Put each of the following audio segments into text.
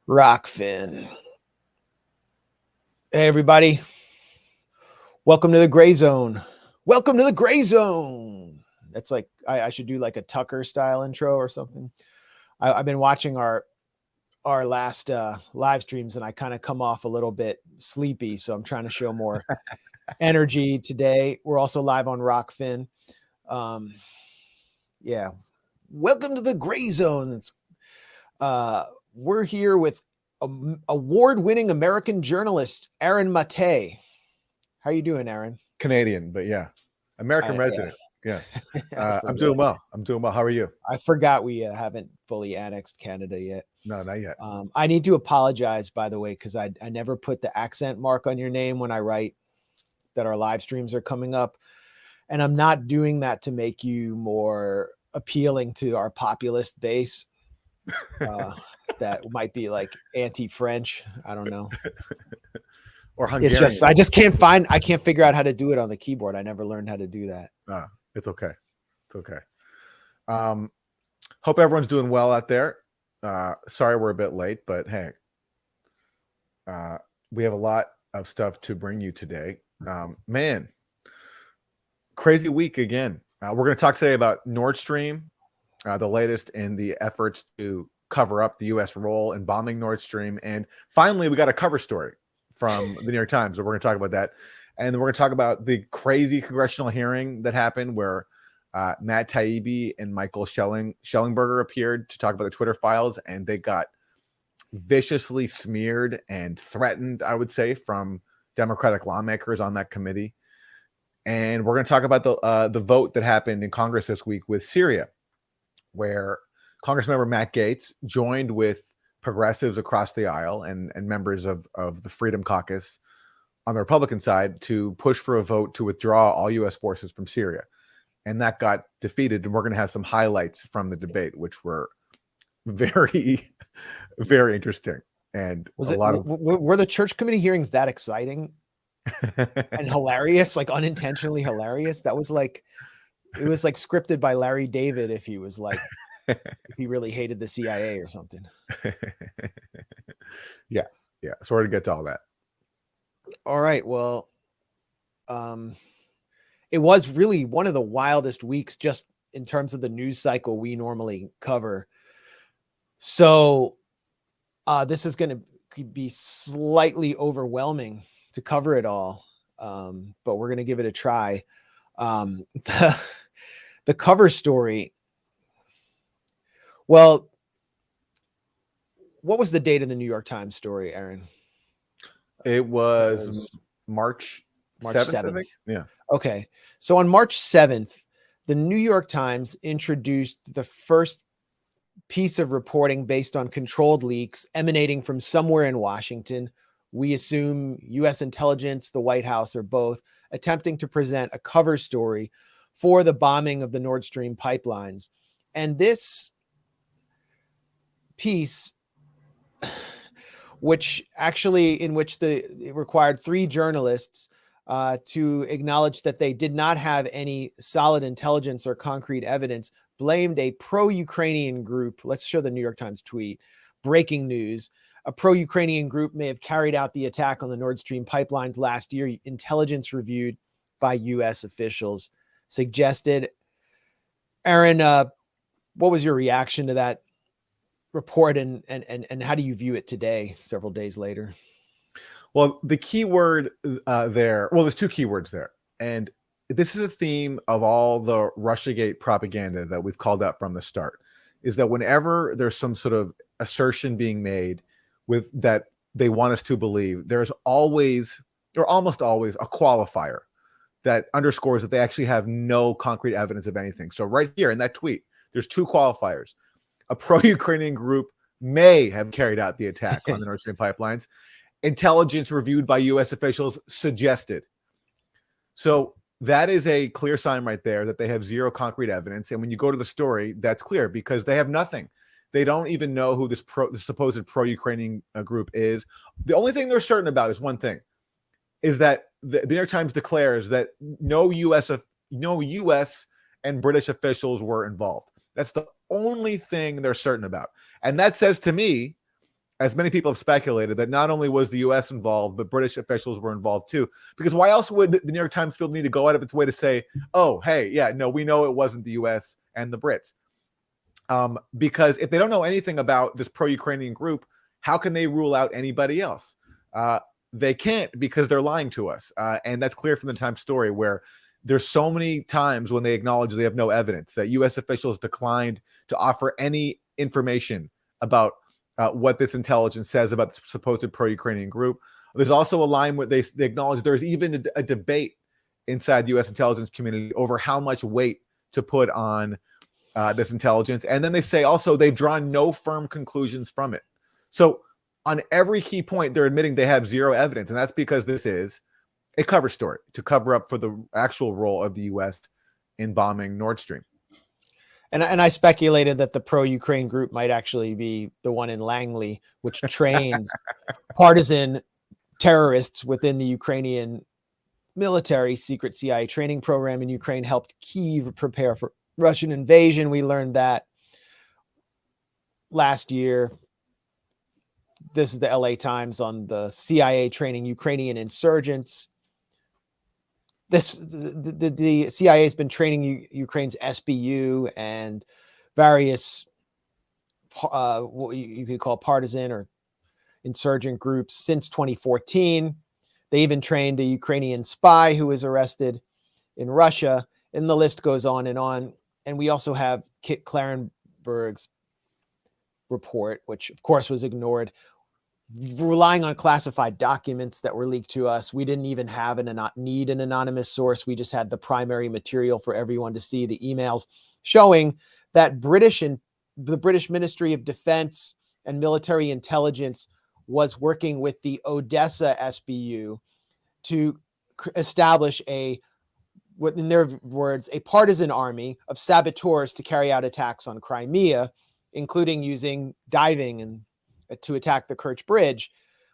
Rockfin. Hey, everybody. Welcome to the Grayzone. Welcome to the Grayzone. That's like, I should do like a Tucker style intro or something. I've been watching our last live streams and I kind of come off a little bit sleepy. So I'm trying to show more energy today. We're also live on Rockfin. Yeah. Welcome to the Grayzone. We're here with award-winning American journalist Aaron Mate. How you doing, Aaron? Canadian, but yeah, American resident. Yeah, I'm doing well. How are you? I forgot we haven't fully annexed Canada yet. No, not yet. I need to apologize, by the way, because I never put the accent mark on your name when I write that our live streams are coming up, and I'm not doing that to make you more appealing to our populist base. That might be like anti-French. I don't know. Or Hungarian. It's just I can't figure out how to do it on the keyboard. I never learned how to do that. It's okay. It's okay. Hope everyone's doing well out there. Sorry we're a bit late, but hey, we have a lot of stuff to bring you today. Man, crazy week again. We're going to talk today about Nordstream, the latest in the efforts to cover up the U.S. role in bombing Nord Stream. And finally, we got a cover story from the New York Times. So we're going to talk about that. And then we're going to talk about the crazy congressional hearing that happened where Matt Taibbi and Michael Schellenberger appeared to talk about the Twitter files, and they got viciously smeared and threatened, I would say, from Democratic lawmakers on that committee. And we're going to talk about the vote that happened in Congress this week with Syria, where Congressmember Matt Gaetz joined with progressives across the aisle and members of the Freedom Caucus on the Republican side to push for a vote to withdraw all U.S. forces from Syria. And that got defeated. And we're going to have some highlights from the debate, which were very, very interesting. And were the church committee hearings that exciting and hilarious, like unintentionally hilarious? It was like scripted by Larry David if he was like, if he really hated the CIA or something. Yeah. So we're going to get to all that. All right. Well, it was really one of the wildest weeks just in terms of the news cycle we normally cover. So this is going to be slightly overwhelming to cover it all, but we're going to give it a try. The cover story. Well, what was the date of the New York Times story, Aaron? It was March 7th. I think. Yeah. Okay. So on March 7th, the New York Times introduced the first piece of reporting based on controlled leaks emanating from somewhere in Washington. We assume U.S. intelligence, the White House, or both, attempting to present a cover story for the bombing of the Nord Stream pipelines. And this piece, in which it required 3 journalists to acknowledge that they did not have any solid intelligence or concrete evidence, blamed a pro-Ukrainian group. Let's show the New York Times tweet. Breaking news. A pro-Ukrainian group may have carried out the attack on the Nord Stream pipelines last year. Intelligence reviewed by U.S. officials suggested. Aaron, what was your reaction to that report, and how do you view it today, several days later? Well, the key word there's 2 keywords there. And this is a theme of all the Russiagate propaganda that we've called out from the start, is that whenever there's some sort of assertion being made with that they want us to believe, there's always, or almost always, a qualifier that underscores that they actually have no concrete evidence of anything. So right here in that tweet, there's 2 qualifiers. A pro-Ukrainian group may have carried out the attack on the Nord Stream pipelines. Intelligence reviewed by U.S. officials suggested. So that is a clear sign right there that they have zero concrete evidence. And when you go to the story, that's clear because they have nothing. They don't even know who this supposed pro-Ukrainian group is. The only thing they're certain about is one thing, is that the New York Times declares that no U.S. and British officials were involved. That's the only thing they're certain about. And that says to me as many people have speculated, that not only was the U.S. involved, but British officials were involved too. Because why else would the New York Times feel the need to go out of its way to say, oh, hey, yeah, no, we know it wasn't the U.S. and the Brits? Because if they don't know anything about this pro-Ukrainian group, how can they rule out anybody else? They can't, because they're lying to us. And that's clear from the Times story, where there's so many times when they acknowledge they have no evidence, that U.S. officials declined to offer any information about what this intelligence says about the supposed pro-Ukrainian group. There's also a line where they acknowledge there's even a debate inside the U.S. intelligence community over how much weight to put on this intelligence. And then they say also they've drawn no firm conclusions from it. So on every key point, they're admitting they have zero evidence. And that's because this is a cover story to cover up for the actual role of the U.S. in bombing Nord Stream. And I speculated that the pro-Ukraine group might actually be the one in Langley, which trains partisan terrorists within the Ukrainian military. Secret CIA training program in Ukraine helped Kyiv prepare for Russian invasion. We learned that last year. This is the LA Times on the CIA training Ukrainian insurgents. The CIA has been training Ukraine's SBU and various what you could call partisan or insurgent groups since 2014. They even trained a Ukrainian spy who was arrested in Russia, and the list goes on and on. And we also have Kit Clarenberg's report, which of course was ignored, relying on classified documents that were leaked to us. We didn't even have need an anonymous source. We just had the primary material for everyone to see, the emails showing that the British Ministry of Defense and Military Intelligence was working with the Odessa SBU to establish in their words, a partisan army of saboteurs to carry out attacks on Crimea, including using diving and to attack the Kerch Bridge,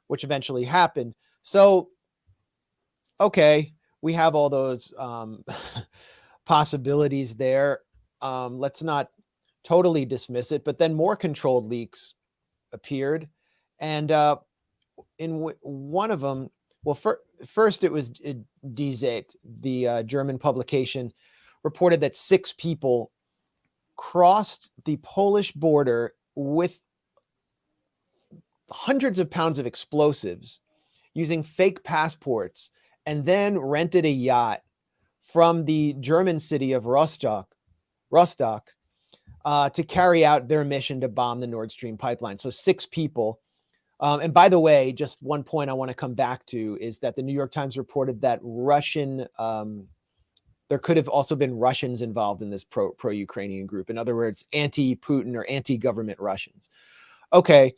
which eventually happened. So, okay, we have all those possibilities there. Let's not totally dismiss it, but then more controlled leaks appeared. And one of them, well, first it was Die Zeit, the German publication, reported that 6 people crossed the Polish border with hundreds of pounds of explosives using fake passports, and then rented a yacht from the German city of Rostock to carry out their mission to bomb the Nord Stream pipeline. So 6 people. And by the way, just one point I want to come back to is that the New York Times reported that there could have also been Russians involved in this pro-Ukrainian group. In other words, anti-Putin or anti-government Russians. Okay,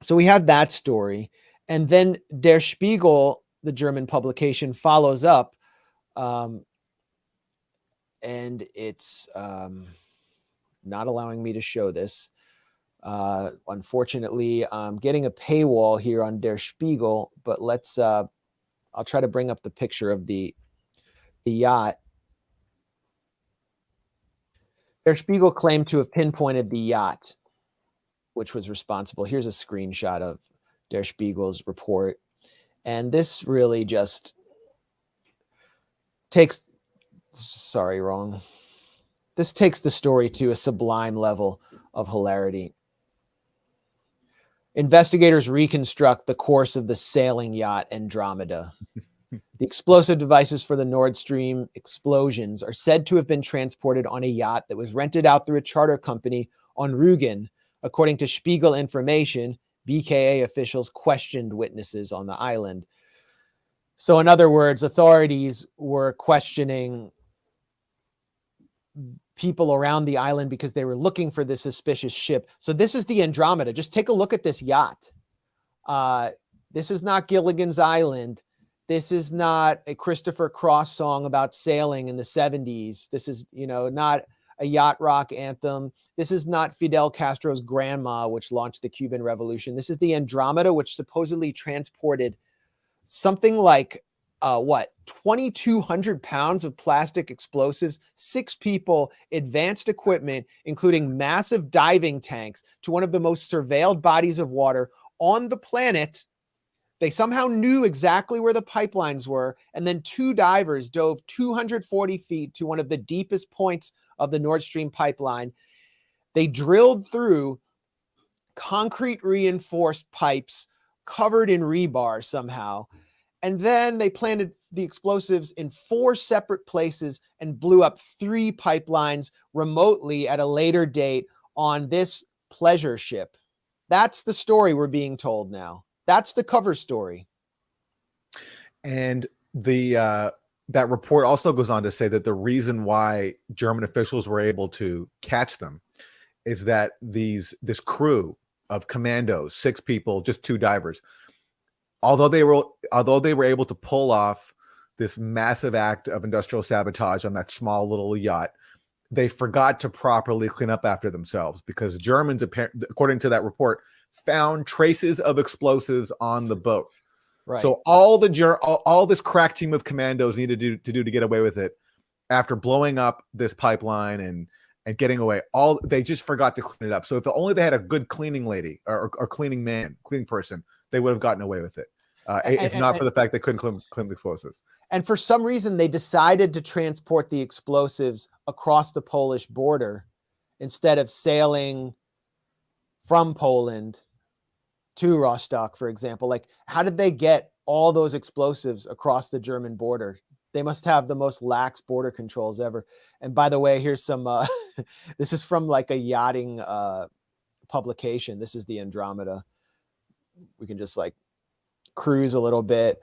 so we have that story. And then Der Spiegel, the German publication, follows up. And it's not allowing me to show this. Unfortunately, I'm getting a paywall here on Der Spiegel, but I'll try to bring up the picture of the yacht. Der Spiegel claimed to have pinpointed the yacht, which was responsible. Here's a screenshot of Der Spiegel's report. And this really just takes the story to a sublime level of hilarity. Investigators reconstruct the course of the sailing yacht Andromeda. The explosive devices for the Nord Stream explosions are said to have been transported on a yacht that was rented out through a charter company on Rügen. According to Spiegel information, BKA officials questioned witnesses on the island. So in other words, authorities were questioning people around the island because they were looking for this suspicious ship. So this is the Andromeda. Just take a look at this yacht. This is not Gilligan's Island. This is not a Christopher Cross song about sailing in the 70s. This is, not a yacht rock anthem. This is not Fidel Castro's grandma, which launched the Cuban Revolution. This is the Andromeda, which supposedly transported something like 2,200 pounds of plastic explosives, 6 people, advanced equipment, including massive diving tanks, to one of the most surveilled bodies of water on the planet. They somehow knew exactly where the pipelines were, and then 2 divers dove 240 feet to one of the deepest points of the Nordstream pipeline. They drilled through concrete reinforced pipes covered in rebar somehow. And then they planted the explosives in 4 separate places and blew up 3 pipelines remotely at a later date on this pleasure ship. That's the story we're being told now. That's the cover story. And the that report also goes on to say that the reason why German officials were able to catch them is that this crew of commandos, 6 people, just 2 divers, although they were able to pull off this massive act of industrial sabotage on that small little yacht, they forgot to properly clean up after themselves, because Germans, according to that report, found traces of explosives on the boat. Right. So all this crack team of commandos needed to get away with it after blowing up this pipeline and getting away. They just forgot to clean it up. So if only they had a good cleaning lady or cleaning person, they would have gotten away with it. If not for the fact they couldn't clean the explosives. And for some reason, they decided to transport the explosives across the Polish border instead of sailing from Poland to Rostock, for example. Like, how did they get all those explosives across the German border? They must have the most lax border controls ever. And by the way, here's some, this is from like a yachting publication. This is the Andromeda. We can just like cruise a little bit.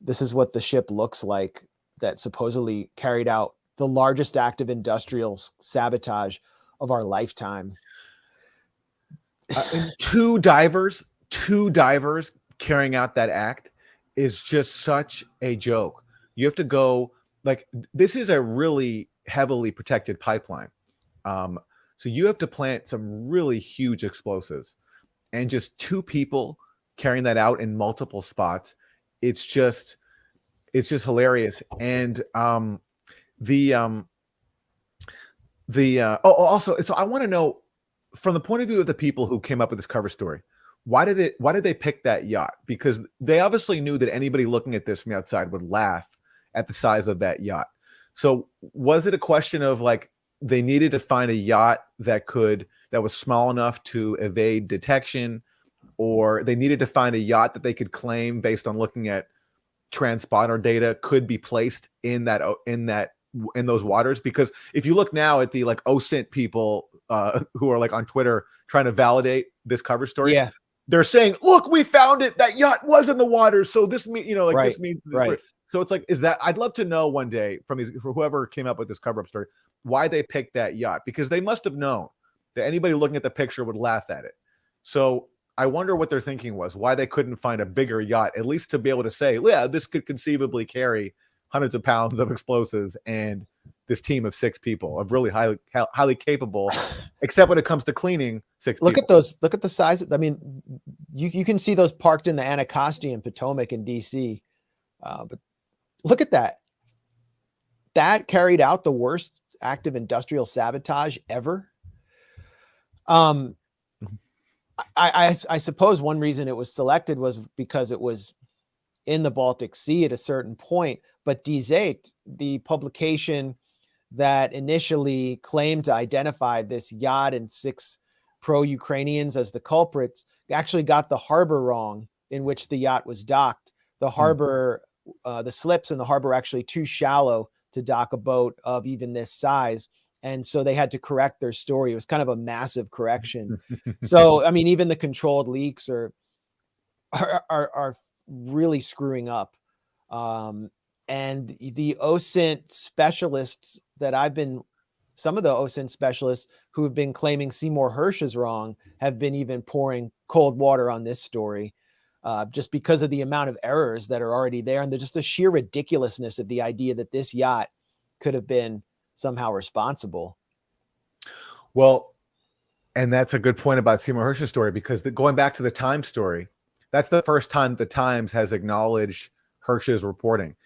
This is what the ship looks like that supposedly carried out the largest act of industrial sabotage of our lifetime. And 2 divers carrying out that act is just such a joke. You have to go, like, this is a really heavily protected pipeline. So you have to plant some really huge explosives, and just 2 people carrying that out in multiple spots. It's just hilarious. And also, so I want to know, from the point of view of the people who came up with this cover story, why did they pick that yacht? Because they obviously knew that anybody looking at this from the outside would laugh at the size of that yacht. So was it a question of, like, they needed to find a yacht that was small enough to evade detection, or they needed to find a yacht that they could claim, based on looking at transponder data, could be placed in those waters? Because if you look now at the like OSINT people who are like on Twitter trying to validate this cover story, Yeah, they're saying, "Look, we found it. That yacht was in the water. So this means, right, this means this." right. So it's like, I'd love to know one day for whoever came up with this cover up story, why they picked that yacht, because they must have known that anybody looking at the picture would laugh at it. So I wonder what their thinking was, why they couldn't find a bigger yacht, at least to be able to say, yeah, this could conceivably carry hundreds of pounds of explosives, and this team of 6 people, of really highly capable, except when it comes to cleaning 6 Look people. at those. Look at the size. I mean, you can see those parked in the Anacostia in Potomac in DC. But look at that. That carried out the worst act of industrial sabotage ever. I suppose one reason it was selected was because it was in the Baltic Sea at a certain point. But Die Zeit, the publication that initially claimed to identify this yacht and 6 pro-Ukrainians as the culprits, actually got the harbor wrong in which the yacht was docked. The harbor, the slips in the harbor are actually too shallow to dock a boat of even this size. And so they had to correct their story. It was kind of a massive correction. So, I mean, even the controlled leaks are really screwing up. And the OSINT specialists some of the OSINT specialists who have been claiming Seymour Hersh is wrong have been even pouring cold water on this story, just because of the amount of errors that are already there. And just the sheer ridiculousness of the idea that this yacht could have been somehow responsible. Well, and that's a good point about Seymour Hersh's story, because going back to the Times story, that's the first time the Times has acknowledged Hersh's reporting.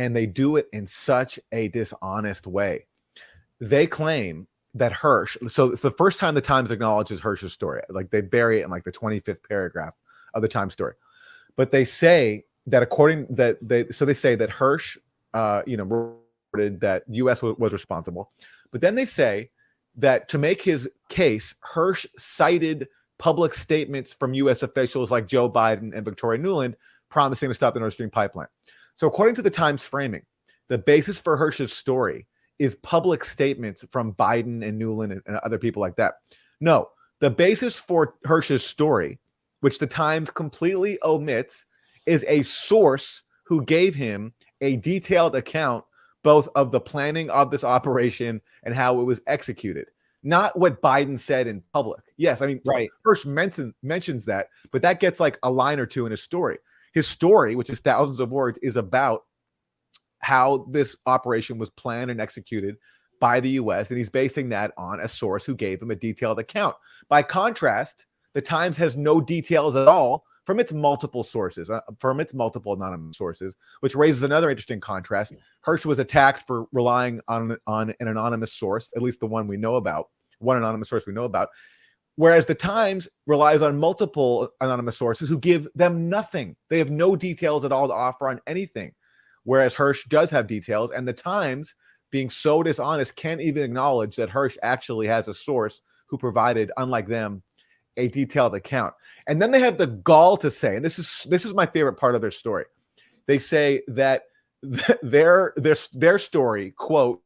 and they do it in such a dishonest way. They claim that Hersh, so it's the first time the Times acknowledges Hersh's story. Like they bury it in like the 25th paragraph of the Times story. But they say that they say that Hersh, reported that U.S. was responsible. But then they say that to make his case, Hersh cited public statements from U.S. officials like Joe Biden and Victoria Nuland promising to stop the Nord Stream pipeline. So according to the Times framing, the basis for Hersh's story is public statements from Biden and Nuland and other people like that. No, the basis for Hersh's story, which the Times completely omits, is a source who gave him a detailed account both of the planning of this operation and how it was executed. Not what Biden said in public. Yes, I mean, right. Hersh mentions that, but that gets like a line or two in his story. His story, which is thousands of words, is about how this operation was planned and executed by the U.S., and he's basing that on a source who gave him a detailed account. By contrast, the Times has no details at all from its multiple sources, from its multiple anonymous sources, which raises another interesting contrast. Hersh was attacked for relying on an anonymous source, at least the one we know about, one anonymous source we know about, whereas the Times relies on multiple anonymous sources who give them nothing. They have no details at all to offer on anything, whereas Hersh does have details, and the Times, being so dishonest, can't even acknowledge that Hersh actually has a source who provided, unlike them, a detailed account. And then they have the gall to say, and this is my favorite part of their story. They say that their story, quote,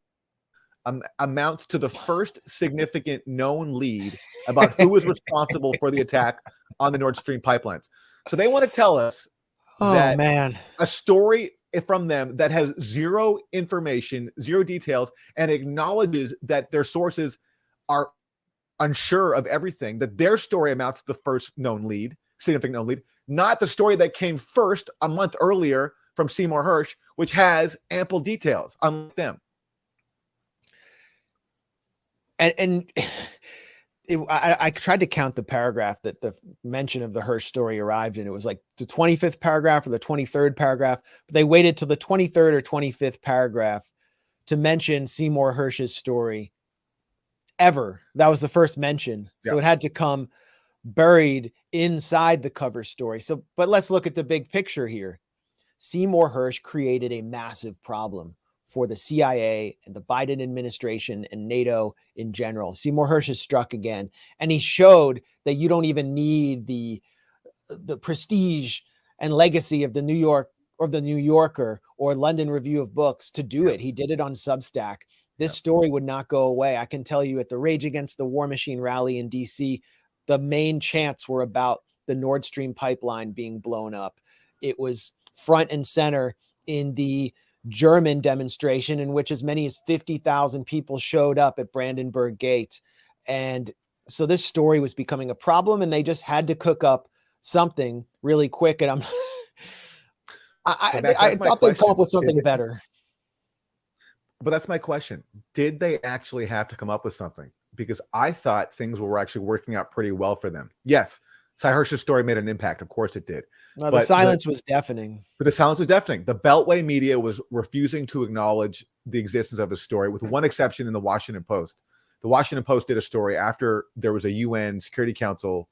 amounts to the first significant known lead about who was responsible for the attack on the Nord Stream pipelines. So they want to tell us that a story from them that has zero information, zero details, and acknowledges that their sources are unsure of everything, that their story amounts to the first significant known lead, not the story that came first a month earlier from Seymour Hersh, which has ample details, unlike them. And I tried to count the paragraph that the mention of the Hersh story arrived in. It was like the 25th paragraph or the 23rd paragraph, but they waited till the 23rd or 25th paragraph to mention Seymour Hersh's story ever. That was the first mention. So it had to come buried inside the cover story. So, but let's look at the big picture here. Seymour Hersh created a massive problem for the CIA and the Biden administration and NATO in general. Seymour Hersh has struck again, and he showed that you don't even need the prestige and legacy of the New Yorker or London Review of Books to do it. He did it on Substack. This story would not go away. I can tell you at the Rage Against the War Machine rally in DC, the main chants were about the Nord Stream pipeline being blown up. It was front and center in the German demonstration, in which as many as 50,000 people showed up at Brandenburg Gate. And so this story was becoming a problem, and they just had to cook up something really quick. And I thought they'd come up with something better. But that's my question. Did they actually have to come up with something? Because I thought things were actually working out pretty well for them. Yes, Sy Hersh's story made an impact. Of course it did. No, the silence was deafening. But the silence was deafening. The Beltway media was refusing to acknowledge the existence of his story, with one exception in the Washington Post. The Washington Post did a story after there was a UN Security Council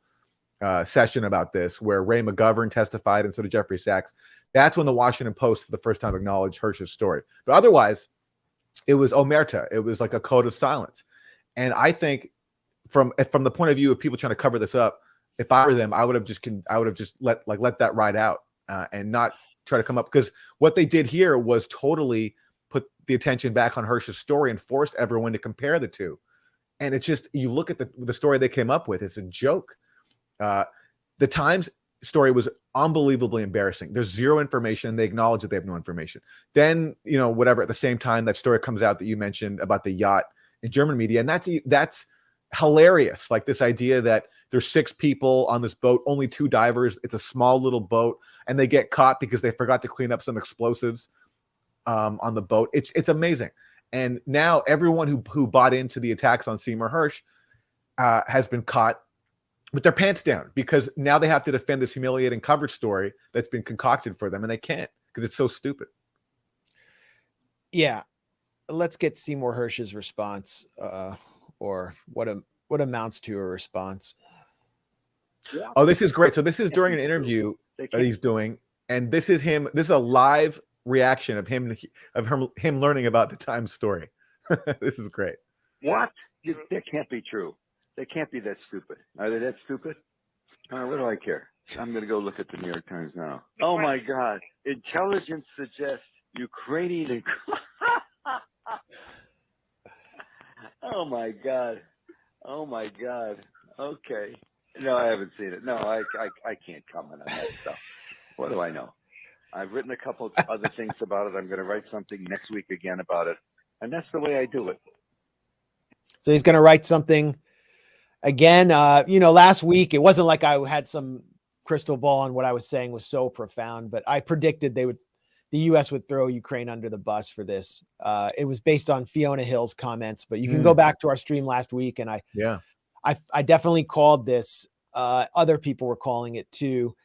session about this, where Ray McGovern testified, and so did Jeffrey Sachs. That's when the Washington Post for the first time acknowledged Hersh's story. But otherwise, it was omerta. It was like a code of silence. And I think from the point of view of people trying to cover this up, if I were them, I would have just let that ride out and not try to come up, because what they did here was totally put the attention back on Hersh's story and forced everyone to compare the two. And it's just, you look at the story they came up with, it's a joke. The Times story was unbelievably embarrassing. There's zero information, and they acknowledge that they have no information. Then, whatever, at the same time, that story comes out that you mentioned about the yacht in German media, and that's hilarious. Like this idea that there's 6 people on this boat, only 2 divers. It's a small little boat, and they get caught because they forgot to clean up some explosives on the boat. It's amazing. And now everyone who bought into the attacks on Seymour Hersh has been caught with their pants down, because now they have to defend this humiliating coverage story that's been concocted for them, and they can't, because it's so stupid. Yeah, let's get Seymour Hersh's response, or what amounts to a response. Oh, this is great. So this is during an interview that he's doing, and this is him. This is a live reaction of him learning about the Times story. This is great. What? That can't be true. They can't be that stupid. Are they that stupid? What do I care? I'm going to go look at the New York Times now. Oh my God! Intelligence suggests Ukrainian. Oh my God! Oh my God! Okay. No, I haven't seen it. No, I can't comment on that stuff. What do I know? I've written a couple of other things about it. I'm going to write something next week again about it, and that's the way I do it. So he's going to write something again. Last week, it wasn't like I had some crystal ball on what I was saying was so profound, but I predicted the U.S. would throw Ukraine under the bus for this. It was based on Fiona Hill's comments, but you can go back to our stream last week, and I definitely called this. Other people were calling it too.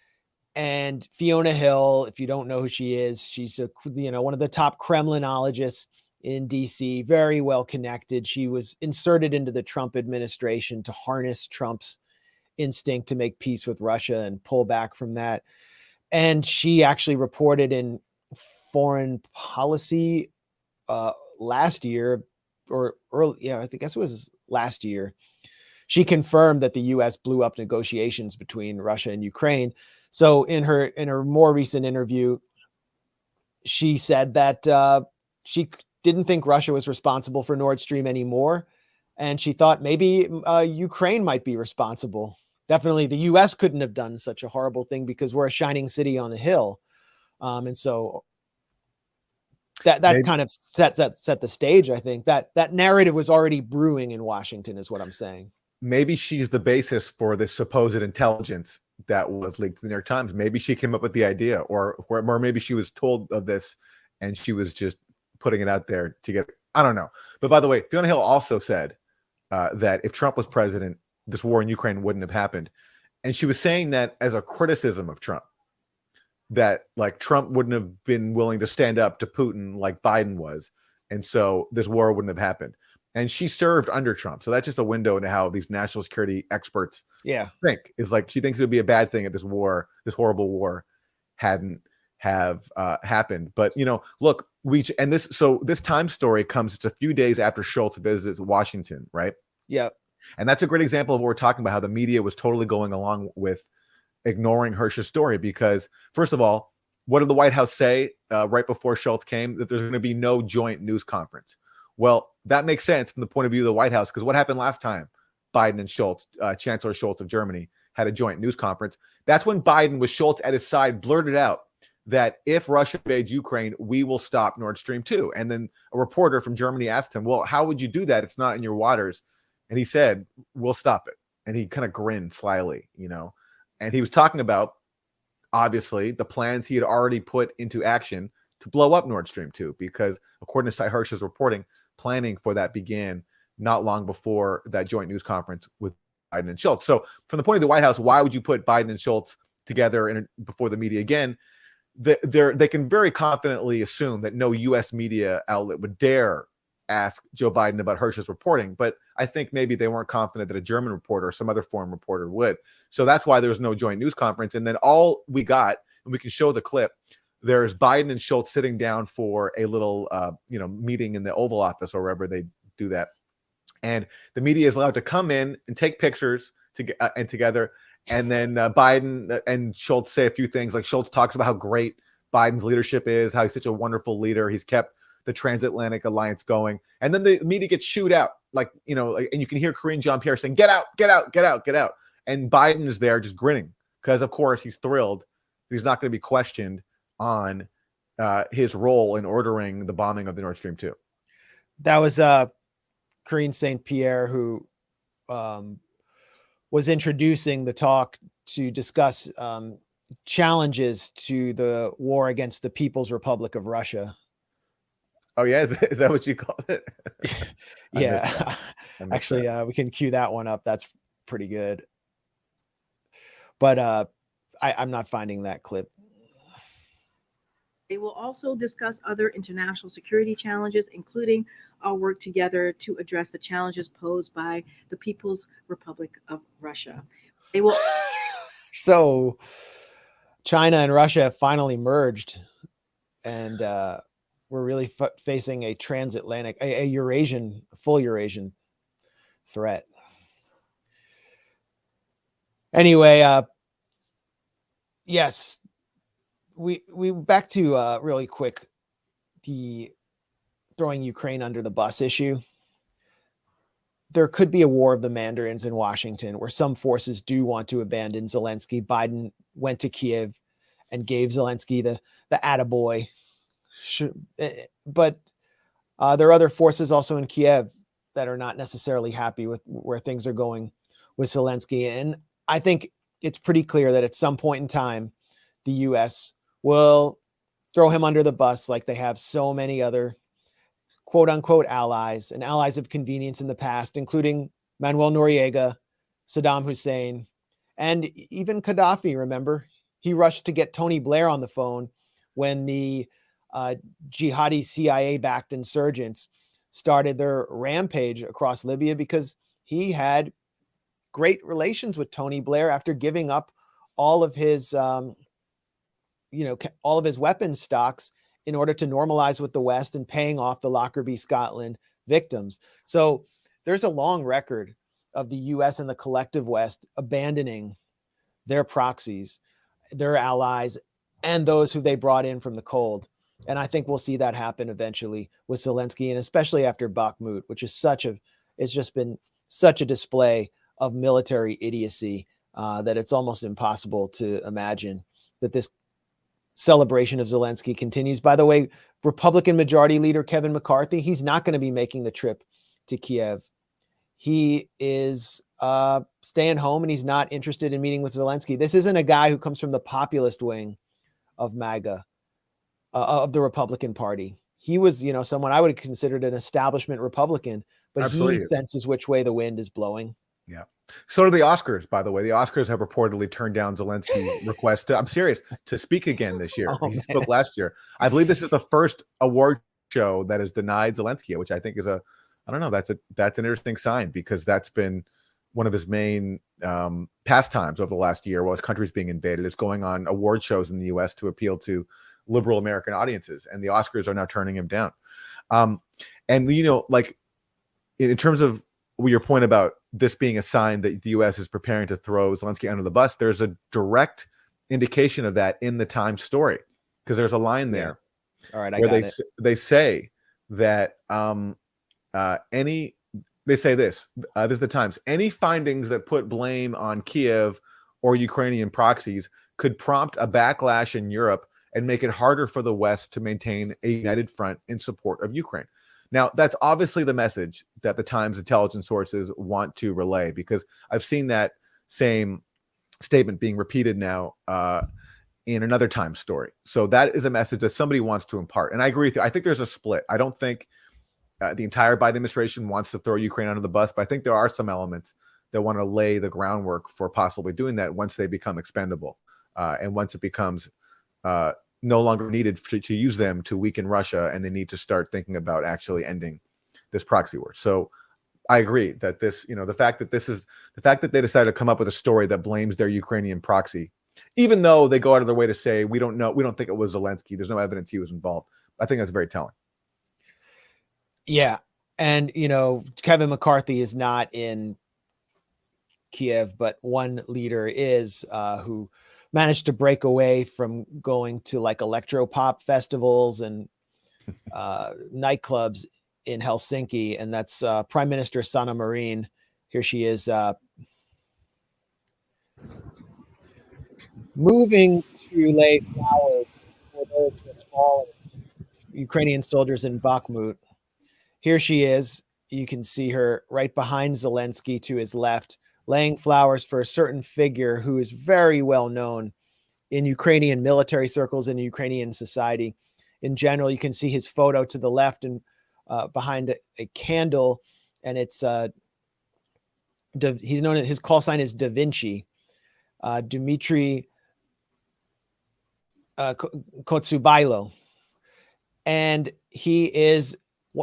And Fiona Hill, if you don't know who she is, she's one of the top Kremlinologists in DC, very well connected. She was inserted into the Trump administration to harness Trump's instinct to make peace with Russia and pull back from that. And she actually reported in Foreign Policy last year, or early, I guess it was last year. She confirmed that the U.S. blew up negotiations between Russia and Ukraine. So in her more recent interview, she said that she didn't think Russia was responsible for Nord Stream anymore, and she thought maybe Ukraine might be responsible. Definitely, the U.S. couldn't have done such a horrible thing because we're a shining city on the hill, and so that kind of set the stage. I think that narrative was already brewing in Washington, is what I'm saying. Maybe she's the basis for this supposed intelligence that was leaked to the New York Times. Maybe she came up with the idea, or maybe she was told of this and she was just putting it out there to get, I don't know. But by the way, Fiona Hill also said that if Trump was president, this war in Ukraine wouldn't have happened. And she was saying that as a criticism of Trump, that like Trump wouldn't have been willing to stand up to Putin like Biden was. And so this war wouldn't have happened. And she served under Trump. So that's just a window into how these national security experts think. Is like she thinks it would be a bad thing if this horrible war hadn't have happened. But look, this Time story comes just a few days after Schultz visits Washington, right? Yeah. And that's a great example of what we're talking about, how the media was totally going along with ignoring Hersh's story. Because first of all, what did the White House say right before Schultz came? That there's going to be no joint news conference. Well, that makes sense from the point of view of the White House, because what happened last time Biden and Schultz, Chancellor Schultz of Germany, had a joint news conference? That's when Biden, with Schultz at his side, blurted out that if Russia invades Ukraine, we will stop Nord Stream 2. And then a reporter from Germany asked him, well, how would you do that? It's not in your waters. And he said, we'll stop it. And he kind of grinned slyly, and he was talking about, obviously, the plans he had already put into action to blow up Nord Stream 2, because according to Seymour Hersh's reporting, planning for that began not long before that joint news conference with Biden and Schultz. So from the point of the White House, why would you put Biden and Schultz together before the media? Again, they can very confidently assume that no U.S. media outlet would dare ask Joe Biden about Hersh's reporting. But I think maybe they weren't confident that a German reporter or some other foreign reporter would. So that's why there was no joint news conference. And then all we got, and we can show the clip, there's Biden and Schultz sitting down for a little, meeting in the Oval Office or wherever they do that. And the media is allowed to come in and take pictures together. And then Biden and Schultz say a few things. Like Schultz talks about how great Biden's leadership is, how he's such a wonderful leader. He's kept the transatlantic alliance going. And then the media gets shooed out, and you can hear Karine Jean-Pierre saying, get out, get out, get out, get out. And Biden is there just grinning because, of course, he's thrilled. He's not going to be questioned on his role in ordering the bombing of the Nord Stream 2. That was Karine St-Pierre, who was introducing the talk to discuss challenges to the war against the People's Republic of Russia. Oh, yeah? Is that what you call it? Yeah. Actually, we can cue that one up. That's pretty good. But I'm not finding that clip. They will also discuss other international security challenges, including our work together to address the challenges posed by the People's Republic of Russia. They will. So China and Russia have finally merged, and we're really facing a transatlantic, a Eurasian, full Eurasian threat. Anyway, yes, we back to really quick the throwing Ukraine under the bus issue. There could be a war of the Mandarins in Washington where some forces do want to abandon Zelensky. Biden went to Kiev and gave Zelensky the attaboy. But there are other forces also in Kiev that are not necessarily happy with where things are going with Zelensky. And I think it's pretty clear that at some point in time, the U.S. will throw him under the bus like they have so many other quote unquote allies and allies of convenience in the past, including Manuel Noriega, Saddam Hussein, and even Gaddafi. Remember, he rushed to get Tony Blair on the phone when the jihadi CIA-backed insurgents started their rampage across Libya because he had great relations with Tony Blair after giving up all of his, all of his weapons stocks in order to normalize with the West and paying off the Lockerbie, Scotland victims. So there's a long record of the U.S. and the collective West abandoning their proxies, their allies, and those who they brought in from the cold. And I think we'll see that happen eventually with Zelensky, and especially after Bakhmut, which is it's just been such a display of military idiocy that it's almost impossible to imagine that this celebration of Zelensky continues. By the way, Republican Majority Leader Kevin McCarthy, he's not going to be making the trip to Kiev. He is staying home and he's not interested in meeting with Zelensky. This isn't a guy who comes from the populist wing of MAGA, of the Republican Party. He was, someone I would have considered an establishment Republican, but Absolutely. He senses which way the wind is blowing. Yeah. So do the Oscars, by the way. The Oscars have reportedly turned down Zelensky's request I'm serious, to speak again this year. He spoke last year. I believe this is the first award show that has denied Zelensky, which I think is that's an interesting sign, because that's been one of his main pastimes over the last year while his country's being invaded. It's going on award shows in the U.S. to appeal to liberal American audiences, and the Oscars are now turning him down. And in terms of your point about this being a sign that the U.S. is preparing to throw Zelensky under the bus, there's a direct indication of that in the Times story, because there's a line there. All right, where they say that they say this is the Times. Any findings that put blame on Kiev or Ukrainian proxies could prompt a backlash in Europe and make it harder for the West to maintain a united front in support of Ukraine. Now, that's obviously the message that the Times intelligence sources want to relay, because I've seen that same statement being repeated now in another Times story. So that is a message that somebody wants to impart. And I agree with you. I think there's a split. I don't think the entire Biden administration wants to throw Ukraine under the bus, but I think there are some elements that want to lay the groundwork for possibly doing that once they become expendable and once it becomes no longer needed to use them to weaken Russia, and they need to start thinking about actually ending this proxy war. So I agree that this, the fact that they decided to come up with a story that blames their Ukrainian proxy, even though they go out of their way to say, we don't think it was Zelensky, there's no evidence he was involved. I think that's very telling. Yeah. And, Kevin McCarthy is not in Kiev, but one leader is who managed to break away from going to like electropop festivals and nightclubs in Helsinki. And that's Prime Minister Sanna Marin. Here she is moving to lay flowers for those who have fallen, Ukrainian soldiers in Bakhmut. Here she is. You can see her right behind Zelensky to his left, laying flowers for a certain figure who is very well known in Ukrainian military circles and Ukrainian society in general. You can see his photo to the left and behind a candle, and it's he's known as, his call sign is Da Vinci. Dmitry Kotsubailo. And he is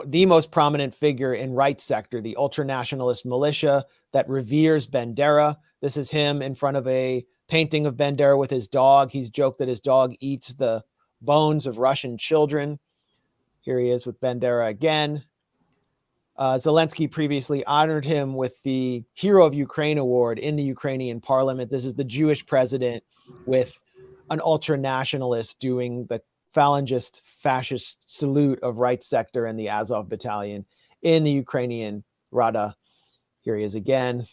the most prominent figure in right sector, the ultra-nationalist militia that reveres Bandera. This is him in front of a painting of Bandera with his dog. He's joked that his dog eats the bones of Russian children. Here he is with Bandera again. Zelensky previously honored him with the Hero of Ukraine Award in the Ukrainian parliament. This is the Jewish president with an ultra-nationalist doing the phalangist fascist salute of right sector and the Azov battalion in the Ukrainian Rada. Here he is again.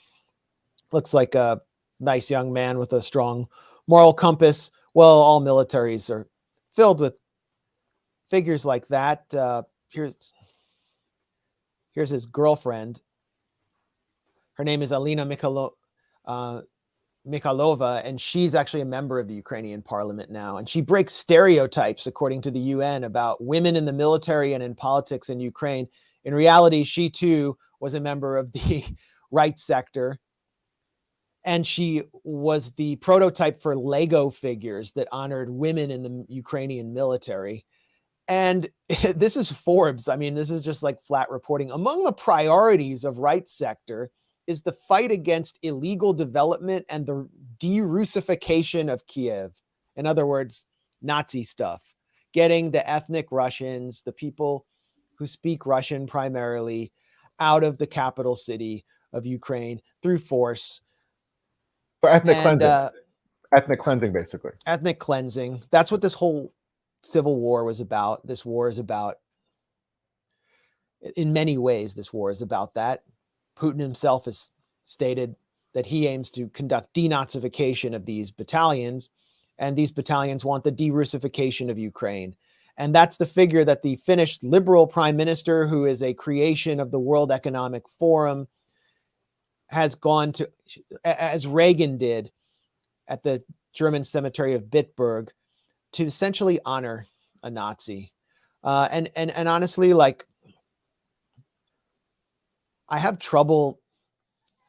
Looks like a nice young man with a strong moral compass. Well, all militaries are filled with figures like that. Here's his girlfriend. Her name is Alina Mikhailova, and she's actually a member of the Ukrainian parliament now. And she breaks stereotypes, according to the UN, about women in the military and in politics in Ukraine. In reality, she too was a member of the right sector. And she was the prototype for Lego figures that honored women in the Ukrainian military. And this is Forbes. I mean, this is just like flat reporting. Among the priorities of right sector is the fight against illegal development and the de-Russification of Kiev. In other words, Nazi stuff. Getting the ethnic Russians, the people who speak Russian primarily, out of the capital city of Ukraine through force. For ethnic cleansing. Ethnic cleansing, basically. Ethnic cleansing. That's what this whole civil war was about. This war is about, in many ways, this war is about that. Putin himself has stated that he aims to conduct denazification of these battalions, and these battalions want the de-Russification of Ukraine. And that's the figure that the Finnish liberal prime minister, who is a creation of the World Economic Forum, has gone to, as Reagan did at the German cemetery of Bitburg, to essentially honor a Nazi. And honestly, like, I have trouble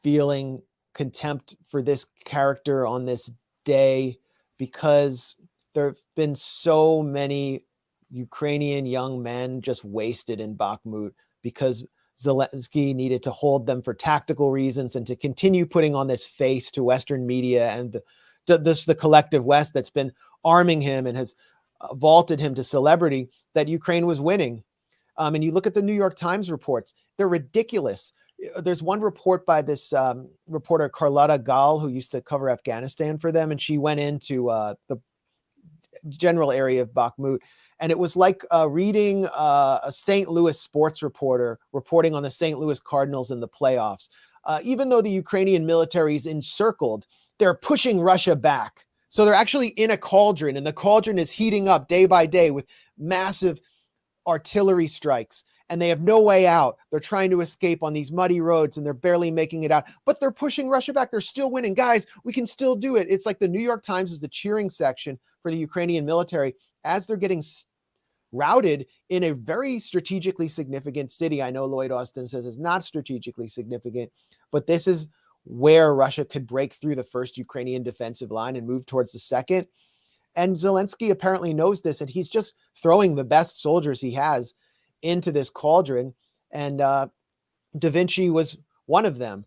feeling contempt for this character on this day, because there have been so many Ukrainian young men just wasted in Bakhmut because Zelensky needed to hold them for tactical reasons and to continue putting on this face to Western media and the collective West that's been arming him and has vaulted him to celebrity, that Ukraine was winning. And you look at the New York Times reports, they're ridiculous. There's one report by this reporter, Carlotta Gall, who used to cover Afghanistan for them. And she went into the general area of Bakhmut. And it was like reading a St. Louis sports reporter reporting on the St. Louis Cardinals in the playoffs. Even though the Ukrainian military is encircled, they're pushing Russia back. So they're actually in a cauldron, and the cauldron is heating up day by day with massive artillery strikes, and they have no way out. They're trying to escape on these muddy roads, and they're barely making it out, but they're pushing Russia back. They're still winning. Guys, we can still do it. It's like the New York Times is the cheering section for the Ukrainian military as they're getting routed in a very strategically significant city. I know Lloyd Austin says it's not strategically significant, but this is where Russia could break through the first Ukrainian defensive line and move towards the second. And Zelensky apparently knows this, and he's just throwing the best soldiers he has into this cauldron. And Da Vinci was one of them.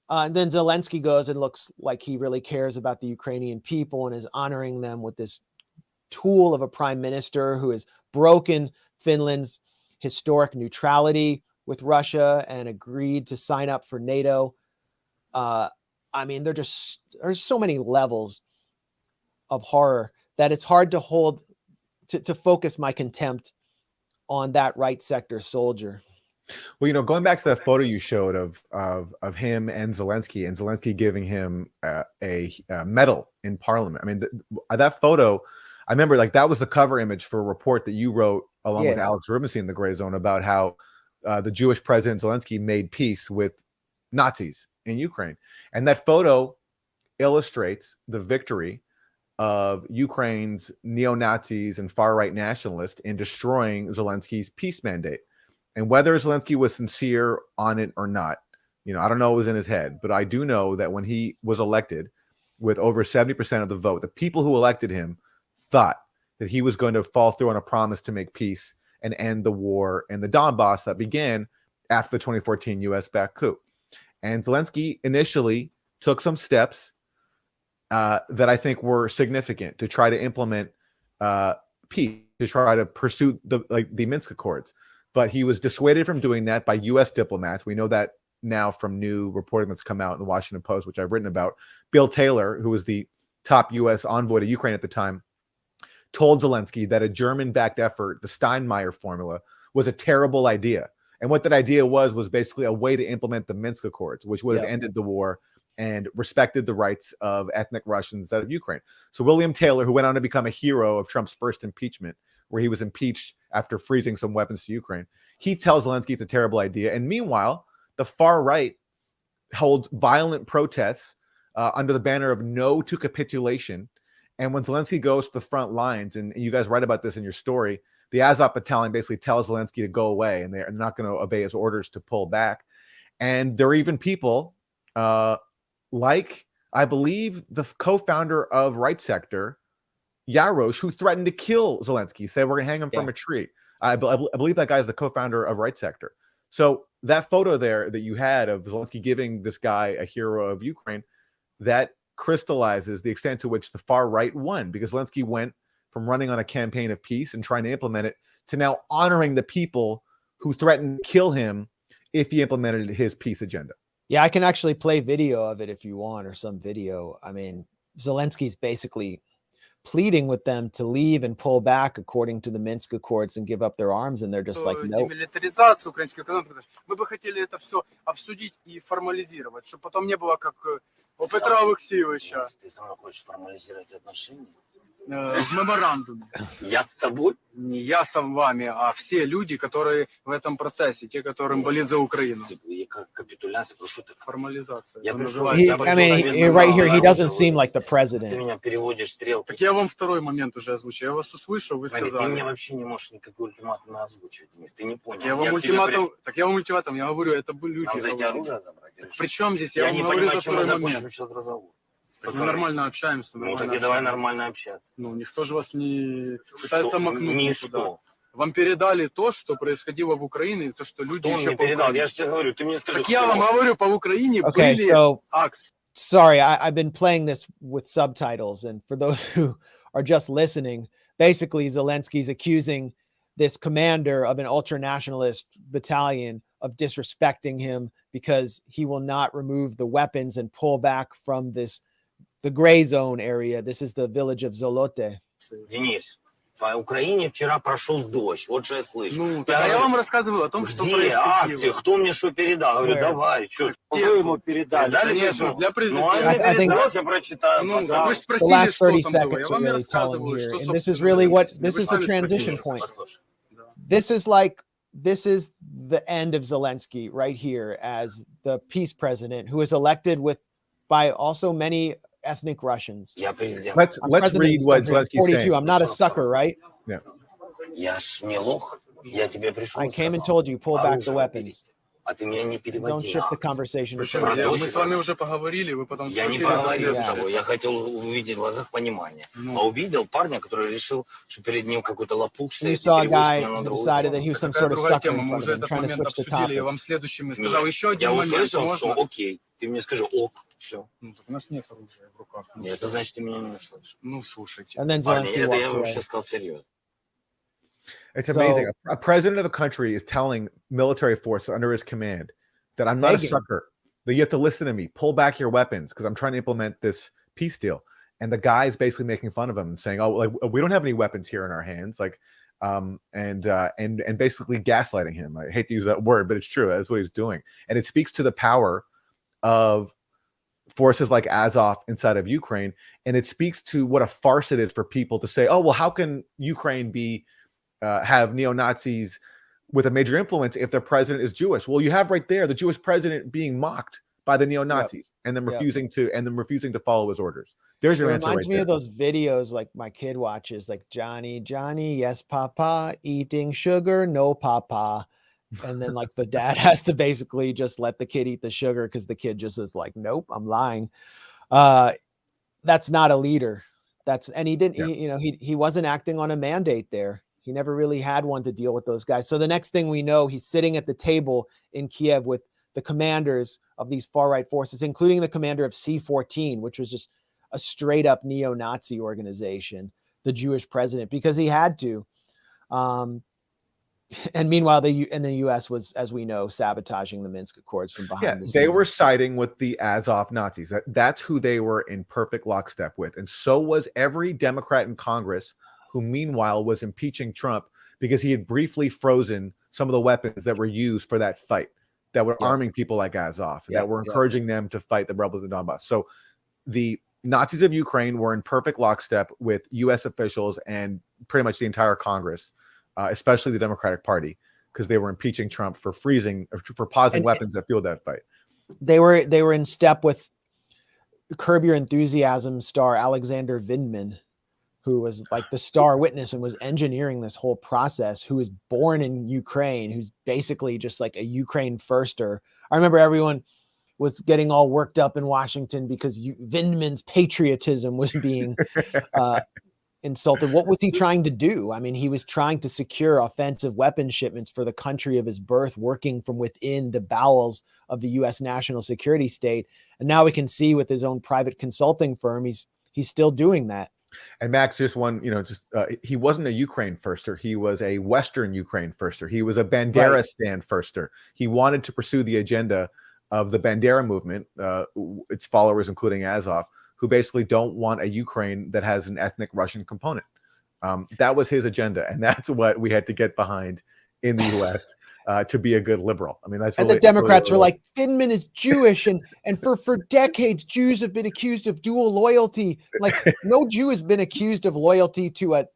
And then Zelensky goes and looks like he really cares about the Ukrainian people and is honoring them with this tool of a prime minister who has broken Finland's historic neutrality with Russia and agreed to sign up for NATO. I mean, there's so many levels of horror that it's hard to hold, to focus my contempt on that right sector soldier. Well, you know, going back to that photo you showed of him and Zelensky giving him a medal in Parliament. I mean, that photo, I remember, like, that was the cover image for a report that you wrote along with Alex Rubenstein in the Grayzone about how the Jewish president Zelensky made peace with Nazis in Ukraine. And that photo illustrates the victory of Ukraine's neo-Nazis and far-right nationalists in destroying Zelensky's peace mandate. And whether Zelensky was sincere on it or not, you know, I don't know what was in his head, but I do know that when he was elected with over 70% of the vote, the people who elected him thought that he was going to fall through on a promise to make peace and end the war in the Donbass that began after the 2014 US-backed coup. And Zelensky initially took some steps that I think were significant to try to implement peace, to try to pursue the Minsk Accords. But he was dissuaded from doing that by U.S. diplomats. We know that now from new reporting that's come out in the Washington Post, which I've written about. Bill Taylor, who was the top U.S. envoy to Ukraine at the time, told Zelensky that a German-backed effort, the Steinmeier formula, was a terrible idea. And what that idea was basically a way to implement the Minsk Accords, which would have ended the war and respected the rights of ethnic Russians out of Ukraine. So William Taylor, who went on to become a hero of Trump's first impeachment, where he was impeached after freezing some weapons to Ukraine, he tells Zelensky it's a terrible idea. And meanwhile, the far right holds violent protests under the banner of no to capitulation. And when Zelensky goes to the front lines, and you guys write about this in your story, the Azov battalion basically tells Zelensky to go away, and they're not going to obey his orders to pull back. And there are even people like, I believe, the co-founder of Right Sector, Yarosh, who threatened to kill Zelensky, say we're going to hang him from a tree. I believe that guy is the co-founder of Right Sector. So that photo there that you had of Zelensky giving this guy a hero of Ukraine, that crystallizes the extent to which the far right won, because Zelensky went from running on a campaign of peace and trying to implement it to now honoring the people who threatened to kill him if he implemented his peace agenda. Yeah, I can actually play video of it if you want, or some video. I mean, Zelensky's basically pleading with them to leave and pull back according to the Minsk Accords and give up their arms, and they're just like, no. Демилитаризацию украинских экономик. Мы бы хотели это все обсудить и формализировать, чтобы потом не было как у Петра Алексеевича. Ты со мной хочешь формализировать отношения? В меморандуме. Я с тобой? Не я с вами, а все люди, которые в этом процессе, те, которым болит за Украину. Капитуляция, прошу ты. Формализация. Я пришел. I mean, right here, he doesn't seem like the president. Ты меня переводишь стрелки. Так я вам второй момент уже озвучил. Я вас услышал, вы сказали. Ты мне вообще не можешь никакой ультиматум озвучивать, Денис. Ты не понял. Я вам ультиматум, я говорю, это были люди. Нам зайти оружие забрать? При чем здесь? Я Я вам не говорю понимаю, за чем мы второй момент. закончим сейчас разговор. Так мы нормально общаемся. Ну так и давай нормально общаться. Ну, никто же вас не пытается макнуть. Ничто. Вам передали то, что происходило в Украине, и то, что люди Кто еще мне передал? Я же тебе говорю, ты мне скажи. Так я вам говорю, по Украине Okay, были so акции. sorry, I've been playing this with subtitles, and for those who are just listening, basically Zelensky's accusing this commander of an ultra-nationalist battalion of disrespecting him because he will not remove the weapons and pull back from the Grayzone area. This is the village of Zolote. Денис, по Украине вчера прошел дождь. Вот что я слышу. Ну, я вам рассказывал о том, что где акции? Кто мне что передал? Я говорю, давай, что? Вы ему передали? Конечно, для президента. I think я прочитаю. Ну, the вы спросили, last что 30 там было. Я seconds are вам и really telling рассказываю, here. что, And this is собственно, really what, вы this is the сами transition спросили. point. This is the end of Zelensky right here as the peace president who is elected by also many ethnic Russians. Я президент. Let's read what Zelensky's 42. saying. I'm not a sucker, right? Yeah. Я ж не лох. Я тебе пришел. I came and told you, pull back the weapons. А ты меня не переводи. Don't shift the conversation. Причем мы с вами уже поговорили, вы потом Я не спросили за поговорил с следствие. тобой, я хотел увидеть в глазах понимание. А увидел парня, который решил, что перед ним какой-то лопух You стоит. saw a guy who decided that he was some Такая sort of другая sucker тема, in мы front уже of him, этот trying to момент switch the обсудили, я topic. вам следующим сказал еще Я один момент, услышал, что можно? окей, ты мне скажи ок, все. Ну, так у нас нет оружия в руках. Ну, Это что? значит, ты меня не услышишь. Ну, слушайте. And then Парни, Zelensky это я walks вам away. сейчас сказал серьезно. It's amazing. A president of a country is telling military forces under his command that I'm not a sucker, that you have to listen to me, pull back your weapons because I'm trying to implement this peace deal. And the guy is basically making fun of him and saying, "Oh, like we don't have any weapons here in our hands," like, and basically gaslighting him. I hate to use that word, but it's true. That's what he's doing, and it speaks to the power of forces like Azov inside of Ukraine, and it speaks to what a farce it is for people to say, "Oh, well, how can Ukraine have neo-Nazis with a major influence if their president is Jewish?" Well, you have right there the Jewish president being mocked by the neo-Nazis and then refusing to follow his orders. There's your answer. It reminds me of those videos like my kid watches, like Johnny, yes, Papa, eating sugar, no, Papa. And then like the dad has to basically just let the kid eat the sugar because the kid just is like, nope, I'm lying. That's not a leader. And he didn't, Yeah. he wasn't acting on a mandate there. He never really had one to deal with those guys. So the next thing we know, he's sitting at the table in Kiev with the commanders of these far-right forces, including the commander of C-14, which was just a straight-up neo-Nazi organization, the Jewish president, because he had to. And meanwhile, the U.S. was, as we know, sabotaging the Minsk Accords from behind the scenes. They were siding with the Azov Nazis. That's who they were in perfect lockstep with. And so was every Democrat in Congress, who meanwhile was impeaching Trump because he had briefly frozen some of the weapons that were used for that fight, that were arming people like Azov, that were encouraging them to fight the rebels in Donbass. So the Nazis of Ukraine were in perfect lockstep with U.S. officials and pretty much the entire Congress, especially the Democratic Party, because they were impeaching Trump for pausing weapons that fueled that fight. They were in step with Curb Your Enthusiasm star Alexander Vinman, who was like the star witness and was engineering this whole process, who was born in Ukraine, who's basically just like a Ukraine firster. I remember everyone was getting all worked up in Washington because Vinman's patriotism was being insulted. What was he trying to do? I mean, he was trying to secure offensive weapon shipments for the country of his birth, working from within the bowels of the U.S. national security state. And now we can see with his own private consulting firm, he's still doing that. And Max, just one, he wasn't a Ukraine firster. He was a Western Ukraine firster. He was a Bandera stand firster. He wanted to pursue the agenda of the Bandera movement, its followers, including Azov, who basically don't want a Ukraine that has an ethnic Russian component. That was his agenda. And that's what we had to get behind in the U.S. To be a good liberal. I mean, that's the Democrats were like, Vinman is Jewish, and for decades Jews have been accused of dual loyalty. Like, no Jew has been accused of loyalty to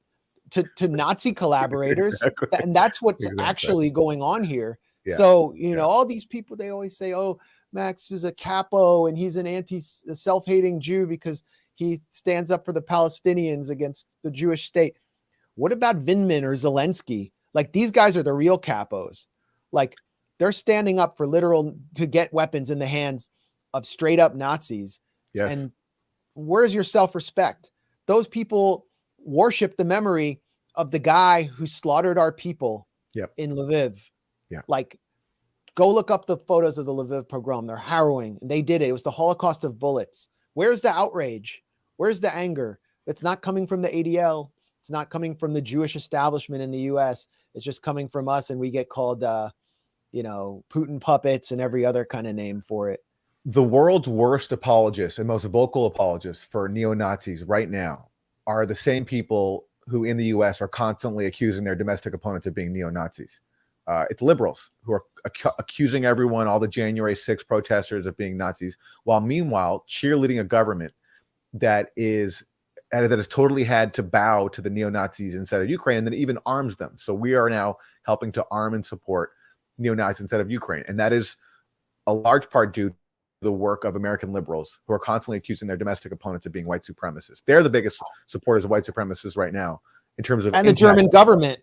Nazi collaborators, and that's what's actually going on here. Yeah. So all these people, they always say, "Oh, Max is a capo, and he's an self-hating Jew because he stands up for the Palestinians against the Jewish state." What about Vinman or Zelensky? Like, these guys are the real capos. Like, they're standing up for to get weapons in the hands of straight up Nazis. Yes. And where's your self-respect? Those people worship the memory of the guy who slaughtered our people in Lviv. Yeah. Like, go look up the photos of the Lviv pogrom. They're harrowing. And they did it. It was the Holocaust of bullets. Where's the outrage? Where's the anger? It's not coming from the ADL. It's not coming from the Jewish establishment in the U.S. It's just coming from us, and we get called, Putin puppets and every other kind of name for it. The world's worst apologists and most vocal apologists for neo-Nazis right now are the same people who in the U.S. are constantly accusing their domestic opponents of being neo-Nazis. It's liberals who are accusing everyone, all the January 6th protesters, of being Nazis, while meanwhile cheerleading a government that has totally had to bow to the neo-Nazis inside of Ukraine, and then even arms them. So we are now helping to arm and support neo-Nazis inside of Ukraine. And that is a large part due to the work of American liberals who are constantly accusing their domestic opponents of being white supremacists. They're the biggest supporters of white supremacists right now in terms of— And the German government.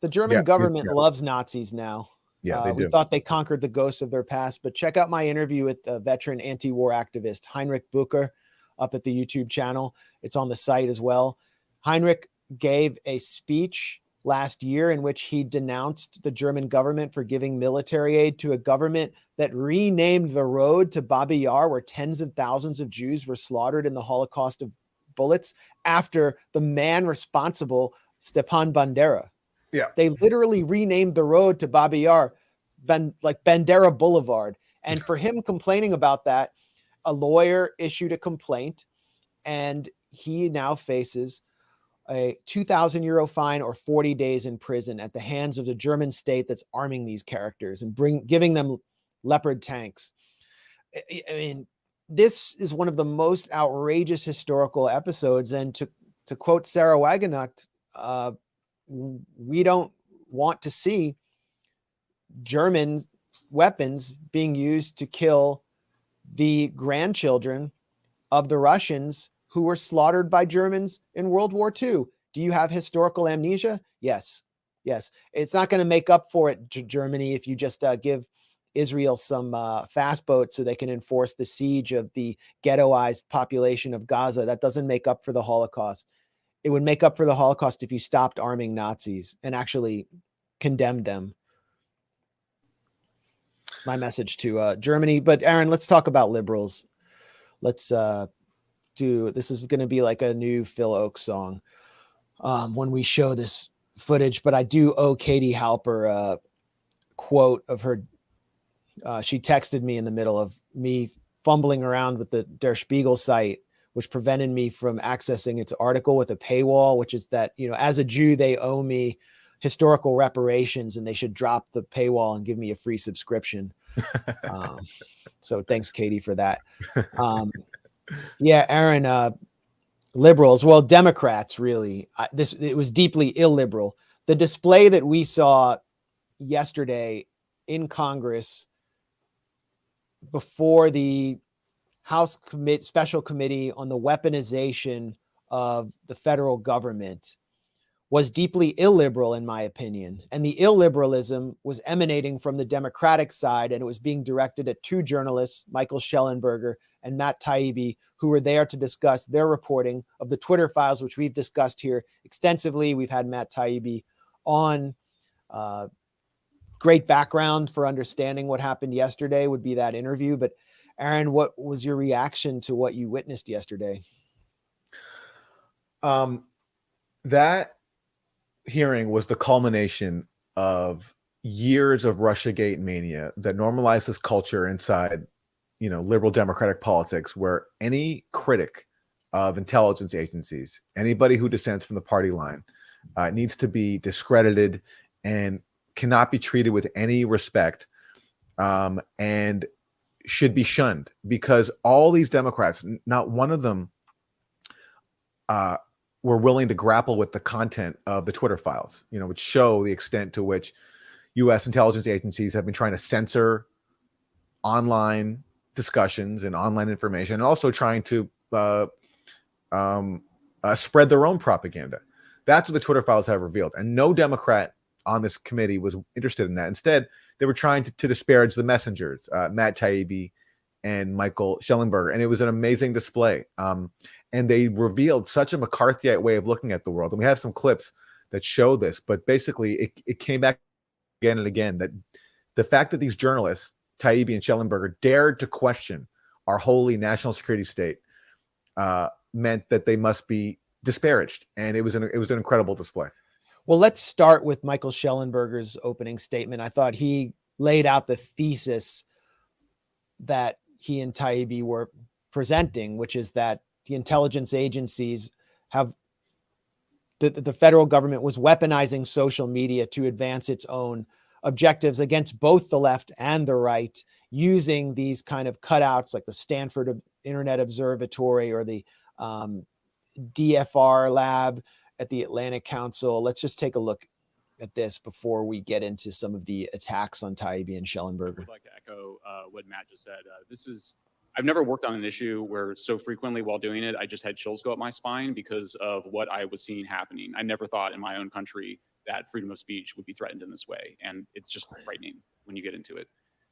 The German government loves Nazis now. Yeah, they do. We thought they conquered the ghosts of their past, but check out my interview with a veteran anti-war activist, Heinrich Bucher, up at the YouTube channel. It's on the site as well. Heinrich gave a speech last year in which he denounced the German government for giving military aid to a government that renamed the road to Babi Yar, where tens of thousands of Jews were slaughtered in the Holocaust of bullets, after the man responsible, Stepan Bandera. Yeah. They literally renamed the road to Babi Yar, like Bandera Boulevard. And for him complaining about that, a lawyer issued a complaint, and he now faces a 2,000 euro fine or 40 days in prison at the hands of the German state that's arming these characters and giving them Leopard tanks. I mean, this is one of the most outrageous historical episodes. And to quote Sarah Wagenknecht, we don't want to see German weapons being used to kill the grandchildren of the Russians who were slaughtered by Germans in World War II. Do you have historical amnesia? Yes. Yes. It's not going to make up for it to Germany if you just give Israel some fast boats so they can enforce the siege of the ghettoized population of Gaza. That doesn't make up for the Holocaust. It would make up for the Holocaust if you stopped arming Nazis and actually condemned them. My message to Germany. But Aaron, let's talk about liberals. Let's this is going to be like a new Phil Oakes song when we show this footage, but I do owe Katie Halper a quote of her. She texted me in the middle of me fumbling around with the Der Spiegel site, which prevented me from accessing its article with a paywall, which is that, you know, as a Jew, they owe me historical reparations and they should drop the paywall and give me a free subscription. So thanks, Katie, for that. Yeah, Aaron, liberals, well, Democrats, really, it was deeply illiberal. The display that we saw yesterday in Congress before the House Special Committee on the Weaponization of the federal government was deeply illiberal, in my opinion. And the illiberalism was emanating from the Democratic side, and it was being directed at two journalists, Michael Schellenberger and Matt Taibbi, who were there to discuss their reporting of the Twitter files, which we've discussed here extensively. We've had Matt Taibbi on. Great background for understanding what happened yesterday would be that interview. But Aaron, what was your reaction to what you witnessed yesterday? That hearing was the culmination of years of Russiagate mania that normalized this culture inside, you know, liberal democratic politics, where any critic of intelligence agencies, anybody who dissents from the party line, needs to be discredited and cannot be treated with any respect, and should be shunned, because all these Democrats, not one of them were willing to grapple with the content of the Twitter files, you know, which show the extent to which U.S. intelligence agencies have been trying to censor online discussions and online information, and also trying to spread their own propaganda. That's what the Twitter files have revealed. And no Democrat on this committee was interested in that. Instead, they were trying to disparage the messengers, Matt Taibbi and Michael Schellenberger. And it was an amazing display. And they revealed such a McCarthyite way of looking at the world. And we have some clips that show this, but basically it came back again and again, that the fact that these journalists, Taibbi and Schellenberger, dared to question our holy national security state meant that they must be disparaged. And it was an incredible display. Well, let's start with Michael Schellenberger's opening statement. I thought he laid out the thesis that he and Taibbi were presenting, which is that the intelligence agencies have the federal government was weaponizing social media to advance its own objectives against both the left and the right, using these kind of cutouts like the Stanford Internet Observatory or the DFR lab at the Atlantic Council. Let's just take a look at this before we get into some of the attacks on Taibbi and Schellenberger. I'd like to echo what Matt just said. I've never worked on an issue where so frequently while doing it, I just had chills go up my spine because of what I was seeing happening. I never thought in my own country that freedom of speech would be threatened in this way. And it's just frightening when you get into it.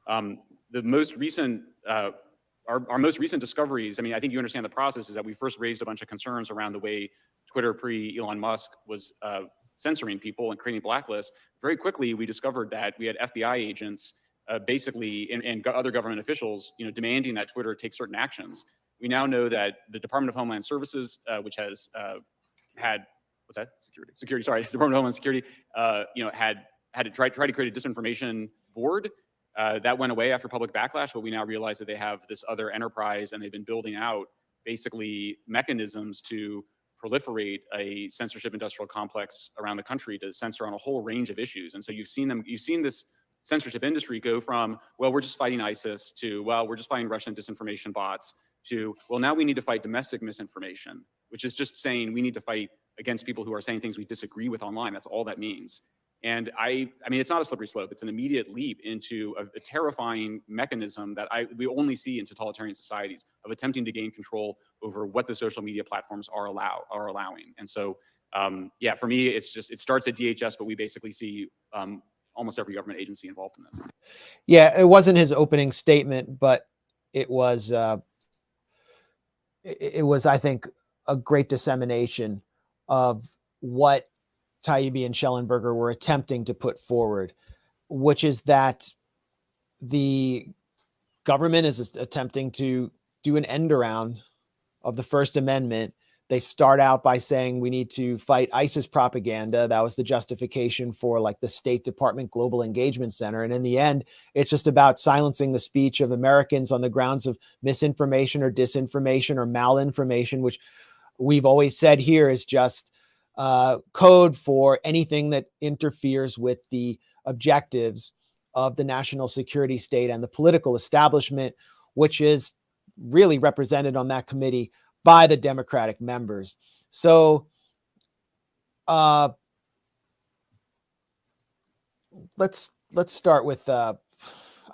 The most recent, our most recent discoveries, I mean, I think you understand the process, is that we first raised a bunch of concerns around the way Twitter pre-Elon Musk was censoring people and creating blacklists. Very quickly, we discovered that we had FBI agents basically and other government officials, you know, demanding that Twitter take certain actions. We now know that the Department of Homeland Services, which has had security. Sorry, the Department of Homeland Security, you know, had to try to create a disinformation board. That went away after public backlash, but we now realize that they have this other enterprise, and they've been building out basically mechanisms to proliferate a censorship industrial complex around the country to censor on a whole range of issues. And so you've seen this censorship industry go from, well, we're just fighting ISIS, to, well, we're just fighting Russian disinformation bots, to, well, now we need to fight domestic misinformation, which is just saying we need to fight against people who are saying things we disagree with online. That's all that means. And I mean, it's not a slippery slope. It's an immediate leap into a terrifying mechanism that we only see in totalitarian societies, of attempting to gain control over what the social media platforms are allowing. And so, yeah, for me, it starts at DHS, but we basically see almost every government agency involved in this. Yeah, it wasn't his opening statement, but it was, I think, a great dissemination of what Taibbi and Schellenberger were attempting to put forward, which is that the government is attempting to do an end around of the First Amendment. They start out by saying we need to fight ISIS propaganda. That was the justification for like the State Department Global Engagement Center. And in the end, it's just about silencing the speech of Americans on the grounds of misinformation or disinformation or malinformation, which we've always said here is just code for anything that interferes with the objectives of the national security state and the political establishment, which is really represented on that committee by the Democratic members. So let's start with I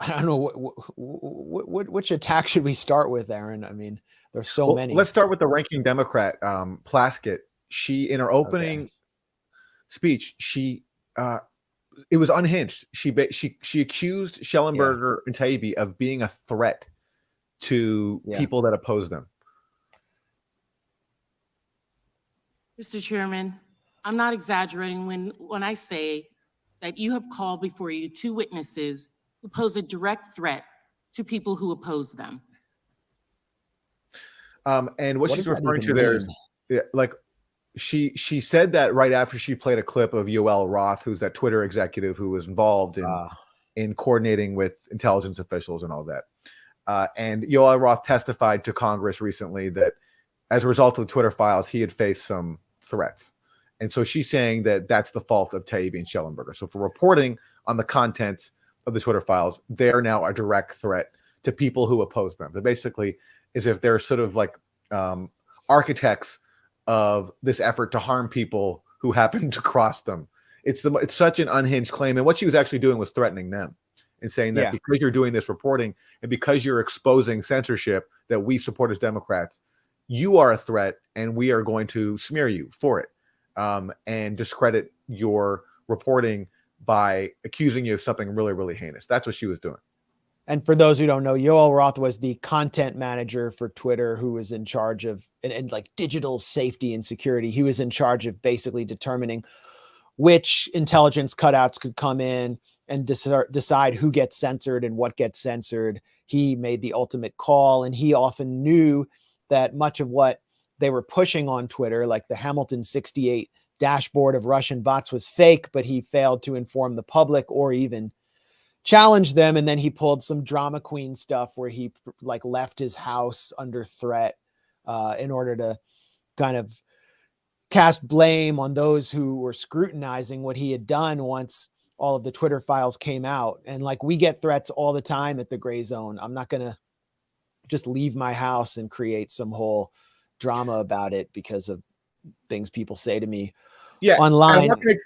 don't know which attack should we start with, Aaron? I mean, there's so many. Let's start with the ranking Democrat, Plaskett. She, in her opening speech, it was unhinged. She accused Schellenberger and Taibbi of being a threat to people that oppose them. Mr. Chairman, I'm not exaggerating when I say that you have called before you two witnesses who pose a direct threat to people who oppose them. And what she's referring to there is, like, she said that right after she played a clip of Yoel Roth, who's that Twitter executive who was involved in coordinating with intelligence officials and all that. And Yoel Roth testified to Congress recently that as a result of the Twitter files, he had faced some threats. And so she's saying that that's the fault of Taibbi and Schellenberger. So for reporting on the contents of the Twitter files, they're now a direct threat to people who oppose them. But basically, as if they're sort of like architects of this effort to harm people who happen to cross them. It's such an unhinged claim. And what she was actually doing was threatening them and saying that because you're doing this reporting and because you're exposing censorship that we support as Democrats, you are a threat and we are going to smear you for it and discredit your reporting by accusing you of something really, really heinous. That's what she was doing. And for those who don't know, Yoel Roth was the content manager for Twitter, who was in charge of and like digital safety and security. He was in charge of basically determining which intelligence cutouts could come in and decide who gets censored and what gets censored. He made the ultimate call, and he often knew that much of what they were pushing on Twitter, like the Hamilton 68 dashboard of Russian bots, was fake, but he failed to inform the public or even challenge them. And then he pulled some drama queen stuff where he like left his house under threat in order to kind of cast blame on those who were scrutinizing what he had done once all of the Twitter files came out. And like, we get threats all the time at the Grayzone. I'm not going to just leave my house and create some whole drama about it because of things people say to me online. I'm not going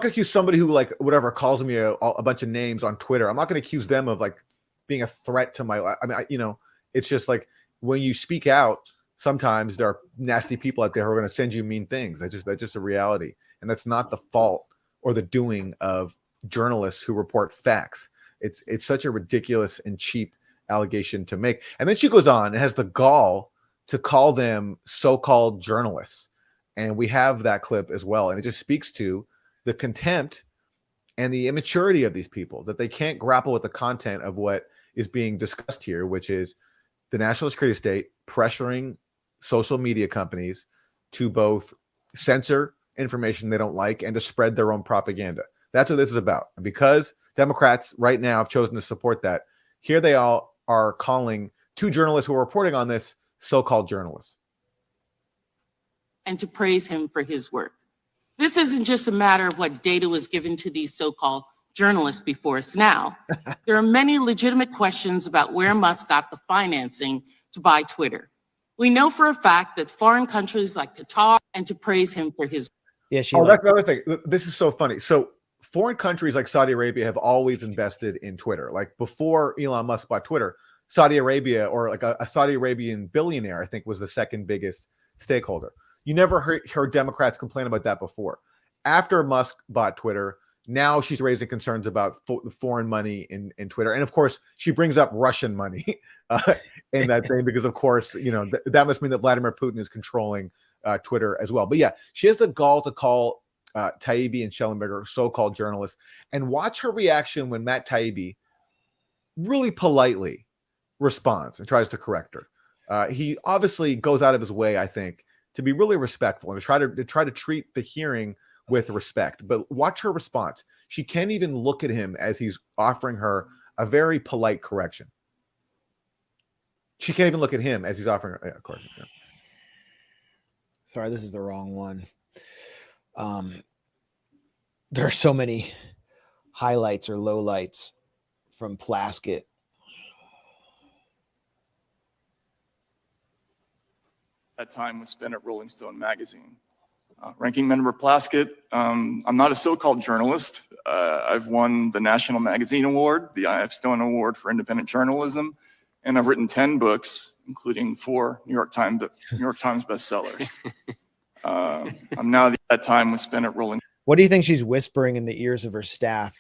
to accuse somebody who like whatever calls me a bunch of names on Twitter. I'm not going to accuse them of like being a threat to my life. I mean, it's just like when you speak out, sometimes there are nasty people out there who are going to send you mean things. That's just a reality. And that's not the fault or the doing of journalists who report facts. It's such a ridiculous and cheap allegation to make. And then she goes on and has the gall to call them so-called journalists. And we have that clip as well. And it just speaks to the contempt and the immaturity of these people, that they can't grapple with the content of what is being discussed here, which is the national security state pressuring social media companies to both censor information they don't like and to spread their own propaganda. That's what this is about. And because Democrats right now have chosen to support that, here they all are calling two journalists who are reporting on this so-called journalists. And to praise him for his work. This isn't just a matter of what data was given to these so-called journalists before us now. There are many legitimate questions about where Musk got the financing to buy Twitter. We know for a fact that foreign countries like Qatar, and to praise him for his that's another thing. This is so funny. So foreign countries like Saudi Arabia have always invested in Twitter. Like before Elon Musk bought Twitter, Saudi Arabia, or like a Saudi Arabian billionaire, I think, was the second biggest stakeholder. You never heard Democrats complain about that before. After Musk bought Twitter, Now she's raising concerns about foreign money in Twitter. And of course, she brings up Russian money in that thing because, of course, that must mean that Vladimir Putin is controlling Twitter as well. But yeah, she has the gall to call Taibbi and Schellenberger so-called journalists. And watch her reaction when Matt Taibbi really politely responds and tries to correct her. He obviously goes out of his way, I think, to be really respectful and to try to treat the hearing with respect. But watch her response. She can't even look at him as he's offering her a very polite correction. She can't even look at him as he's offering her a correction. Yeah. Sorry, this is the wrong one. There are so many highlights or lowlights from Plaskett. That time was spent at Rolling Stone magazine. Ranking member Plaskett, I'm not a so-called journalist. I've won the National Magazine Award, the I.F. Stone Award for Independent Journalism, and I've written 10 books, including 4 New York Times bestsellers. I'm now that time was spent at Rolling. What do you think she's whispering in the ears of her staff?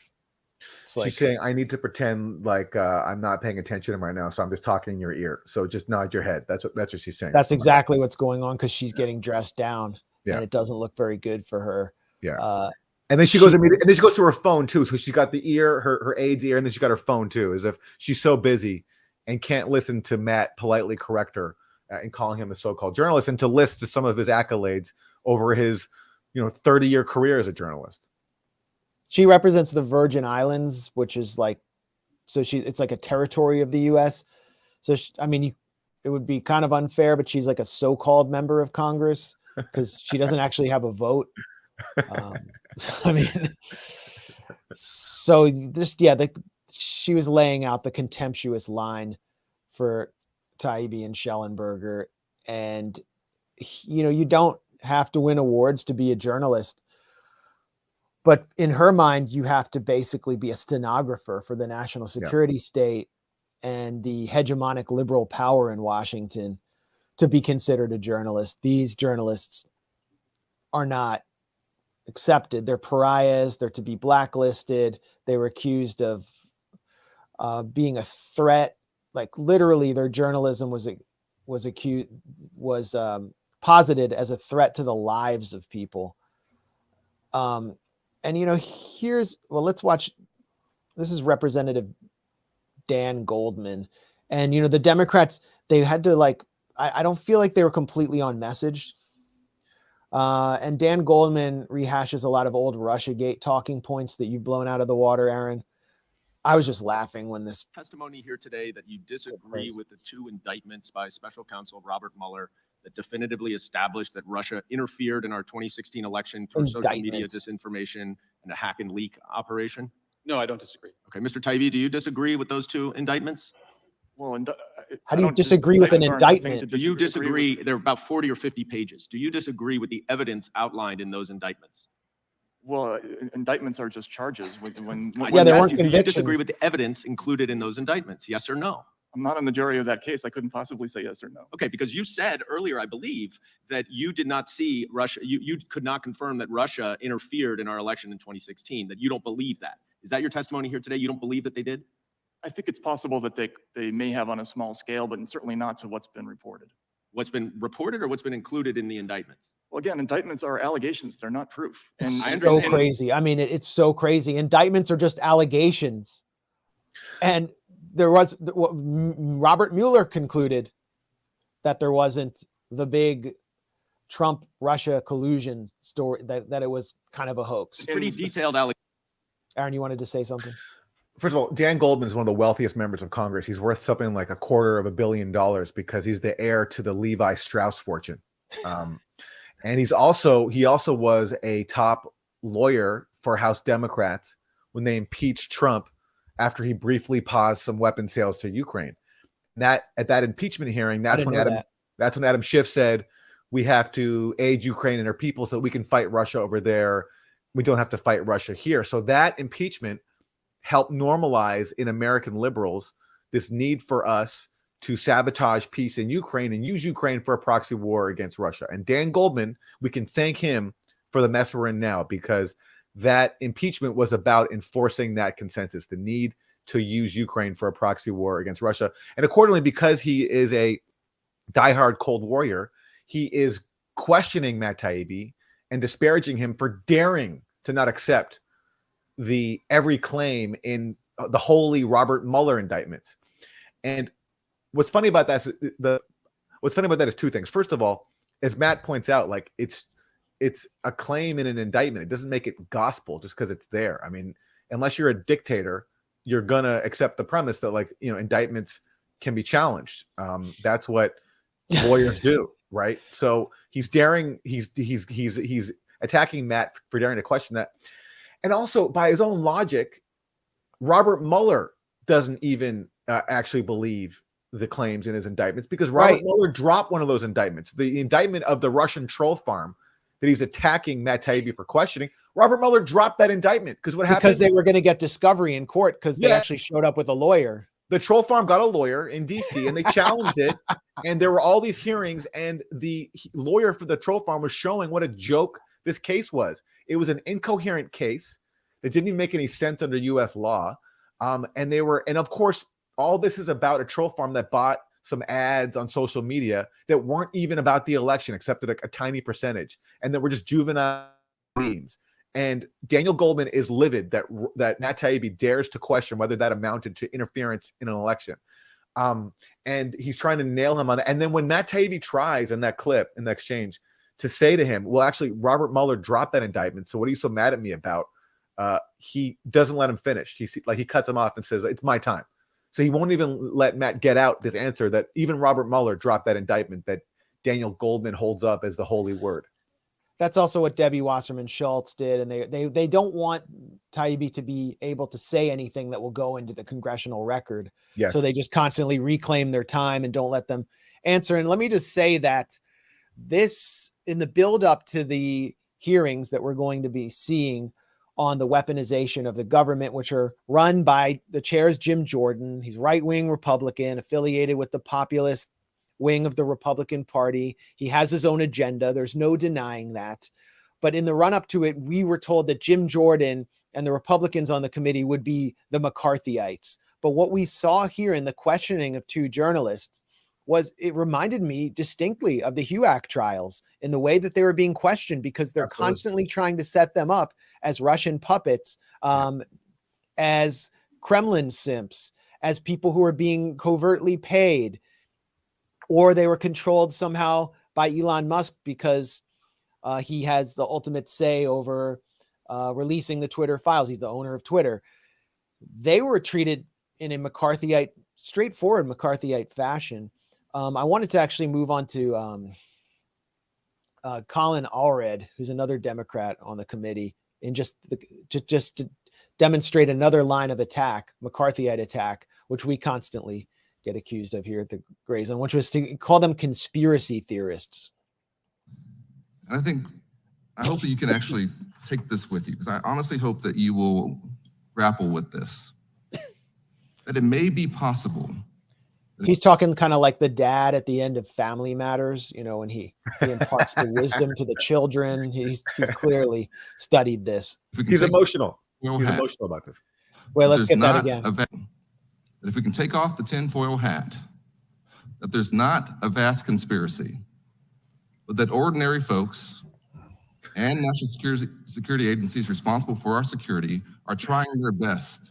It's like, she's saying, I need to pretend like I'm not paying attention to him right now, so I'm just talking in your ear. So just nod your head. That's what she's saying. That's exactly what's going on, because she's getting dressed down, and it doesn't look very good for her. Yeah. And then she goes to her phone too. So she's got the ear, her aide's ear, and then she got her phone too, as if she's so busy and can't listen to Matt politely correct her and calling him a so-called journalist, and to list some of his accolades over his 30-year career as a journalist. She represents the Virgin Islands, which is like, it's like a territory of the U.S. So, it would be kind of unfair, but she's like a so-called member of Congress because she doesn't actually have a vote. She was laying out the contemptuous line for Taibbi and Schellenberger. And, you don't have to win awards to be a journalist. But in her mind, you have to basically be a stenographer for the national security state and the hegemonic liberal power in Washington to be considered a journalist. These journalists are not accepted. They're pariahs. They're to be blacklisted. They were accused of being a threat. Like literally, their journalism was posited as a threat to the lives of people. And, let's watch. This is Representative Dan Goldman. And, the Democrats, they had to I don't feel like they were completely on message. And Dan Goldman rehashes a lot of old Russiagate talking points that you've blown out of the water, Aaron. I was just laughing when this testimony here today that you disagree with the 2 indictments by Special Counsel Robert Mueller that definitively established that Russia interfered in our 2016 election through social media disinformation and a hack and leak operation? No, I don't disagree. Okay, Mr. Taibbi, do you disagree with those 2 indictments? Well, how do you disagree with an indictment? Do you disagree? There are about 40 or 50 pages. Do you disagree with the evidence outlined in those indictments? Well, indictments are just charges. There weren't convictions. Do you disagree with the evidence included in those indictments? Yes or no? I'm not on the jury of that case. I couldn't possibly say yes or no. Okay, because you said earlier, I believe, that you did not see Russia. You could not confirm that Russia interfered in our election in 2016, that you don't believe that. Is that your testimony here today? You don't believe that they did? I think it's possible that they may have on a small scale, but certainly not to what's been reported. What's been reported or what's been included in the indictments? Well, again, indictments are allegations. They're not proof. And I understand. So crazy. It's so crazy. Indictments are just allegations. And there was Robert Mueller concluded that there wasn't the big Trump-Russia collusion story, that it was kind of a hoax. Pretty detailed allegation. Aaron, you wanted to say something? First of all, Dan Goldman is one of the wealthiest members of Congress. He's worth something like $250 million because he's the heir to the Levi Strauss fortune. And he also was a top lawyer for House Democrats when they impeached Trump after he briefly paused some weapon sales to Ukraine. At that impeachment hearing, that's when Adam Schiff said, we have to aid Ukraine and their people so that we can fight Russia over there. We don't have to fight Russia here. So that impeachment helped normalize in American liberals this need for us to sabotage peace in Ukraine and use Ukraine for a proxy war against Russia. And Dan Goldman, we can thank him for the mess we're in now, because that impeachment was about enforcing that consensus, the need to use Ukraine for a proxy war against Russia. And accordingly, because he is a diehard Cold Warrior, he is questioning Matt Taibbi and disparaging him for daring to not accept every claim in the holy Robert Mueller indictments. And what's funny about that is two things. First of all, as Matt points out, like it's a claim in an indictment. It doesn't make it gospel just because it's there. I mean, unless you're a dictator, you're gonna accept the premise that, like, you know, indictments can be challenged. That's what lawyers do, right? So he's attacking Matt for daring to question that. And also, by his own logic, Robert Mueller doesn't even actually believe the claims in his indictments, because Robert Mueller dropped one of those indictments, the indictment of the Russian troll farm that he's attacking Matt Taibbi for questioning. Robert Mueller dropped that indictment because what happened? Because they were going to get discovery in court because they actually showed up with a lawyer. The troll farm got a lawyer in DC and they challenged it. And there were all these hearings, and the lawyer for the troll farm was showing what a joke this case was. It was an incoherent case that didn't even make any sense under US law. And of course, all this is about a troll farm that bought some ads on social media that weren't even about the election, except a tiny percentage, and that were just juvenile memes. And Daniel Goldman is livid that Matt Taibbi dares to question whether that amounted to interference in an election. And he's trying to nail him on that. And then when Matt Taibbi tries in that clip, in the exchange, to say to him, well, actually, Robert Mueller dropped that indictment, so what are you so mad at me about? He doesn't let him finish. He cuts him off and says, it's my time. So he won't even let Matt get out this answer that even Robert Mueller dropped that indictment that Daniel Goldman holds up as the holy word. That's also what Debbie Wasserman Schultz did. And they don't want Taibbi to be able to say anything that will go into the congressional record. Yes. So they just constantly reclaim their time and don't let them answer. And let me just say that in the build up to the hearings that we're going to be seeing on the weaponization of the government, which are run by the chair's Jim Jordan. He's right-wing Republican, affiliated with the populist wing of the Republican Party. He has his own agenda. There's no denying that. But in the run-up to it, we were told that Jim Jordan and the Republicans on the committee would be the McCarthyites. But what we saw here in the questioning of two journalists it reminded me distinctly of the HUAC trials in the way that they were being questioned, because they're constantly trying to set them up as Russian puppets, as Kremlin simps, as people who are being covertly paid, or they were controlled somehow by Elon Musk because he has the ultimate say over releasing the Twitter files. He's the owner of Twitter. They were treated in a straightforward McCarthyite fashion. I wanted to actually move on to Colin Allred, who's another Democrat on the committee, and just to demonstrate another line of attack, McCarthyite attack, which we constantly get accused of here at the Grayzone, which was to call them conspiracy theorists. And I hope that you can actually take this with you, because I honestly hope that you will grapple with this, that it may be possible. He's talking kind of like the dad at the end of Family Matters, when he imparts the wisdom to the children. He's clearly studied this. He's emotional. He's emotional about this. Well, let's get that again. That if we can take off the tinfoil hat, that there's not a vast conspiracy, but that ordinary folks and national security agencies responsible for our security are trying their best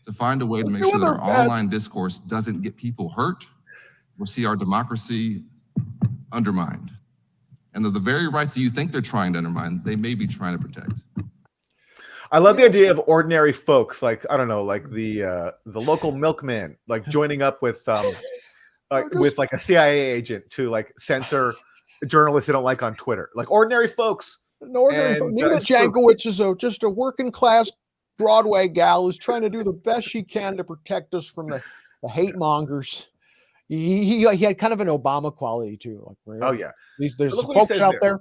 to find a way to make sure that our online discourse doesn't get people hurt or see our democracy undermined. And that the very rights that you think they're trying to undermine, they may be trying to protect. I love the idea of ordinary folks, like, I don't know, like the local milkman, like joining up with like a CIA agent to like censor journalists they don't like on Twitter. Like ordinary folks. Nina Jankowicz is just a working class Broadway gal who's trying to do the best she can to protect us from the hate mongers. He had kind of an Obama quality too. Like, oh yeah, there's folks out there.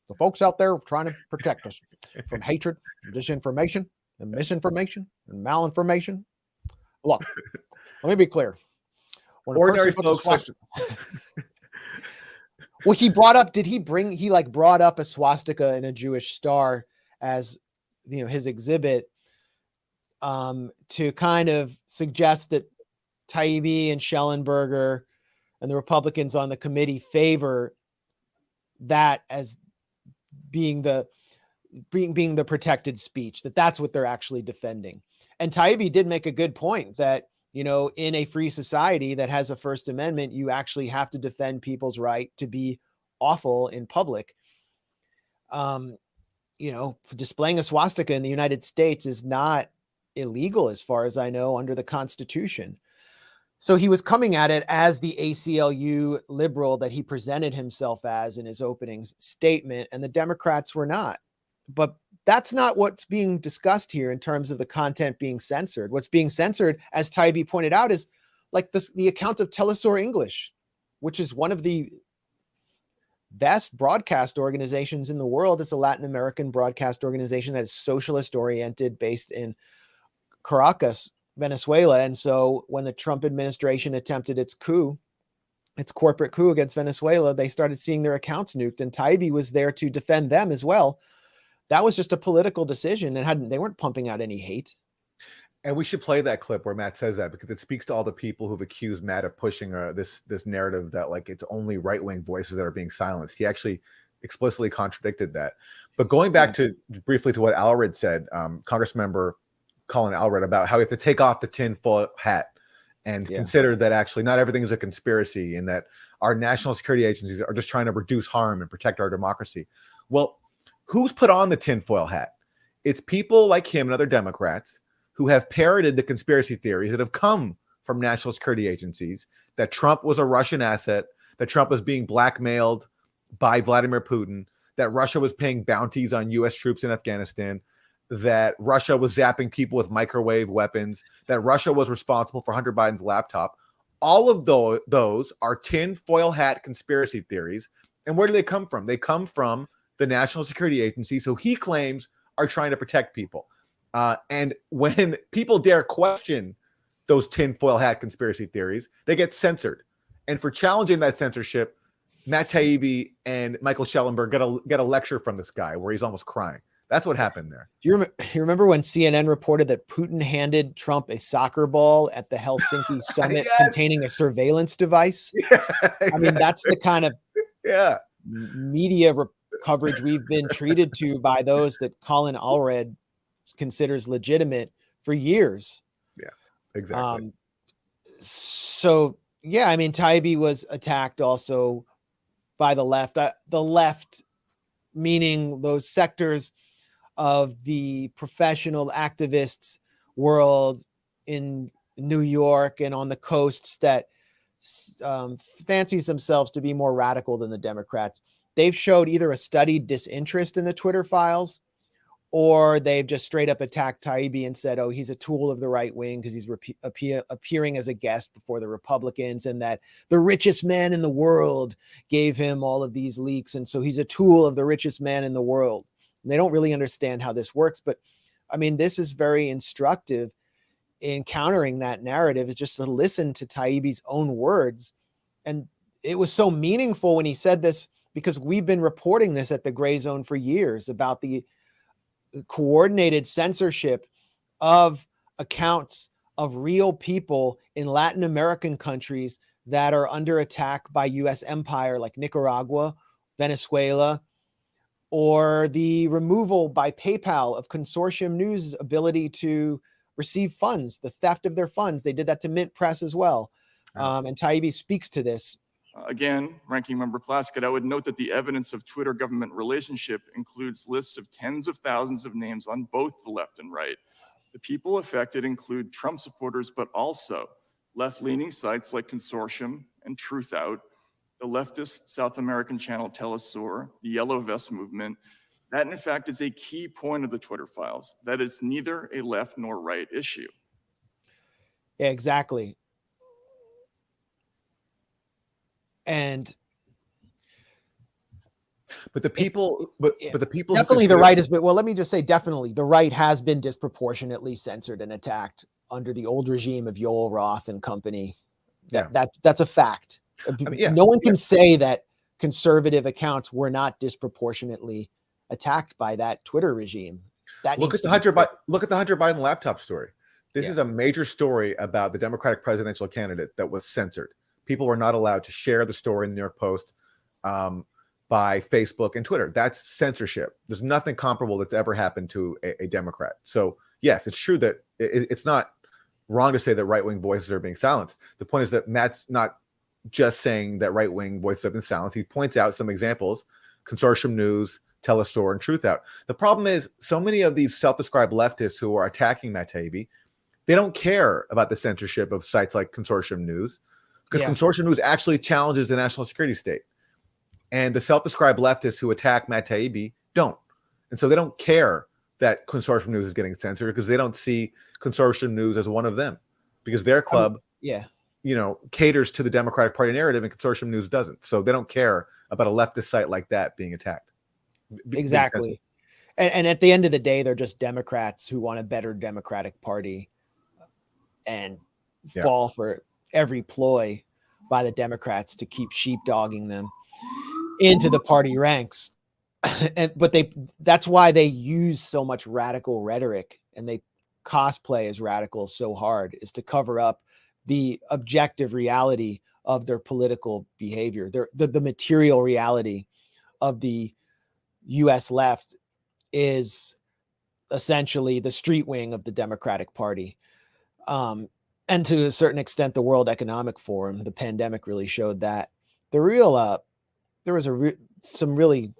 The folks out there trying to protect us from hatred, and disinformation, and misinformation, and malinformation. Look, let me be clear. When ordinary folks. Well, he brought up. He brought up a swastika and a Jewish star as his exhibit to kind of suggest that Taibbi and Schellenberger and the Republicans on the committee favor that as being the protected speech, that's what they're actually defending. And Taibbi did make a good point that, in a free society that has a First Amendment, you actually have to defend people's right to be awful in public. Displaying a swastika in the United States is not illegal, as far as I know, under the Constitution. So he was coming at it as the ACLU liberal that he presented himself as in his opening statement, and the Democrats were not. But that's not what's being discussed here in terms of the content being censored. What's being censored, as Taibbi pointed out, is like the account of Telesur English, which is one of the best broadcast organizations in the world. It's a Latin American broadcast organization that is socialist oriented, based in Caracas, Venezuela. And so when the Trump administration attempted its corporate coup against Venezuela, they started seeing their accounts nuked, and Taibbi was there to defend them as well. That was just a political decision, and they weren't pumping out any hate. And we should play that clip where Matt says that, because it speaks to all the people who've accused Matt of pushing this narrative that like it's only right-wing voices that are being silenced. He actually explicitly contradicted that. But going back to briefly to what Allred said, Congressmember Colin Allred, about how we have to take off the tinfoil hat and consider that actually not everything is a conspiracy, and that our national security agencies are just trying to reduce harm and protect our democracy. Well, who's put on the tinfoil hat? It's people like him and other Democrats who have parroted the conspiracy theories that have come from national security agencies, that Trump was a Russian asset, that Trump was being blackmailed by Vladimir Putin, that Russia was paying bounties on U.S. troops in Afghanistan, that Russia was zapping people with microwave weapons, that Russia was responsible for Hunter Biden's laptop. All of those are tinfoil hat conspiracy theories. And where do they come from? They come from the national security agencies, who he claims are trying to protect people. And when people dare question those tinfoil hat conspiracy theories, they get censored. And for challenging that censorship, Matt Taibbi and Michael Schellenberg get a lecture from this guy where he's almost crying. That's what happened there. Do you remember when CNN reported that Putin handed Trump a soccer ball at the Helsinki summit containing a surveillance device? Yeah, exactly. I mean, that's the kind of media coverage we've been treated to by those that Colin Allred considers legitimate for years. Yeah, exactly. So yeah, I mean, Taibbi was attacked also by the left. The left, meaning those sectors of the professional activists world in New York and on the coasts that fancies themselves to be more radical than the Democrats. They've showed either a studied disinterest in the Twitter files, or they've just straight up attacked Taibbi and said, oh, he's a tool of the right wing because he's appearing as a guest before the Republicans, and that the richest man in the world gave him all of these leaks. And so he's a tool of the richest man in the world. And they don't really understand how this works. But I mean, this is very instructive in countering that narrative, is just to listen to Taibbi's own words. And it was so meaningful when he said this, because we've been reporting this at the Grayzone for years about the coordinated censorship of accounts of real people in Latin American countries that are under attack by U.S. empire, like Nicaragua, Venezuela, or the removal by PayPal of Consortium News' ability to receive funds, the theft of their funds. They did that to Mint Press as well. And Taibbi speaks to this. Again, Ranking Member Plaskett, I would note that the evidence of Twitter government relationship includes lists of tens of thousands of names on both the left and right. The people affected include Trump supporters, but also left-leaning sites like Consortium and Truth Out, the leftist South American channel Telesur, the Yellow Vest movement. That, in fact, is a key point of the Twitter files, that it's neither a left nor right issue. Yeah, exactly. But the people, but the people definitely the right is, but well, let me just say, definitely the right has been disproportionately censored and attacked under the old regime of Yoel Roth and company. That's a fact. I mean, no one can say that conservative accounts were not disproportionately attacked by that Twitter regime. That Look needs at to be look at the Hunter Biden laptop story. This Yeah. is a major story about the Democratic presidential candidate that was censored. People were not allowed to share the story in the New York Post by Facebook and Twitter. That's censorship. There's nothing comparable that's ever happened to a Democrat. So yes, it's true that it's not wrong to say that right-wing voices are being silenced. The point is that Matt's not just saying that right-wing voices have been silenced. He points out some examples: Consortium News, Telestore, and Truth Out. The problem is so many of these self-described leftists who are attacking Matt Taibbi, they don't care about the censorship of sites like Consortium News, because Consortium News actually challenges the national security state. And the self-described leftists who attack Matt Taibbi don't. And so they don't care that Consortium News is getting censored, because they don't see Consortium News as one of them, because their club caters to the Democratic Party narrative and Consortium News doesn't. So they don't care about a leftist site like that being attacked. Exactly. And at the end of the day, they're just Democrats who want a better Democratic Party and fall for every ploy by the Democrats to keep sheepdogging them into the party ranks. But that's why they use so much radical rhetoric, and they cosplay as radicals so hard, is to cover up the objective reality of their political behavior. The material reality of the US left is essentially the street wing of the Democratic Party. And to a certain extent, the World Economic Forum, the pandemic really showed that. There was some really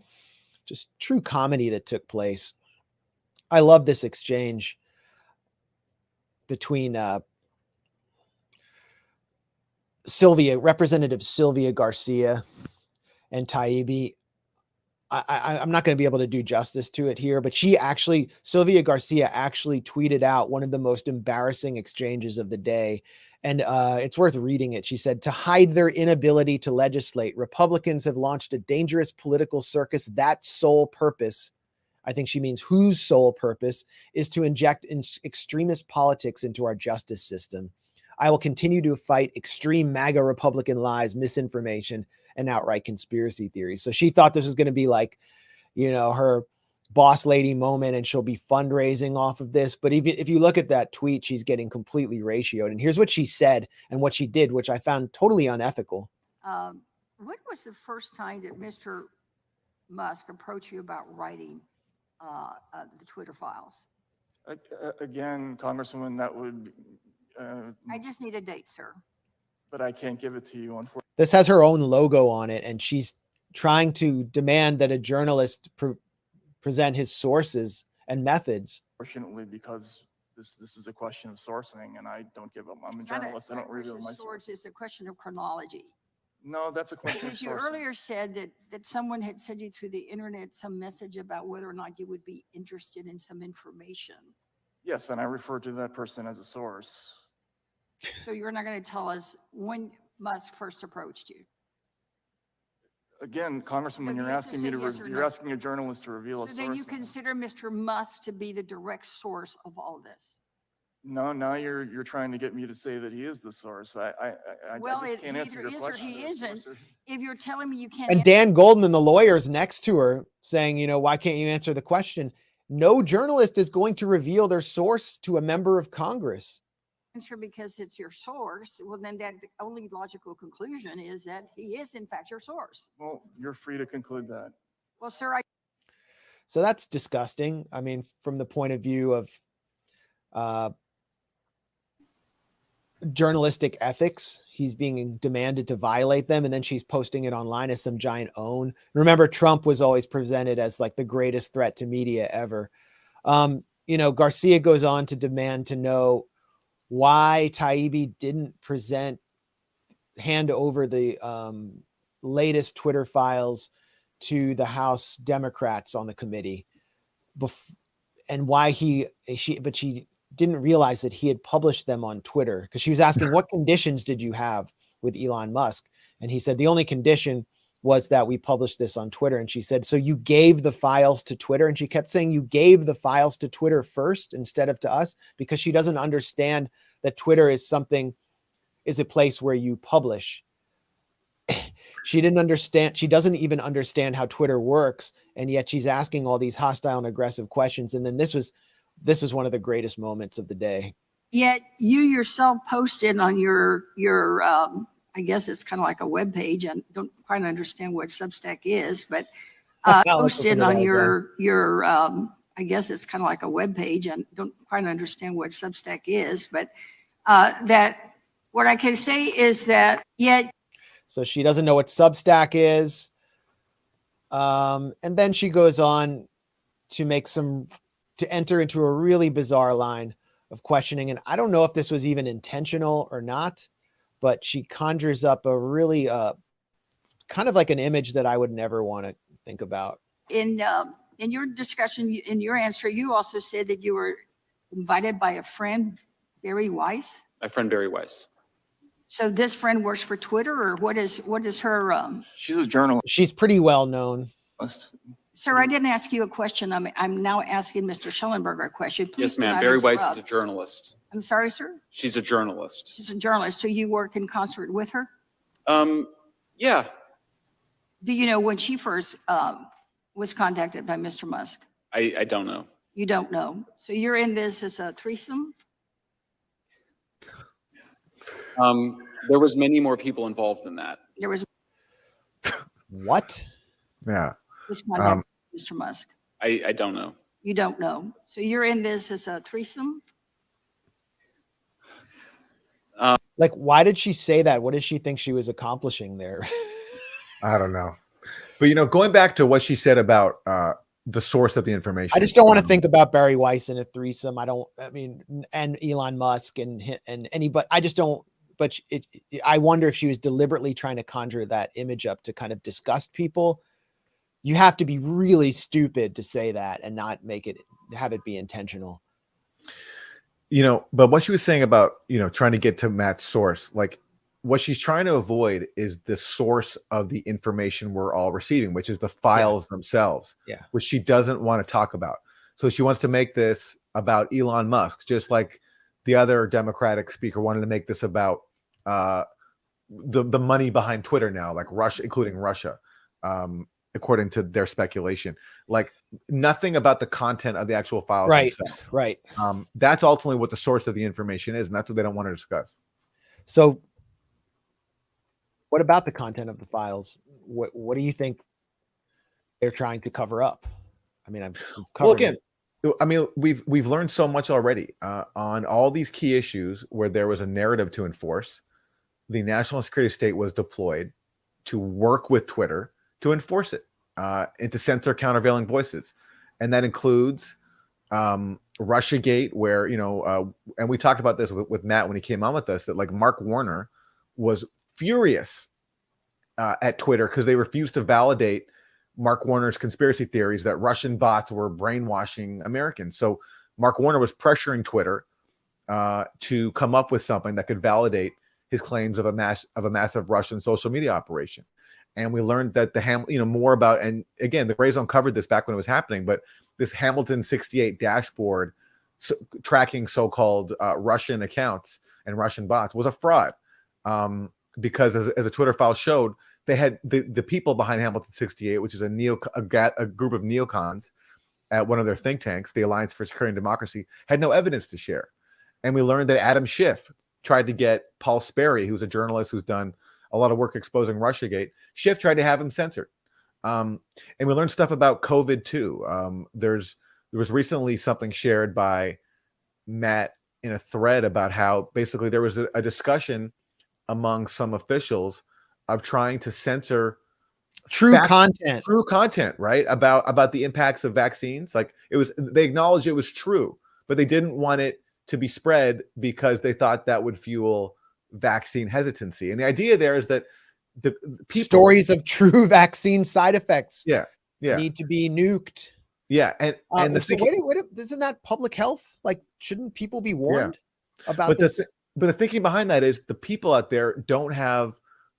just true comedy that took place. I love this exchange between Representative Sylvia Garcia and Taibbi. I'm not going to be able to do justice to it here, but Sylvia Garcia actually tweeted out one of the most embarrassing exchanges of the day. And it's worth reading it. She said, "To hide their inability to legislate, Republicans have launched a dangerous political circus. That sole purpose," I think she means whose sole purpose, "is to inject extremist politics into our justice system. I will continue to fight extreme MAGA Republican lies, misinformation, and outright conspiracy theories." So she thought this was going to be like, her boss lady moment, and she'll be fundraising off of this. But even if you look at that tweet, she's getting completely ratioed. And here's what she said and what she did, which I found totally unethical. When was the first time that Mr. Musk approached you about writing the Twitter files? Again, Congresswoman, that would... I just need a date, sir. But I can't give it to you, unfortunately. This has her own logo on it, and she's trying to demand that a journalist present his sources and methods. Fortunately, because this is a question of sourcing, and I don't give up. I'm a journalist. I don't reveal my sources. It's a question of chronology. No, that's a question of sourcing. You earlier said that someone had sent you through the internet some message about whether or not you would be interested in some information. Yes, and I refer to that person as a source. So you're not going to tell us when Musk first approached you? Again, Congressman, you're asking me to you're asking a journalist to reveal a source. So then you consider Mr. Musk to be the direct source of all this? No, now you're trying to get me to say that he is the source. I just can't answer your question. He isn't. If you're telling me you can't. And Dan Goldman, the lawyer, is next to her saying, why can't you answer the question? No journalist is going to reveal their source to a member of Congress. Answer because it's your source. Well, then the only logical conclusion is that he is in fact your source. Well, you're free to conclude that. Well, sir, So that's disgusting. I mean, from the point of view of journalistic ethics, he's being demanded to violate them, and then she's posting it online as some giant own. Remember, Trump was always presented as like the greatest threat to media ever. Garcia goes on to demand to know why Taibbi didn't hand over the latest Twitter files to the House Democrats on the committee, and why she didn't realize that he had published them on Twitter, because she was asking, what conditions did you have with Elon Musk? And he said, the only condition was that we published this on Twitter. And she said, so you gave the files to Twitter? And she kept saying, you gave the files to Twitter first instead of to us, because she doesn't understand that Twitter is a place where you publish. She didn't understand. She doesn't even understand how Twitter works. And yet she's asking all these hostile and aggressive questions. And then this was one of the greatest moments of the day. Yet you yourself posted on your I guess it's kind of like a web page. I don't quite understand what Substack is, but posted on your I guess it's kind of like a web page. I don't quite understand what Substack is, but that what I can say is that yet. So she doesn't know what Substack is. And then she goes on to enter into a really bizarre line of questioning. And I don't know if this was even intentional or not, but she conjures up a really kind of like an image that I would never want to think about. In your discussion, in your answer, you also said that you were invited by a friend, Barry Weiss. My friend Barry Weiss. So this friend works for Twitter, or what is her? She's a journalist. She's pretty well known. Sir, I didn't ask you a question. I'm now asking Mr. Schellenberger a question. Please Yes, do ma'am. not Barry Weiss interrupt. is a journalist. I'm sorry, sir. She's a journalist. She's a journalist. So you work in concert with her? Yeah. Do you know when she first was contacted by Mr. Musk? I don't know. You don't know. So you're in this as a threesome? There was many more people involved in that. There was what? Yeah. was contact with Mr. Musk. I don't know. You don't know. So you're in this as a threesome? Like, why did she say that? What does she think she was accomplishing there? I don't know. But, going back to what she said about the source of the information. I just don't want to think about Barry Weiss in a threesome. And Elon Musk and anybody. I just don't. But I wonder if she was deliberately trying to conjure that image up to kind of disgust people. You have to be really stupid to say that and not have it be intentional. But what she was saying about, trying to get to Matt's source, like what she's trying to avoid is the source of the information we're all receiving, which is the files themselves, which she doesn't want to talk about. So she wants to make this about Elon Musk, just like the other Democratic speaker wanted to make this about the money behind Twitter now, like Russia, including Russia, according to their speculation. Like nothing about the content of the actual files themselves. Right. That's ultimately what the source of the information is, and that's what they don't want to discuss. So what about the content of the files? What do you think they're trying to cover up? I mean, we've learned so much already on all these key issues where there was a narrative to enforce. The national security state was deployed to work with Twitter to enforce it and to censor countervailing voices. And that includes Russiagate, where, and we talked about this with Matt when he came on with us, that like Mark Warner was furious at Twitter because they refused to validate Mark Warner's conspiracy theories that Russian bots were brainwashing Americans. So Mark Warner was pressuring Twitter to come up with something that could validate his claims of a massive Russian social media operation. And we learned that more about, and again, the Grayzone covered this back when it was happening, but this Hamilton 68 dashboard tracking so-called Russian accounts and Russian bots was a fraud. Because as a Twitter file showed, they had the people behind Hamilton 68, which is a group of neocons at one of their think tanks, the Alliance for Security and Democracy, had no evidence to share. And we learned that Adam Schiff tried to get Paul Sperry, who's a journalist who's done a lot of work exposing Russiagate. Schiff tried to have him censored. And we learned stuff about COVID too. There was recently something shared by Matt in a thread about how basically there was a discussion among some officials of trying to censor true content, right? About the impacts of vaccines. Like they acknowledged it was true, but they didn't want it to be spread because they thought that would fuel vaccine hesitancy. And the idea there is that the people, stories of true vaccine side effects need to be nuked. And isn't that public health? Like, shouldn't people be warned about this? But the thinking behind that is the people out there don't have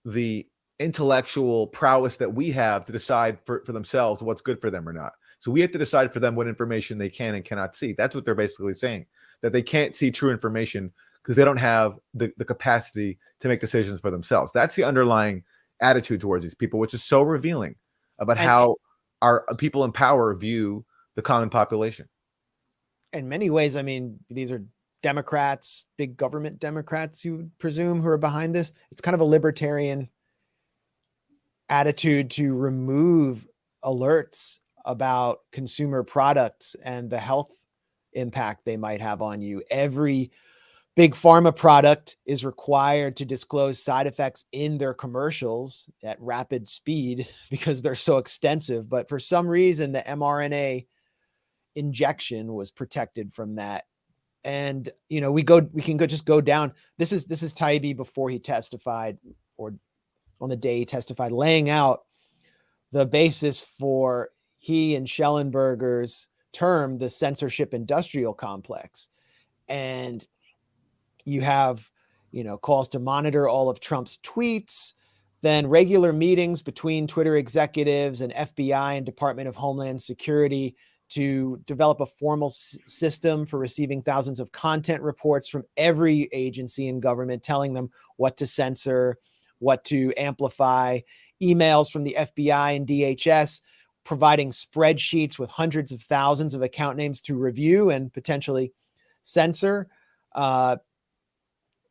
the intellectual prowess that we have to decide for themselves what's good for them or not. So we have to decide for them what information they can and cannot see. That's what they're basically saying, that they can't see true information because they don't have the capacity to make decisions for themselves. That's the underlying attitude towards these people, which is so revealing about And- how our people in power view the common population. In many ways, I mean, these are Democrats, big government Democrats, you would presume, who are behind this. It's kind of a libertarian attitude to remove alerts about consumer products and the health impact they might have on you. Every big pharma product is required to disclose side effects in their commercials at rapid speed because they're so extensive. But for some reason, the mRNA injection was protected from that. And, you know, we can just go down. This is Taibbi before he testified, or on the day he testified, laying out the basis for he and Schellenberger's term, the censorship industrial complex. And you have, you know, calls to monitor all of Trump's tweets, then regular meetings between Twitter executives and FBI and Department of Homeland Security to develop a formal system for receiving thousands of content reports from every agency in government, telling them what to censor, what to amplify, emails from the FBI and DHS, providing spreadsheets with hundreds of thousands of account names to review and potentially censor.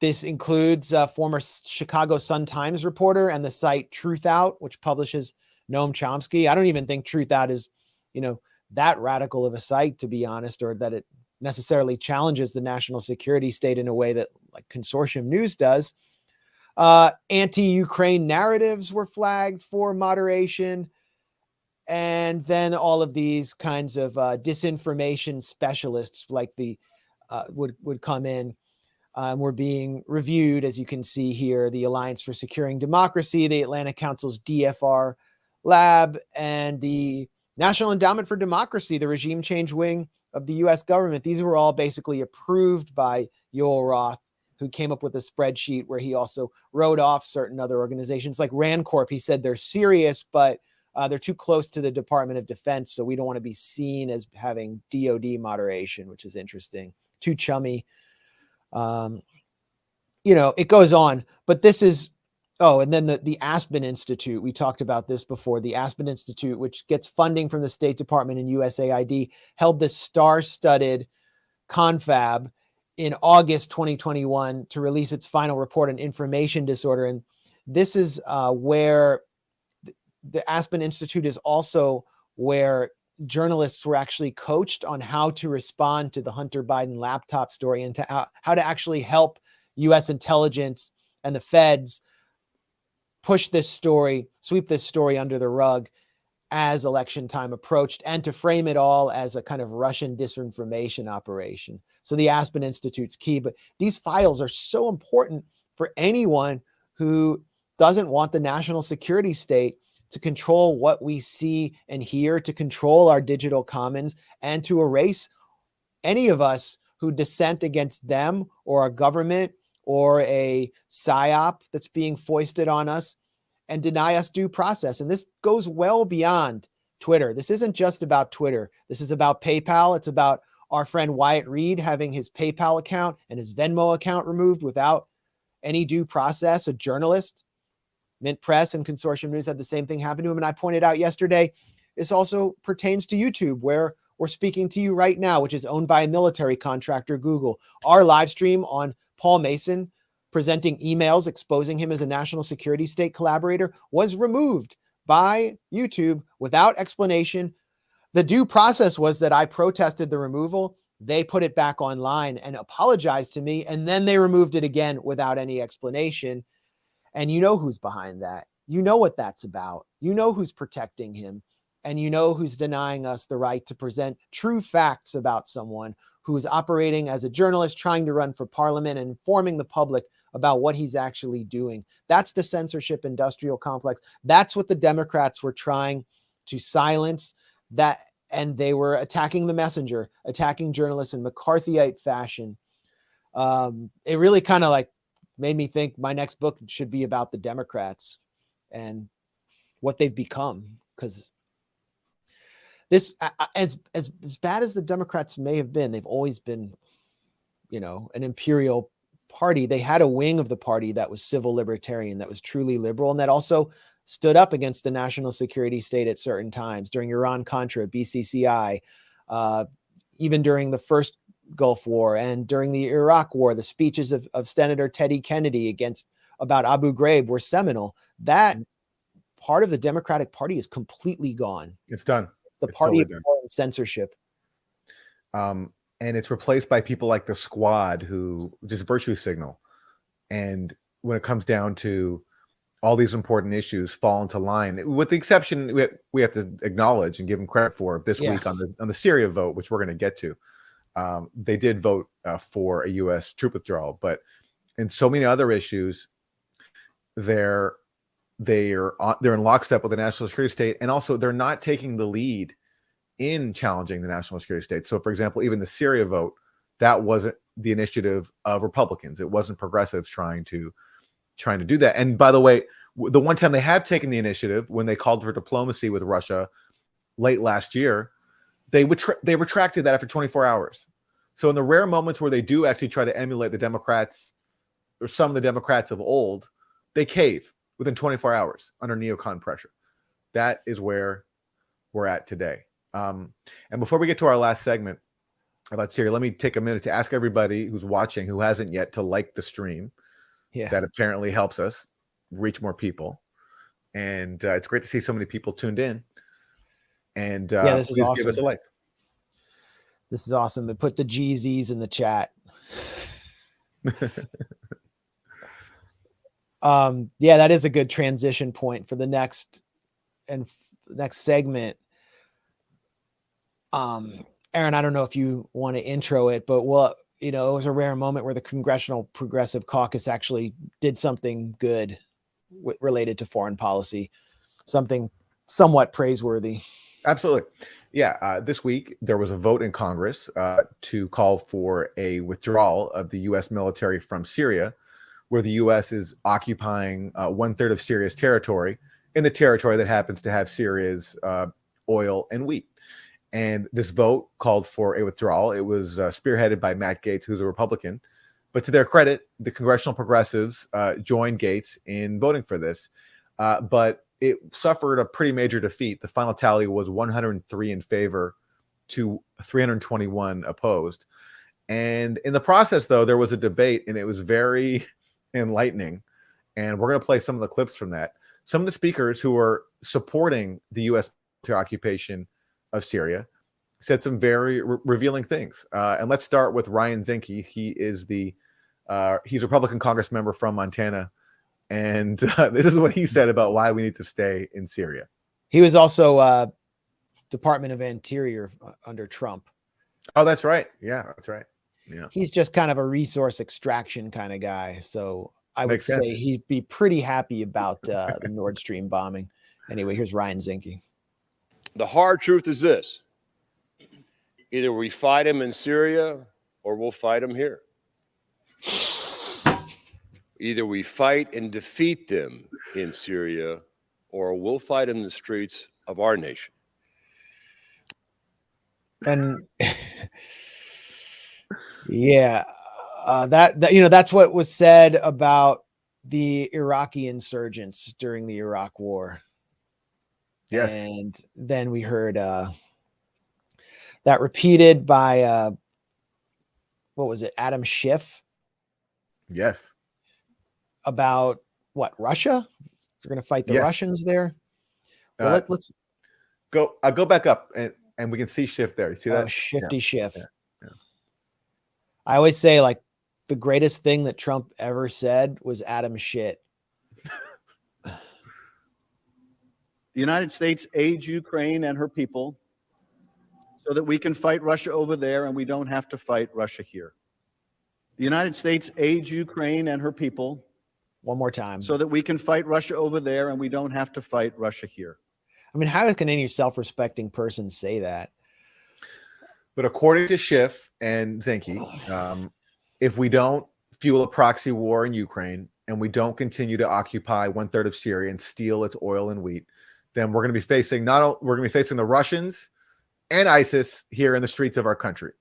This includes a former Chicago Sun-Times reporter and the site Truth Out, which publishes Noam Chomsky. I don't even think Truth Out is, you know, that radical of a site, to be honest, or that it necessarily challenges the national security state in a way that like Consortium News does. Anti-Ukraine narratives were flagged for moderation. And then all of these kinds of disinformation specialists like the would come in. Were being reviewed, as you can see here, the Alliance for Securing Democracy, the Atlantic Council's DFR lab, and the National Endowment for Democracy, the regime change wing of the US government. These were all basically approved by Yoel Roth, who came up with a spreadsheet where he also wrote off certain other organizations like Rand Corp. He said they're serious, but they're too close to the Department of Defense, so we don't want to be seen as having DOD moderation, which is interesting. Too chummy. You know, it goes on, but this is, and then the Aspen Institute, we talked about this before. The Aspen Institute, which gets funding from the State Department and USAID, held this star-studded confab in August 2021 to release its final report on information disorder. And this is where the Aspen Institute is also where journalists were actually coached on how to respond to the Hunter Biden laptop story and to how to actually help U.S. intelligence and the feds push this story, sweep this story under the rug as election time approached, and to frame it all as a kind of Russian disinformation operation. So the Aspen Institute's key, but these files are so important for anyone who doesn't want the national security state to control what we see and hear, to control our digital commons, and to erase any of us who dissent against them or a government or a psyop that's being foisted on us, and deny us due process. And this goes well beyond Twitter. This isn't just about Twitter. This is about PayPal. It's about our friend Wyatt Reed having his PayPal account and his Venmo account removed without any due process. A journalist, Mint Press and Consortium News had the same thing happen to him. And I pointed out yesterday, this also pertains to YouTube, where we're speaking to you right now, which is owned by a military contractor, Google. Our live stream on Paul Mason presenting emails exposing him as a national security state collaborator was removed by YouTube without explanation. The due process was that I protested the removal. They put it back online and apologized to me, and then they removed it again without any explanation. And you know who's behind that. You know what that's about. You know who's protecting him, and you know who's denying us the right to present true facts about someone who is operating as a journalist, trying to run for parliament and informing the public about what he's actually doing. That's the censorship industrial complex. That's what the Democrats were trying to silence, that, and they were attacking the messenger, attacking journalists in McCarthyite fashion. It really kind of like made me think my next book should be about the Democrats and what they've become, because this, as bad as the Democrats may have been, they've always been, you know, an imperial party, they had a wing of the party that was civil libertarian, that was truly liberal, and that also stood up against the national security state at certain times during Iran-Contra, BCCI, even during the first Gulf War and during the Iraq War. The speeches of Senator Teddy Kennedy about Abu Ghraib were seminal. That part of the Democratic Party is completely gone. It's done. The It's party totally of done. censorship. And it's replaced by people like the Squad who just virtue signal. And when it comes down to all these important issues fall into line, with the exception we have to acknowledge and give them credit for this week on the Syria vote, which we're going to get to. They did vote for a U.S. troop withdrawal, but in so many other issues, they're in lockstep with the national security state, and also they're not taking the lead in challenging the national security state. So, for example, even the Syria vote, that wasn't the initiative of Republicans. It wasn't progressives trying to do that. And by the way, the one time they have taken the initiative, when they called for diplomacy with Russia late last year, they retracted that after 24 hours. So in the rare moments where they do actually try to emulate the Democrats or some of the Democrats of old, they cave within 24 hours under neocon pressure. That is where we're at today. And before we get to our last segment about Syria, let me take a minute to ask everybody who's watching who hasn't yet to like the stream. Yeah. That apparently helps us reach more people. And it's great to see so many people tuned in. And this is please awesome. give us a like. This is awesome. They put the GZs in the chat. That is a good transition point for the next segment. Aaron, I don't know if you want to intro it, but it was a rare moment where the Congressional Progressive Caucus actually did something good related to foreign policy, something somewhat praiseworthy. Absolutely. Yeah. This week, there was a vote in Congress to call for a withdrawal of the U.S. military from Syria, where the U.S. is occupying 1/3 of Syria's territory, in the territory that happens to have Syria's oil and wheat. And this vote called for a withdrawal. It was spearheaded by Matt Gaetz, who's a Republican. But to their credit, the congressional progressives joined Gaetz in voting for this. But it suffered a pretty major defeat. The final tally was 103 in favor to 321 opposed. And in the process, though, there was a debate, and it was very enlightening. And we're going to play some of the clips from that. Some of the speakers who were supporting the U.S. military occupation of Syria said some very revealing things. And let's start with Ryan Zinke. He is he's a Republican Congress member from Montana. And this is what he said about why we need to stay in Syria. He was also Department of Interior under Trump. Oh, that's right. Yeah, that's right. Yeah. He's just kind of a resource extraction kind of guy. So I would say he'd be pretty happy about the Nordstream bombing. Anyway, here's Ryan Zinke. The hard truth is this: either we fight them in Syria or we'll fight them here. Either we fight and defeat them in Syria or we'll fight in the streets of our nation. And that's what was said about the Iraqi insurgents during the Iraq War. Yes. And then we heard that repeated by what was it, Adam Schiff? Yes. About what, Russia? They're going to fight the Russians there. Well, let's go. I'll go back up and we can see Schiff there. You see that? Shifty Schiff. Yeah. I always say, like, the greatest thing that Trump ever said was Adam shit. The United States aids Ukraine and her people so that we can fight Russia over there and we don't have to fight Russia here. The United States aids Ukraine and her people. One more time. So that we can fight Russia over there and we don't have to fight Russia here. I mean, how can any self-respecting person say that? But according to Schiff and Zinke, if we don't fuel a proxy war in Ukraine and we don't continue to occupy 1/3 of Syria and steal its oil and wheat, then we're going to be facing the Russians and ISIS here in the streets of our country.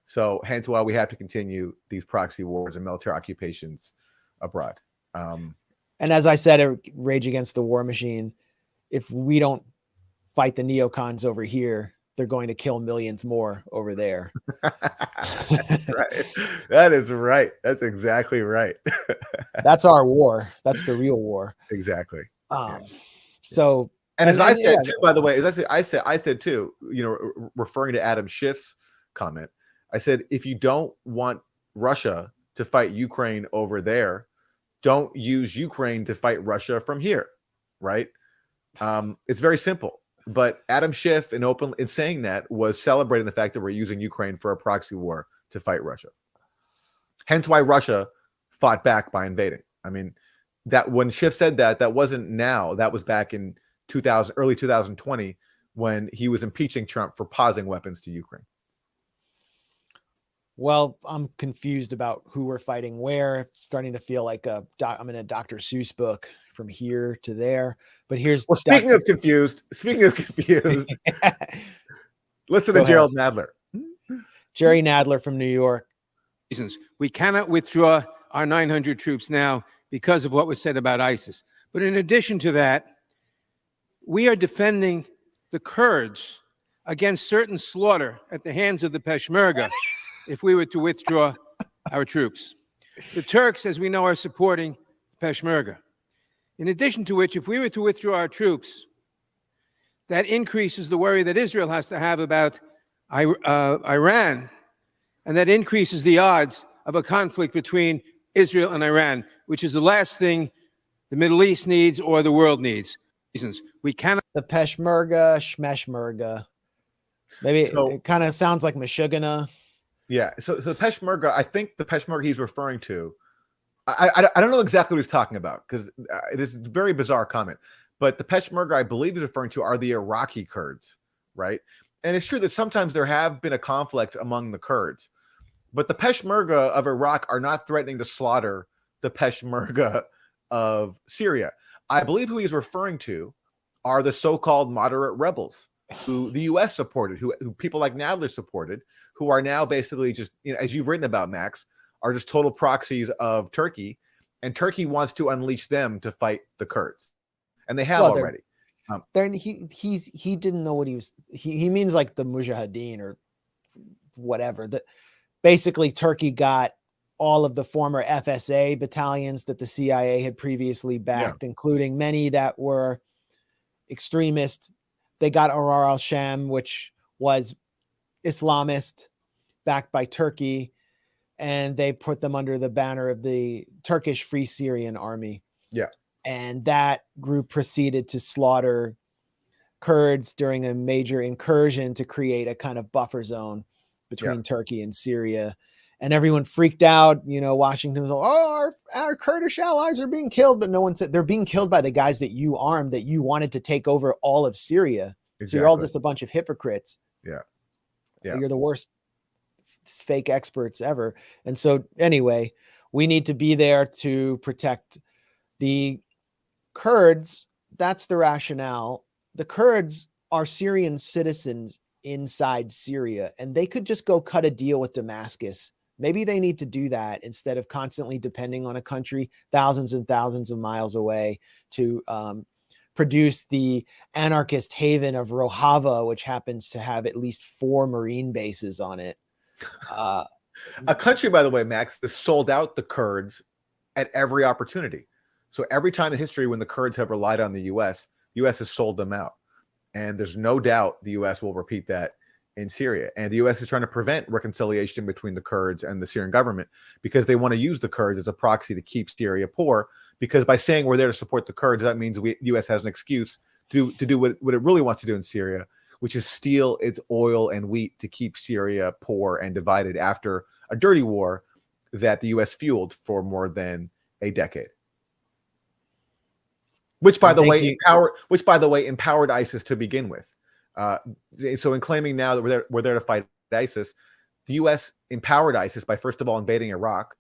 So hence why we have to continue these proxy wars and military occupations abroad. And as I said, at Rage Against the War Machine, if we don't fight the neocons over here, they're going to kill millions more over there. That's right. That is right. That's exactly right. That's our war. That's the real war. Exactly. So, and as I said yeah, too, by the way, as I said too, you know, referring to Adam Schiff's comment, I said, if you don't want Russia to fight Ukraine over there, don't use Ukraine to fight Russia from here, right? It's very simple. But Adam Schiff, in saying that, was celebrating the fact that we're using Ukraine for a proxy war to fight Russia. Hence why Russia fought back by invading. I mean, that when Schiff said that, that wasn't now. That was back in early 2020, when he was impeaching Trump for pausing weapons to Ukraine. Well, I'm confused about who we're fighting where. It's starting to feel like I'm in a Dr. Seuss book from here to there. But here's speaking of confused, listen to Gerald Nadler. Jerry Nadler from New York. We cannot withdraw our 900 troops now because of what was said about ISIS. But in addition to that, we are defending the Kurds against certain slaughter at the hands of the Peshmerga if we were to withdraw our troops. The Turks, as we know, are supporting the Peshmerga. In addition to which, if we were to withdraw our troops, that increases the worry that Israel has to have about Iran, and that increases the odds of a conflict between Israel and Iran, which is the last thing the Middle East needs or the world needs. We cannot. The Peshmerga, Shmeshmerga. Maybe it kind of sounds like Meshuggah. Yeah. So the Peshmerga, I think the Peshmerga he's referring to, I don't know exactly what he's talking about, because it is a very bizarre comment. But the Peshmerga, I believe he's referring to, are the Iraqi Kurds, right? And it's true that sometimes there have been a conflict among the Kurds, but the Peshmerga of Iraq are not threatening to slaughter the Peshmerga of Syria. I believe who he's referring to are the so-called moderate rebels who the U.S. supported, who people like Nadler supported, who are now basically just, you know, as you've written about, Max, are just total proxies of Turkey, and Turkey wants to unleash them to fight the Kurds, and they have already. He didn't know what he was. He means like the Mujahideen or whatever. That basically Turkey got all of the former FSA battalions that the CIA had previously backed, including many that were extremist. They got Arar al-Sham, which was Islamist, backed by Turkey, and they put them under the banner of the Turkish Free Syrian Army. Yeah. And that group proceeded to slaughter Kurds during a major incursion to create a kind of buffer zone between Turkey and Syria. And everyone freaked out. You know, Washington was like, oh, our Kurdish allies are being killed. But no one said they're being killed by the guys that you armed, that you wanted to take over all of Syria. Exactly. So you're all just a bunch of hypocrites. Yeah. You're the worst fake experts ever. And so anyway, we need to be there to protect the Kurds. That's the rationale. The Kurds are Syrian citizens inside Syria, and they could just go cut a deal with Damascus. Maybe they need to do that instead of constantly depending on a country thousands and thousands of miles away to produce the anarchist haven of Rojava, which happens to have at least 4 Marine bases on it. A country, by the way, Max, that sold out the Kurds at every opportunity. So every time in history when the Kurds have relied on the U.S. has sold them out. And there's no doubt the U.S. will repeat that in Syria. And the U.S. is trying to prevent reconciliation between the Kurds and the Syrian government because they want to use the Kurds as a proxy to keep Syria poor. Because by saying we're there to support the Kurds, that means the U.S. has an excuse to do what it really wants to do in Syria, which is steal its oil and wheat to keep Syria poor and divided after a dirty war that the U.S. fueled for more than a decade. Which, by the way, empowered ISIS to begin with. So in claiming now that we're there to fight ISIS, the U.S. empowered ISIS by, first of all, invading Iraq,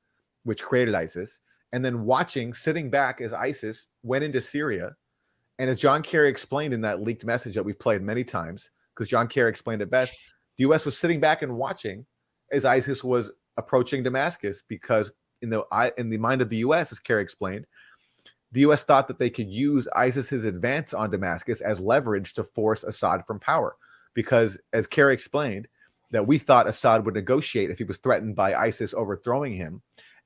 which created ISIS, and then sitting back as ISIS went into Syria. And as John Kerry explained in that leaked message that we've played many times, because John Kerry explained it best, the U.S. was sitting back and watching as ISIS was approaching Damascus, because in the mind of the U.S., as Kerry explained, the U.S. thought that they could use ISIS's advance on Damascus as leverage to force Assad from power. Because, as Kerry explained, that we thought Assad would negotiate if he was threatened by ISIS overthrowing him,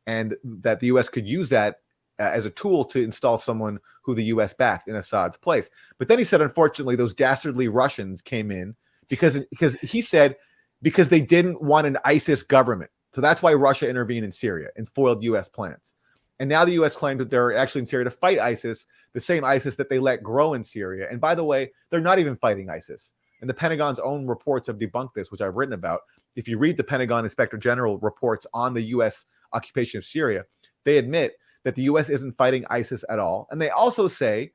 and that the U.S. could use that as a tool to install someone who the U.S. backed in Assad's place. But then he said, unfortunately, those dastardly Russians came in because he said, because they didn't want an ISIS government. So that's why Russia intervened in Syria and foiled U.S. plans. And now the U.S. claimed that they're actually in Syria to fight ISIS, the same ISIS that they let grow in Syria. And by the way, they're not even fighting ISIS. And the Pentagon's own reports have debunked this, which I've written about. If you read the Pentagon Inspector General reports on the U.S. occupation of Syria, they admit that the U.S. isn't fighting ISIS at all. And they also say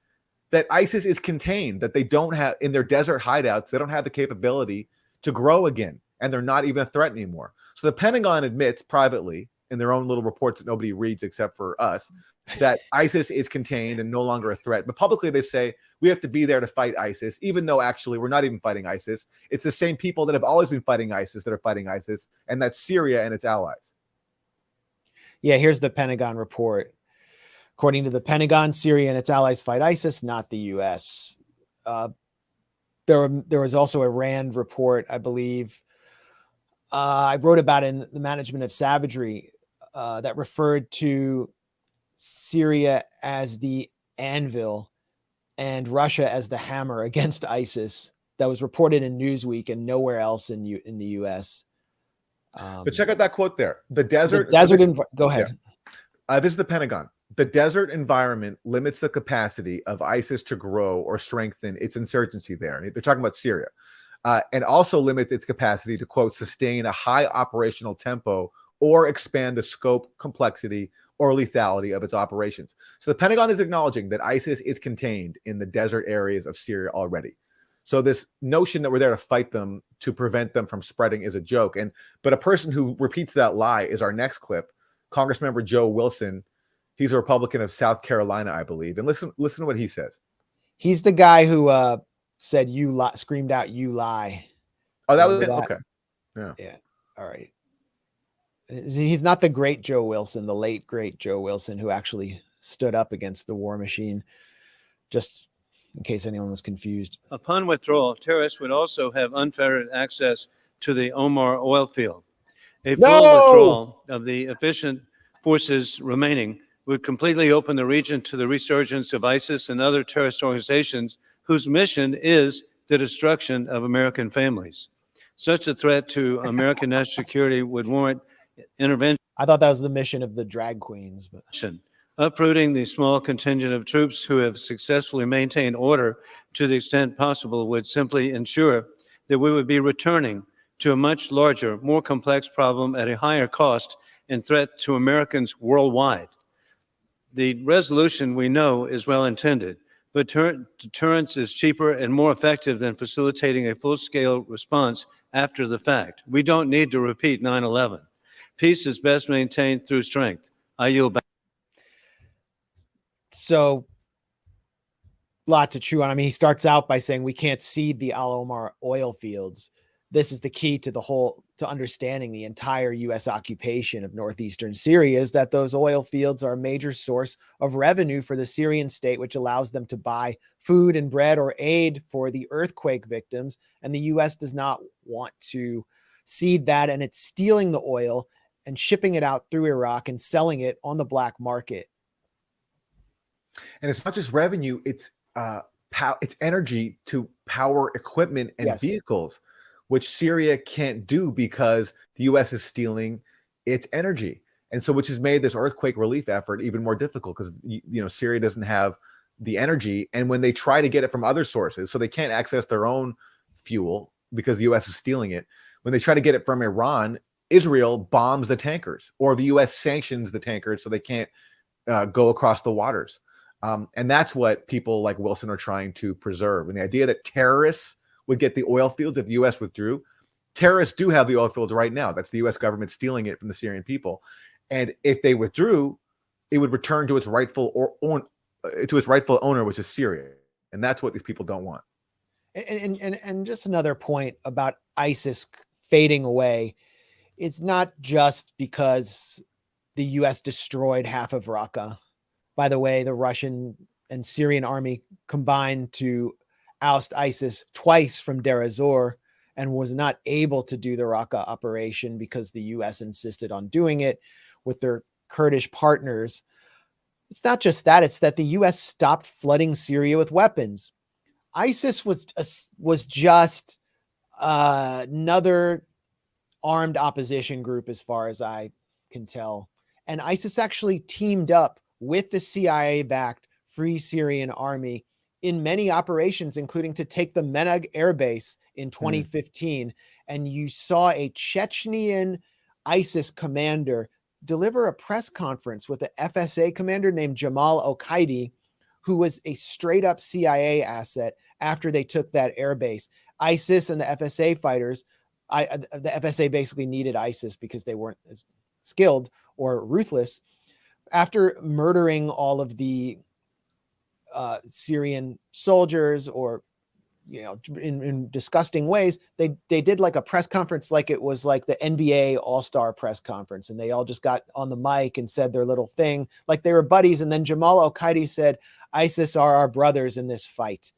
that ISIS is contained, that they don't have, in their desert hideouts, they don't have the capability to grow again. And they're not even a threat anymore. So the Pentagon admits privately in their own little reports that nobody reads except for us, that ISIS is contained and no longer a threat. But publicly they say we have to be there to fight ISIS, even though actually we're not even fighting ISIS. It's the same people that have always been fighting ISIS that are fighting ISIS, and that's Syria and its allies. Yeah, here's the Pentagon report. According to the Pentagon, Syria and its allies fight ISIS, not the U.S. There was also a RAND report, I believe. I wrote about in The Management of Savagery that referred to Syria as the anvil and Russia as the hammer against ISIS. That was reported in Newsweek and nowhere else in the U.S. But check out that quote there. Go ahead. Yeah. This is the Pentagon. The desert environment limits the capacity of ISIS to grow or strengthen its insurgency there. They're talking about Syria. And also limits its capacity to, quote, sustain a high operational tempo or expand the scope, complexity, or lethality of its operations. So the Pentagon is acknowledging that ISIS is contained in the desert areas of Syria already. So this notion that we're there to fight them to prevent them from spreading is a joke. But a person who repeats that lie is our next clip, Congressmember Joe Wilson. He's a Republican of South Carolina, I believe. And listen to what he says. He's the guy who said "you lie," screamed out "you lie." Oh, that was it. Okay. Yeah. All right. He's not the great Joe Wilson, the late great Joe Wilson, who actually stood up against the war machine. Just in case anyone was confused. Upon withdrawal, terrorists would also have unfettered access to the Omar oil field. A full withdrawal of the efficient forces remaining would completely open the region to the resurgence of ISIS and other terrorist organizations whose mission is the destruction of American families. Such a threat to American national security would warrant intervention. I thought that was the mission of the drag queens. But uprooting the small contingent of troops who have successfully maintained order to the extent possible would simply ensure that we would be returning to a much larger, more complex problem at a higher cost and threat to Americans worldwide. The resolution, we know, is well intended, but deterrence is cheaper and more effective than facilitating a full-scale response after the fact. We don't need to repeat 9/11. Peace is best maintained through strength. I yield back. So, lot to chew on. I mean, he starts out by saying we can't cede the Al Omar oil fields. This is the key to to understanding the entire U.S. occupation of northeastern Syria, is that those oil fields are a major source of revenue for the Syrian state, which allows them to buy food and bread or aid for the earthquake victims. And the U.S. does not want to cede that, and it's stealing the oil and shipping it out through Iraq and selling it on the black market. And it's not just revenue, it's energy to power equipment and vehicles, which Syria can't do because the U.S. is stealing its energy. And so, which has made this earthquake relief effort even more difficult, because, Syria doesn't have the energy. And when they try to get it from other sources, so they can't access their own fuel because the U.S. is stealing it. When they try to get it from Iran, Israel bombs the tankers, or the U.S. sanctions the tankers so they can't go across the waters. And that's what people like Wilson are trying to preserve. And the idea that terrorists would get the oil fields if the U.S. withdrew. Terrorists do have the oil fields right now. That's the U.S. government stealing it from the Syrian people. And if they withdrew, it would return to its rightful owner, which is Syria. And that's what these people don't want. And just another point about ISIS fading away it's not just because the U.S. destroyed half of Raqqa. By the way, the Russian and Syrian army combined to oust ISIS twice from Deir ez-Zor and was not able to do the Raqqa operation because the U.S. insisted on doing it with their Kurdish partners. It's not just that, it's that the U.S. stopped flooding Syria with weapons. ISIS was just another armed opposition group as far as I can tell. And ISIS actually teamed up with the CIA-backed Free Syrian Army in many operations, including to take the Menag Air Base in 2015. And you saw a Chechnyan ISIS commander deliver a press conference with an FSA commander named Jamal Oqaidi, who was a straight up CIA asset after they took that air base. ISIS and the FSA fighters, the FSA basically needed ISIS because they weren't as skilled or ruthless. After murdering all of the Syrian soldiers, or in disgusting ways, they did like a press conference, like it was like the NBA All-Star press conference, and they all just got on the mic and said their little thing like they were buddies. And then Jamal Oqaidi said, ISIS are our brothers in this fight.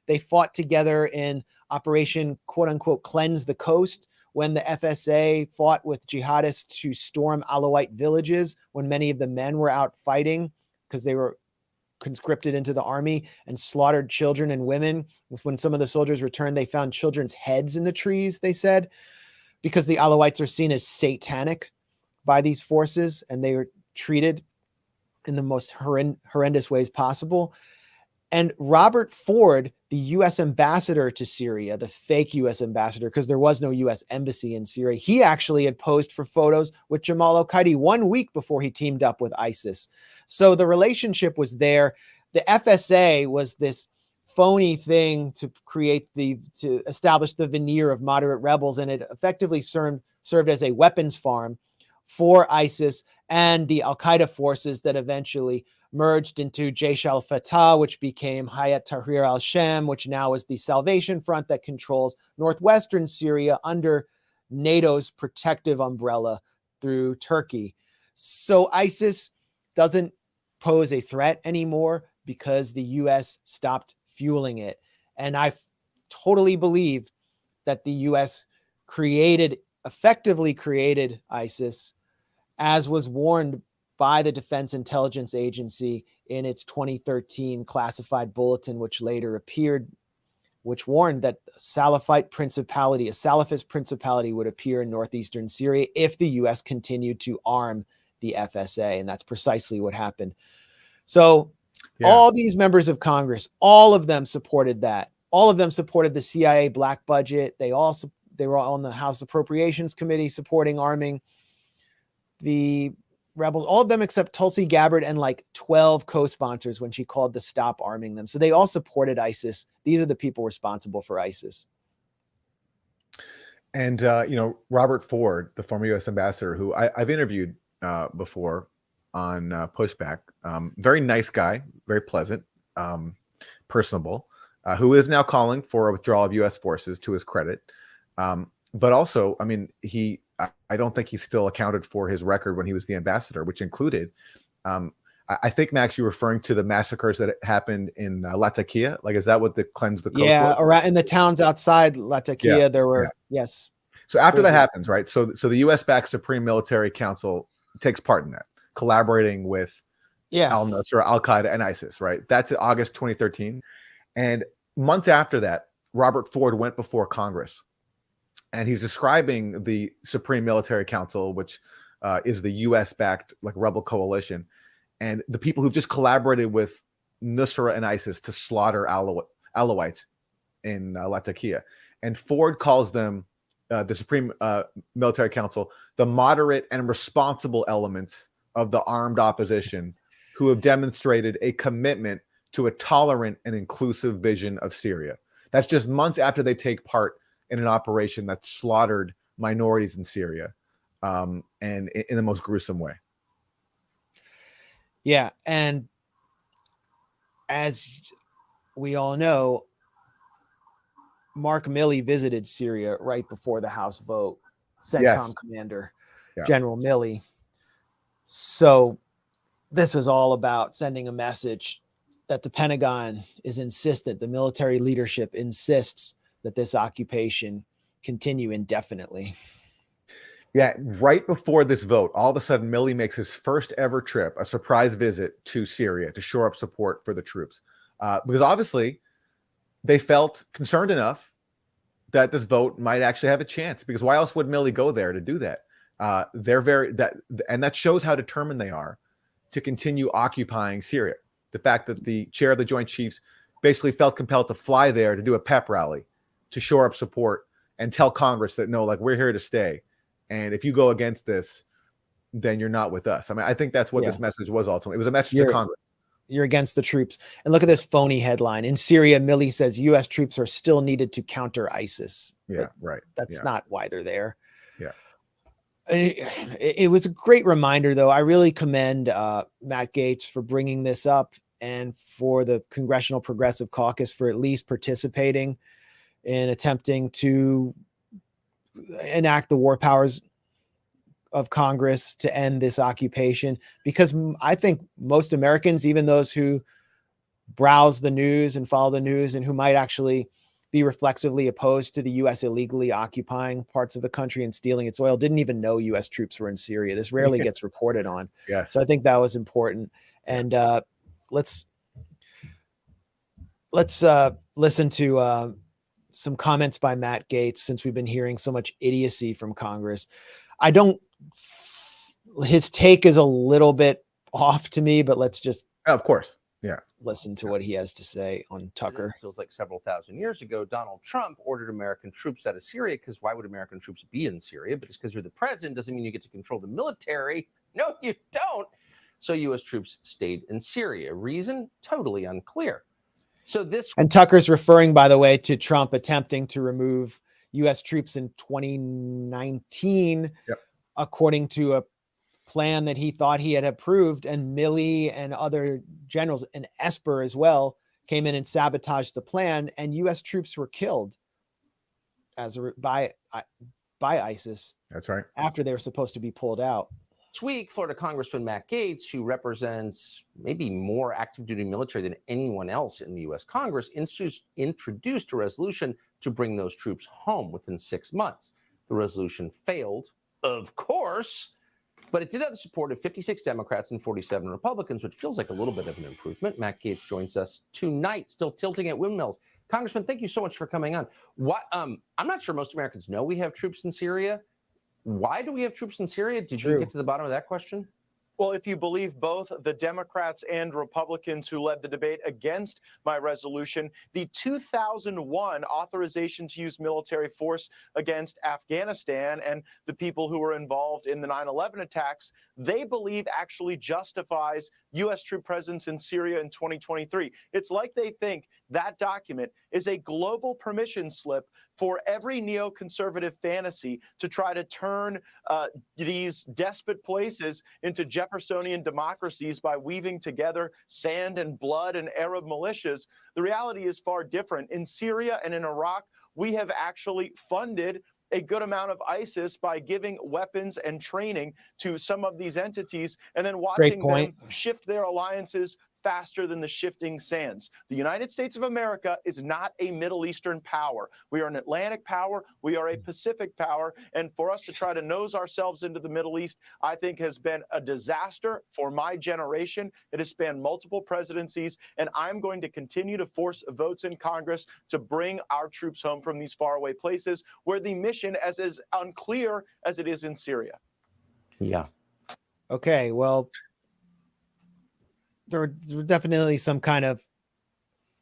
They fought together in Operation quote unquote cleanse the coast, when the FSA fought with jihadists to storm Alawite villages when many of the men were out fighting because they were conscripted into the army, and slaughtered children and women. When some of the soldiers returned, they found children's heads in the trees, they said, because the Alawites are seen as satanic by these forces, and they were treated in the most horrendous ways possible. And Robert Ford, the U.S. ambassador to Syria, the fake U.S. ambassador, because there was no U.S. embassy in Syria, he actually had posed for photos with Jamal Oqaidi 1 week before he teamed up with ISIS. So the relationship was there. The FSA was this phony thing to establish the veneer of moderate rebels, and it effectively served as a weapons farm for ISIS and the Al-Qaeda forces that eventually merged into Jaish al-Fatah, which became Hayat Tahrir al-Sham, which now is the Salvation Front that controls northwestern Syria under NATO's protective umbrella through Turkey. So ISIS doesn't pose a threat anymore because the U.S. stopped fueling it. And I totally believe that the U.S. effectively created ISIS, as was warned by the Defense Intelligence Agency in its 2013 classified bulletin, which later appeared, which warned that a Salafist principality would appear in northeastern Syria if the U.S. continued to arm the FSA. And that's precisely what happened. So all these members of Congress, all of them supported that. All of them supported the CIA black budget. They were on the House Appropriations Committee supporting arming the rebels, all of them except Tulsi Gabbard and like 12 co-sponsors when she called to stop arming them. So they all supported ISIS. These are the people responsible for ISIS. And, Robert Ford, the former U.S. ambassador, who I've interviewed before on Pushback, very nice guy, very pleasant, personable, who is now calling for a withdrawal of U.S. forces, to his credit. But also, I don't think he's still accounted for his record when he was the ambassador, which included, I think, Max, you're referring to the massacres that happened in Latakia. Like, is that what the cleanse the coast was? Around in the towns outside Latakia, there were, yes. So after that happens, right? So the U.S.-backed Supreme Military Council takes part in that, collaborating with al-Nusra, Al-Qaeda, and ISIS, right? That's in August 2013. And months after that, Robert Ford went before Congress, and he's describing the Supreme Military Council, which is the U.S.-backed like rebel coalition, and the people who've just collaborated with Nusra and ISIS to slaughter Alawites in Latakia. And Ford calls them, the Supreme Military Council, the moderate and responsible elements of the armed opposition who have demonstrated a commitment to a tolerant and inclusive vision of Syria. That's just months after they take part in an operation that slaughtered minorities in Syria, and in the most gruesome way. Yeah, and as we all know, Mark Milley visited Syria right before the House vote CENTCOM commander, Yeah. General Milley. So this was all about sending a message that the Pentagon is insistent, the military leadership insists that this occupation continue indefinitely. Yeah, right before this vote, all of a sudden, Milley makes his first ever trip, a surprise visit to Syria to shore up support for the troops. Because obviously, they felt concerned enough that this vote might actually have a chance. Because why else would Milley go there to do that? And that shows how determined they are to continue occupying Syria. The fact that the chair of the Joint Chiefs basically felt compelled to fly there to do a pep rally to shore up support and tell Congress that, no, like, we're here to stay. And if you go against this, then you're not with us. I mean, I think that's what this message was ultimately. It was a message to Congress. You're against the troops. And look at this phony headline. In Syria, Milley says U.S. troops are still needed to counter ISIS. Yeah, right. That's not why they're there. Yeah. It was a great reminder, though. I really commend Matt Gaetz for bringing this up and for the Congressional Progressive Caucus for at least participating in attempting to enact the war powers of Congress to end this occupation, because I think most Americans, even those who browse the news and follow the news and who might actually be reflexively opposed to the U.S. illegally occupying parts of the country and stealing its oil, didn't even know U.S. troops were in Syria. This rarely gets reported on. Yes. So I think that was important. And let's listen to some comments by Matt Gaetz, since we've been hearing so much idiocy from Congress. His take is a little bit off to me, but let's just, of course, listen to what he has to say on Tucker. It feels like several thousand years ago, Donald Trump ordered American troops out of Syria, because why would American troops be in Syria? But it's because you're the president doesn't mean you get to control the military. No, you don't. So U.S. troops stayed in Syria. Reason? Totally unclear. So this, and Tucker's referring, by the way, to Trump attempting to remove U.S. troops in 2019, according to a plan that he thought he had approved. And Milley and other generals, and Esper as well, came in and sabotaged the plan, and U.S. troops were killed by ISIS. That's right. After they were supposed to be pulled out. This week, Florida Congressman Matt Gaetz, who represents maybe more active duty military than anyone else in the U.S. Congress, introduced a resolution to bring those troops home within 6 months. The resolution failed, of course, but it did have the support of 56 Democrats and 47 Republicans, which feels like a little bit of an improvement. Matt Gaetz joins us tonight, still tilting at windmills. Congressman, thank you so much for coming on. I'm not sure most Americans know we have troops in Syria. Why do we have troops in Syria? Did you get to the bottom of that question? Well, if you believe both the Democrats and Republicans who led the debate against my resolution, the 2001 authorization to use military force against Afghanistan and the people who were involved in the 9/11 attacks, they believe actually justifies U.S. troop presence in Syria in 2023. It's like they think that document is a global permission slip for every neoconservative fantasy to try to turn these despot places into Jeffersonian democracies by weaving together sand and blood and Arab militias. The reality is far different. In Syria and in Iraq, we have actually funded a good amount of ISIS by giving weapons and training to some of these entities and then watching them shift their alliances faster than the shifting sands. The United States of America is not a Middle Eastern power. We are an Atlantic power. We are a Pacific power. And for us to try to nose ourselves into the Middle East, I think has been a disaster for my generation. It has spanned multiple presidencies, and I'm going to continue to force votes in Congress to bring our troops home from these faraway places where the mission is unclear as it is in Syria. Yeah. Okay, well, there were definitely some kind of,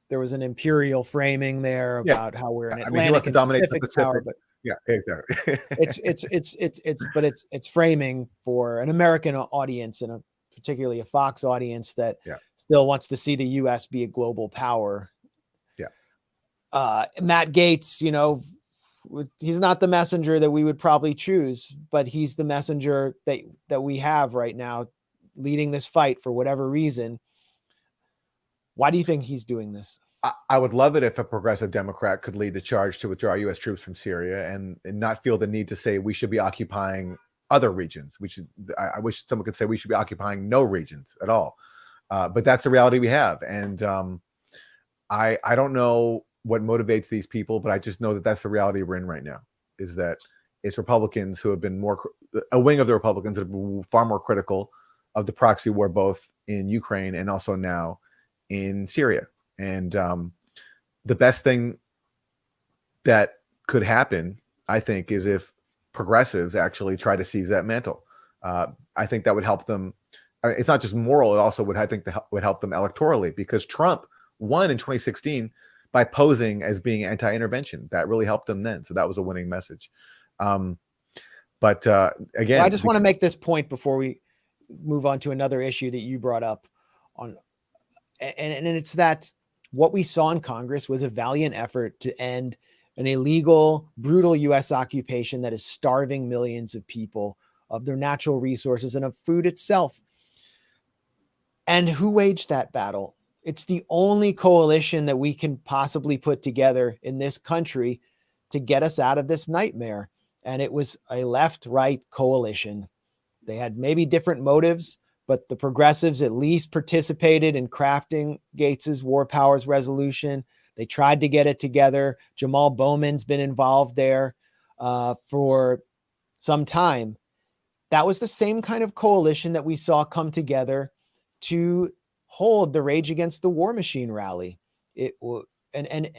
there was an imperial framing there about how we're an Atlantic and Pacific power, but exactly. it's framing for an American audience and particularly a Fox audience that still wants to see the U.S. be a global power. Matt Gaetz, he's not the messenger that we would probably choose, but he's the messenger that we have right now, leading this fight for whatever reason. Why do you think he's doing this? I would love it if a progressive Democrat could lead the charge to withdraw U.S. troops from Syria and not feel the need to say we should be occupying other regions. I wish someone could say we should be occupying no regions at all. But that's the reality we have. And I don't know what motivates these people, but I just know that that's the reality we're in right now, is that it's Republicans who have been a wing of the Republicans that have been far more critical of the proxy war, both in Ukraine and also now in Syria. And the best thing that could happen, I think, is if progressives actually try to seize that mantle. I think that would help them. I mean, it's not just moral; it also would help them electorally, because Trump won in 2016 by posing as being anti-intervention. That really helped him then. So that was a winning message. Again, well, I just want to make this point before we move on to another issue that you brought up on, and it's that what we saw in Congress was a valiant effort to end an illegal, brutal U.S. occupation that is starving millions of people of their natural resources and of food itself. And who waged that battle? It's the only coalition that we can possibly put together in this country to get us out of this nightmare. And it was a left-right coalition. They had maybe different motives, but the progressives at least participated in crafting Gates's War Powers resolution. They tried to get it together. Jamal Bowman's been involved there for some time. That was the same kind of coalition that we saw come together to hold the Rage Against the War Machine rally. And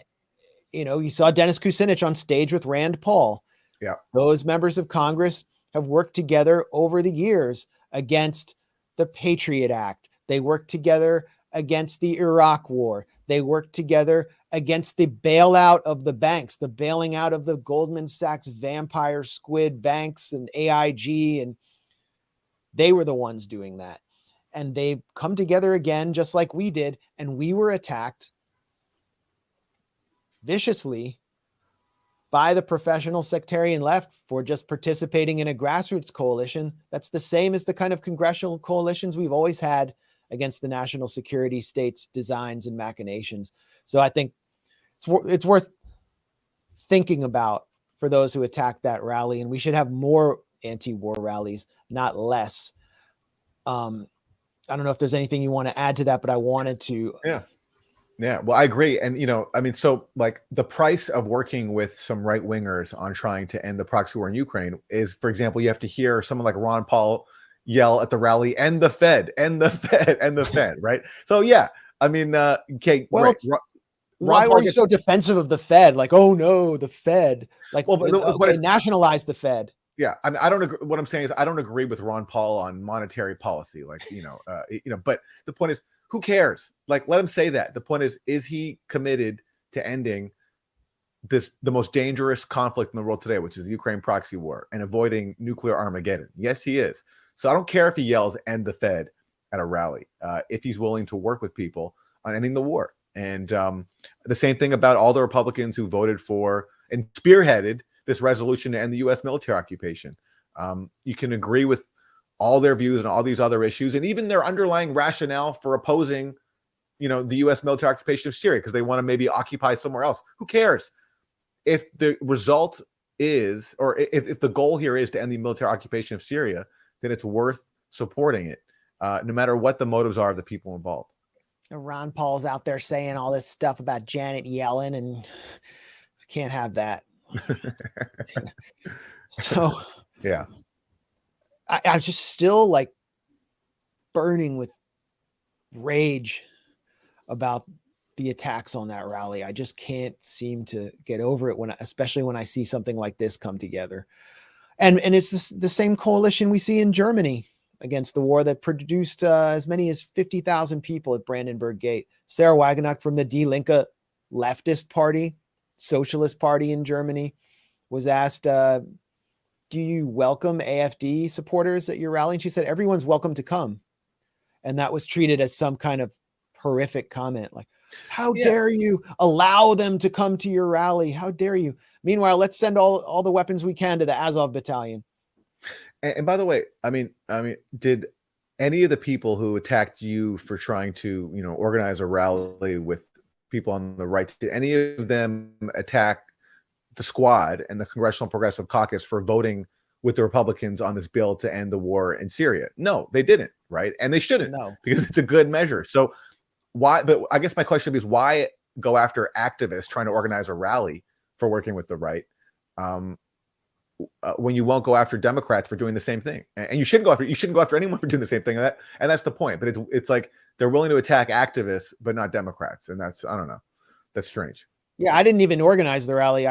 you saw Dennis Kucinich on stage with Rand Paul. Yeah, those members of Congress have worked together over the years against the Patriot Act. They worked together against the Iraq War. They worked together against the bailout of the banks, the bailing out of the Goldman Sachs vampire squid banks and AIG. And they were the ones doing that. And they've come together again, just like we did. And we were attacked viciously by the professional sectarian left for just participating in a grassroots coalition. That's the same as the kind of congressional coalitions we've always had against the national security state's designs and machinations. So I think it's worth thinking about for those who attack that rally, and we should have more anti-war rallies, not less. I don't know if there's anything you want to add to that, but I wanted to. Yeah, well, I agree. And, so like the price of working with some right wingers on trying to end the proxy war in Ukraine is, for example, you have to hear someone like Ron Paul yell at the rally, "End the Fed, end the Fed, end the Fed," right? So, yeah, I mean, okay. Well, right. Why were you so defensive of the Fed? Like, oh no, the Fed. Like, okay, nationalize the Fed. Yeah, I mean, I don't agree. What I'm saying is, I don't agree with Ron Paul on monetary policy. Like, but the point is, who cares? Like, let him say that. The point is he committed to ending the most dangerous conflict in the world today, which is the Ukraine proxy war, and avoiding nuclear Armageddon? Yes, he is. So I don't care if he yells "End the Fed" at a rally, if he's willing to work with people on ending the war. And the same thing about all the Republicans who voted for and spearheaded this resolution to end the U.S. military occupation. You can agree with all their views and all these other issues, and even their underlying rationale for opposing, the U.S. military occupation of Syria, because they want to maybe occupy somewhere else. Who cares? If the result is, or if the goal here is to end the military occupation of Syria, then it's worth supporting it, no matter what the motives are of the people involved. Ron Paul's out there saying all this stuff about Janet Yellen, and I can't have that. So, yeah. I'm just still like burning with rage about the attacks on that rally. I just can't seem to get over it especially when I see something like this come together. And it's the same coalition we see in Germany against the war that produced as many as 50,000 people at Brandenburg Gate. Sarah Wagenknecht from the Die Linke leftist party, socialist party in Germany, was asked, do you welcome AfD supporters at your rally? And she said, everyone's welcome to come. And that was treated as some kind of horrific comment. Like, how dare you allow them to come to your rally? How dare you? Meanwhile, let's send all the weapons we can to the Azov battalion. And by the way, I mean, did any of the people who attacked you for trying to, organize a rally with people on the right, did any of them attack the squad and the Congressional Progressive Caucus for voting with the Republicans on this bill to end the war in Syria? No, they didn't, right? And they shouldn't, because it's a good measure. So why? But I guess my question is, why go after activists trying to organize a rally for working with the right, when you won't go after Democrats for doing the same thing? And you shouldn't go after anyone for doing the same thing. And that's the point. But it's like they're willing to attack activists, but not Democrats. And that's, I don't know, that's strange. Yeah, I didn't even organize the rally.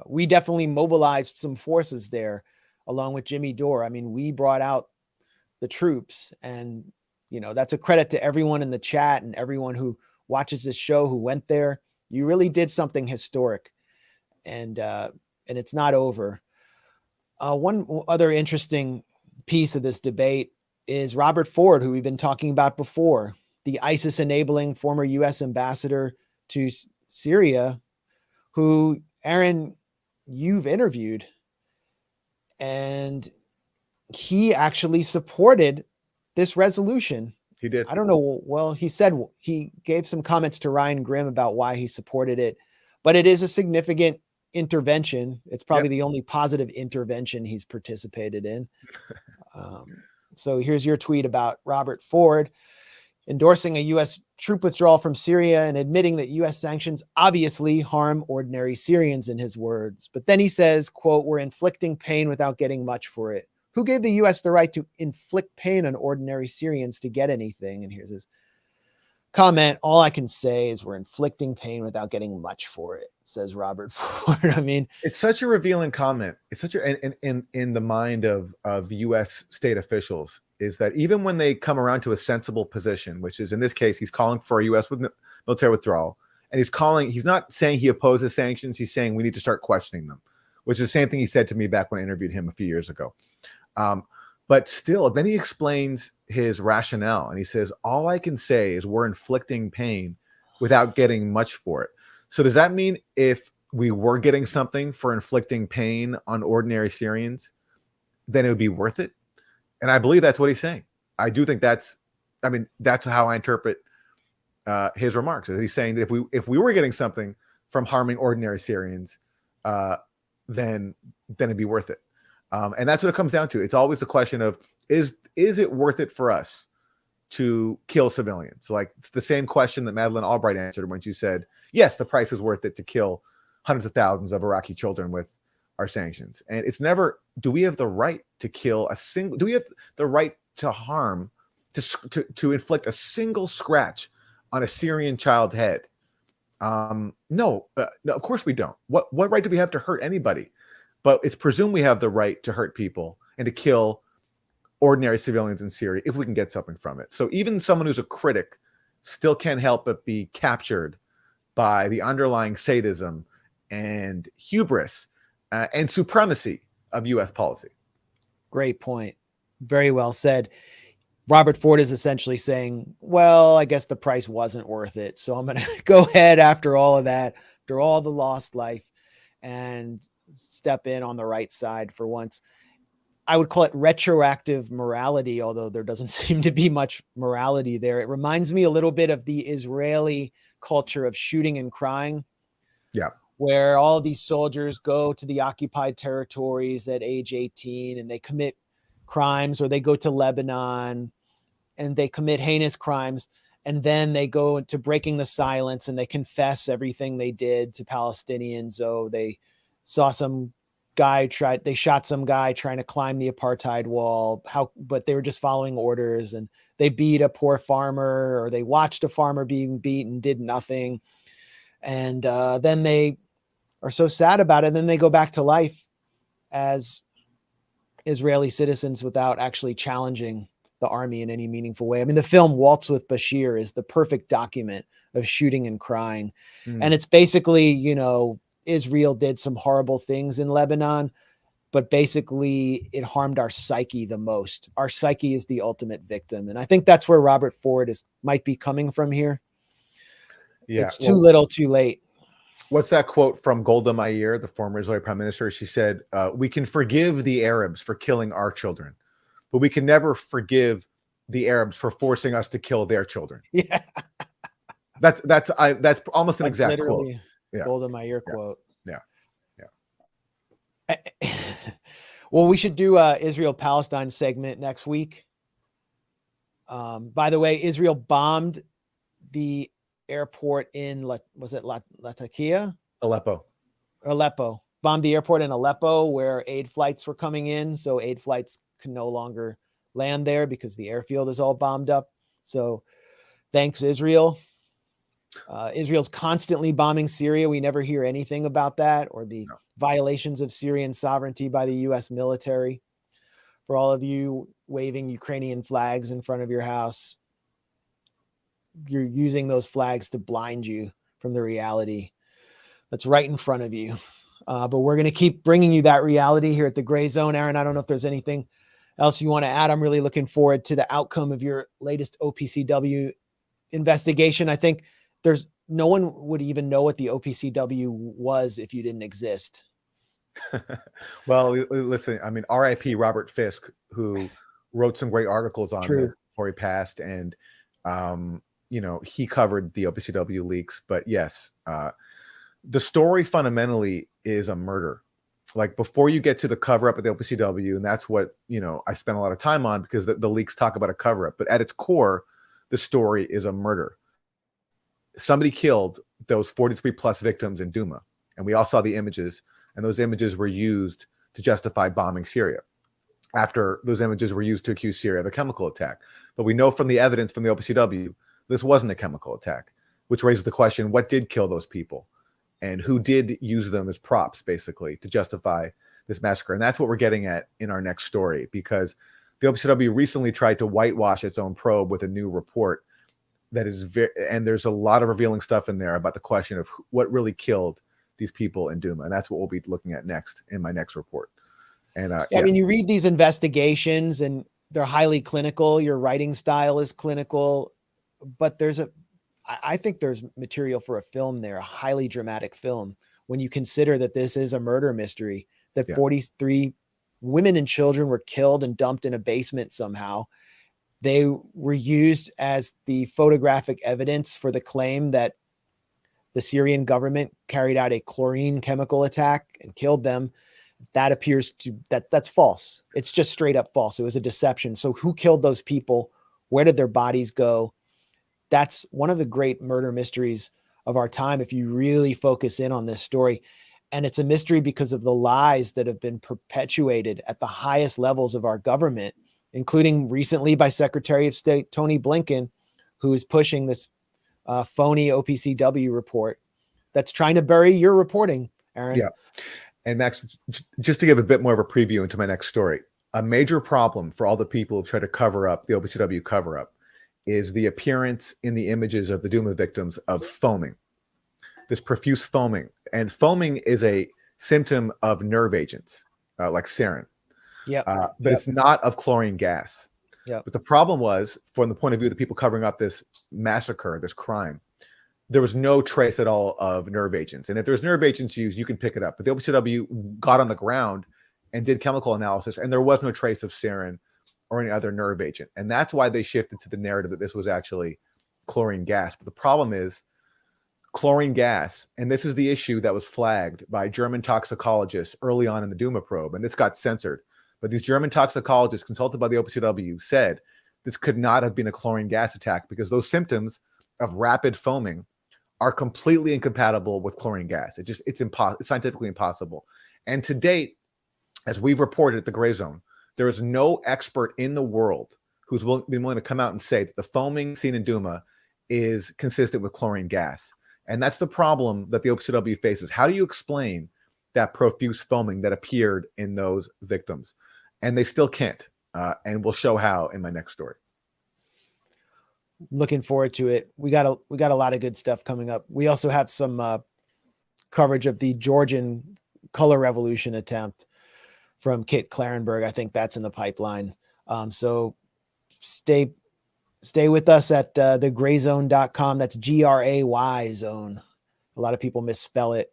We definitely mobilized some forces there, along with Jimmy Dore. I mean, we brought out the troops, and that's a credit to everyone in the chat and everyone who watches this show who went there. You really did something historic, and it's not over. One other interesting piece of this debate is Robert Ford, who we've been talking about before, the ISIS enabling former U.S. ambassador to Syria, who, Aaron, you've interviewed, and he actually supported this resolution. He did. I don't know. Well, he said he gave some comments to Ryan Grimm about why he supported it, but it is a significant intervention. It's probably the only positive intervention he's participated in. So here's your tweet about Robert Ford endorsing a U.S. troop withdrawal from Syria and admitting that U.S. sanctions obviously harm ordinary Syrians, in his words. But then he says, quote, "We're inflicting pain without getting much for it." Who gave the U.S. the right to inflict pain on ordinary Syrians to get anything? And here's his comment: "All I can say is we're inflicting pain without getting much for it," says Robert Ford. I mean, it's such a revealing comment. It's such a in the mind of U.S. state officials, is that even when they come around to a sensible position, which is in this case, he's calling for a U.S. military withdrawal, and he's not saying he opposes sanctions. He's saying we need to start questioning them, which is the same thing he said to me back when I interviewed him a few years ago. But still, then he explains his rationale, and he says, all I can say is we're inflicting pain without getting much for it. So does that mean if we were getting something for inflicting pain on ordinary Syrians, then it would be worth it? And I believe that's what he's saying. I do think that's how I interpret his remarks. He's saying that if we were getting something from harming ordinary Syrians, then it'd be worth it. And that's what it comes down to. It's always the question of, is it worth it for us to kill civilians? Like, it's the same question that Madeleine Albright answered when she said, yes, the price is worth it to kill hundreds of thousands of Iraqi children with our sanctions. And it's never, do we have the right to kill do we have the right to harm, to inflict a single scratch on a Syrian child's head? No, of course we don't. What right do we have to hurt anybody? But it's presumed we have the right to hurt people and to kill ordinary civilians in Syria if we can get something from it. So even someone who's a critic still can't help but be captured by the underlying sadism and hubris and supremacy of U.S. policy. Great point. Very well said. Robert Ford is essentially saying, well, I guess the price wasn't worth it, so I'm going to go ahead after all of that, after all the lost life, and step in on the right side for once. I would call it retroactive morality, although there doesn't seem to be much morality there. It reminds me a little bit of the Israeli culture of shooting and crying. Yeah. Where all of these soldiers go to the occupied territories at age 18 and they commit crimes, or they go to Lebanon and they commit heinous crimes. And then they go into breaking the silence and they confess everything they did to Palestinians. Oh, they saw some guy they shot some guy trying to climb the apartheid wall, but they were just following orders, and they beat a poor farmer, or they watched a farmer being beaten, did nothing. And then they are so sad about it. And then they go back to life as Israeli citizens without actually challenging the army in any meaningful way. I mean, the film Waltz with Bashir is the perfect document of shooting and crying. And it's basically, Israel did some horrible things in Lebanon, but basically it harmed our psyche the most. Our psyche is the ultimate victim. And I think that's where Robert Ford might be coming from here. Yeah. It's too little, too late. What's that quote from Golda Meir, the former Israeli prime minister? She said, we can forgive the Arabs for killing our children, but we can never forgive the Arabs for forcing us to kill their children. Yeah. That's almost an That's exact quote. literally Yeah. gold in my ear quote. Yeah. Well, we should do a Israel-Palestine segment next week. By the way, Israel bombed the airport in Latakia? Aleppo. Bombed the airport in Aleppo where aid flights were coming in. So aid flights can no longer land there because the airfield is all bombed up. So thanks, Israel. Israel's constantly bombing Syria. We never hear anything about that or the violations of Syrian sovereignty by the U.S. military. For all of you waving Ukrainian flags in front of your house, you're using those flags to blind you from the reality that's right in front of you. But we're going to keep bringing you that reality here at the Grayzone. Aaron, I don't know if there's anything else you want to add. I'm really looking forward to the outcome of your latest OPCW investigation. I think there's no one would even know what the OPCW was if you didn't exist. Well, listen, I mean, RIP Robert Fisk, who wrote some great articles on this before he passed. And, he covered the OPCW leaks. But yes, the story fundamentally is a murder. Like before you get to the cover up at the OPCW, and that's what, I spent a lot of time on because the leaks talk about a cover up. But at its core, the story is a murder. Somebody killed those 43 plus victims in Duma. And we all saw the images. And those images were used to justify bombing Syria. After those images were used to accuse Syria of a chemical attack. But we know from the evidence from the OPCW, this wasn't a chemical attack, which raises the question, what did kill those people? And who did use them as props, basically, to justify this massacre? And that's what we're getting at in our next story, because the OPCW recently tried to whitewash its own probe with a new report that is and there's a lot of revealing stuff in there about the question of what really killed these people in Duma. And that's what we'll be looking at next in my next report. And I mean, you read these investigations and they're highly clinical. Your writing style is clinical, but I think there's material for a film there, a highly dramatic film, when you consider that this is a murder mystery, that 43 women and children were killed and dumped in a basement somehow. They were used as the photographic evidence for the claim that the Syrian government carried out a chlorine chemical attack and killed them. That appears to that's false. It's just straight up false. It was a deception. So who killed those people? Where did their bodies go? That's one of the great murder mysteries of our time, if you really focus in on this story. And it's a mystery because of the lies that have been perpetuated at the highest levels of our government, including recently by Secretary of State Tony Blinken, who is pushing this phony OPCW report that's trying to bury your reporting, Aaron. Yeah. And Max, just to give a bit more of a preview into my next story, a major problem for all the people who've tried to cover up the OPCW cover up is the appearance in the images of the Duma victims of foaming, this profuse foaming. And foaming is a symptom of nerve agents like sarin. But it's not of chlorine gas. But the problem was, from the point of view of the people covering up this massacre, this crime, there was no trace at all of nerve agents. And if there's nerve agents used, you can pick it up. But the OPCW got on the ground and did chemical analysis, and there was no trace of sarin or any other nerve agent. And that's why they shifted to the narrative that this was actually chlorine gas. But the problem is chlorine gas, and this is the issue that was flagged by German toxicologists early on in the Duma probe, and this got censored. But these German toxicologists consulted by the OPCW said this could not have been a chlorine gas attack because those symptoms of rapid foaming are completely incompatible with chlorine gas. It's scientifically impossible. And to date, as we've reported at the Grayzone, there is no expert in the world who's been willing to come out and say that the foaming seen in Duma is consistent with chlorine gas. And that's the problem that the OPCW faces. How do you explain that profuse foaming that appeared in those victims? And they still can't. And we'll show how in my next story. Looking forward to it. We got a lot of good stuff coming up. We also have some coverage of the Georgian color revolution attempt from Kit Clarenberg. I think that's in the pipeline. So stay with us at thegrayzone.com. That's GRAY zone. A lot of people misspell it.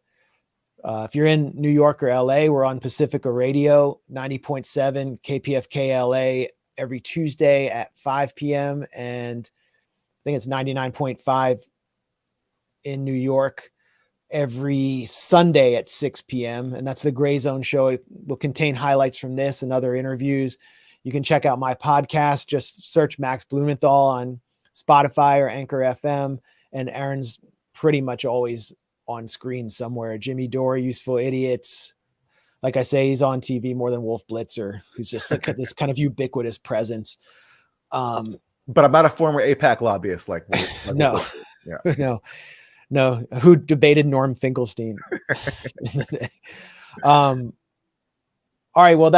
If you're in New York or LA, we're on Pacifica Radio, 90.7 KPFK LA every Tuesday at 5 p.m. And I think it's 99.5 in New York every Sunday at 6 p.m. And that's the Grayzone show. It will contain highlights from this and other interviews. You can check out my podcast. Just search Max Blumenthal on Spotify or Anchor FM. And Aaron's pretty much always on screen somewhere. Jimmy Dore, Useful Idiots. Like I say, he's on TV more than Wolf Blitzer, who's just like this kind of ubiquitous presence. But I'm not a former APAC lobbyist like no, yeah. no, who debated Norm Finkelstein. All right. Well,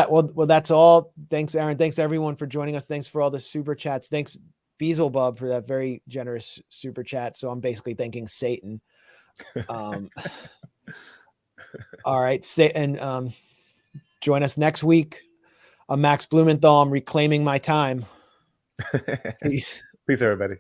that's all. Thanks, Aaron. Thanks everyone for joining us. Thanks for all the super chats. Thanks, Beelzebub, for that very generous super chat. So I'm basically thanking Satan. All right. Stay and join us next week. I'm Max Blumenthal. I'm reclaiming my time. Peace. Peace, everybody.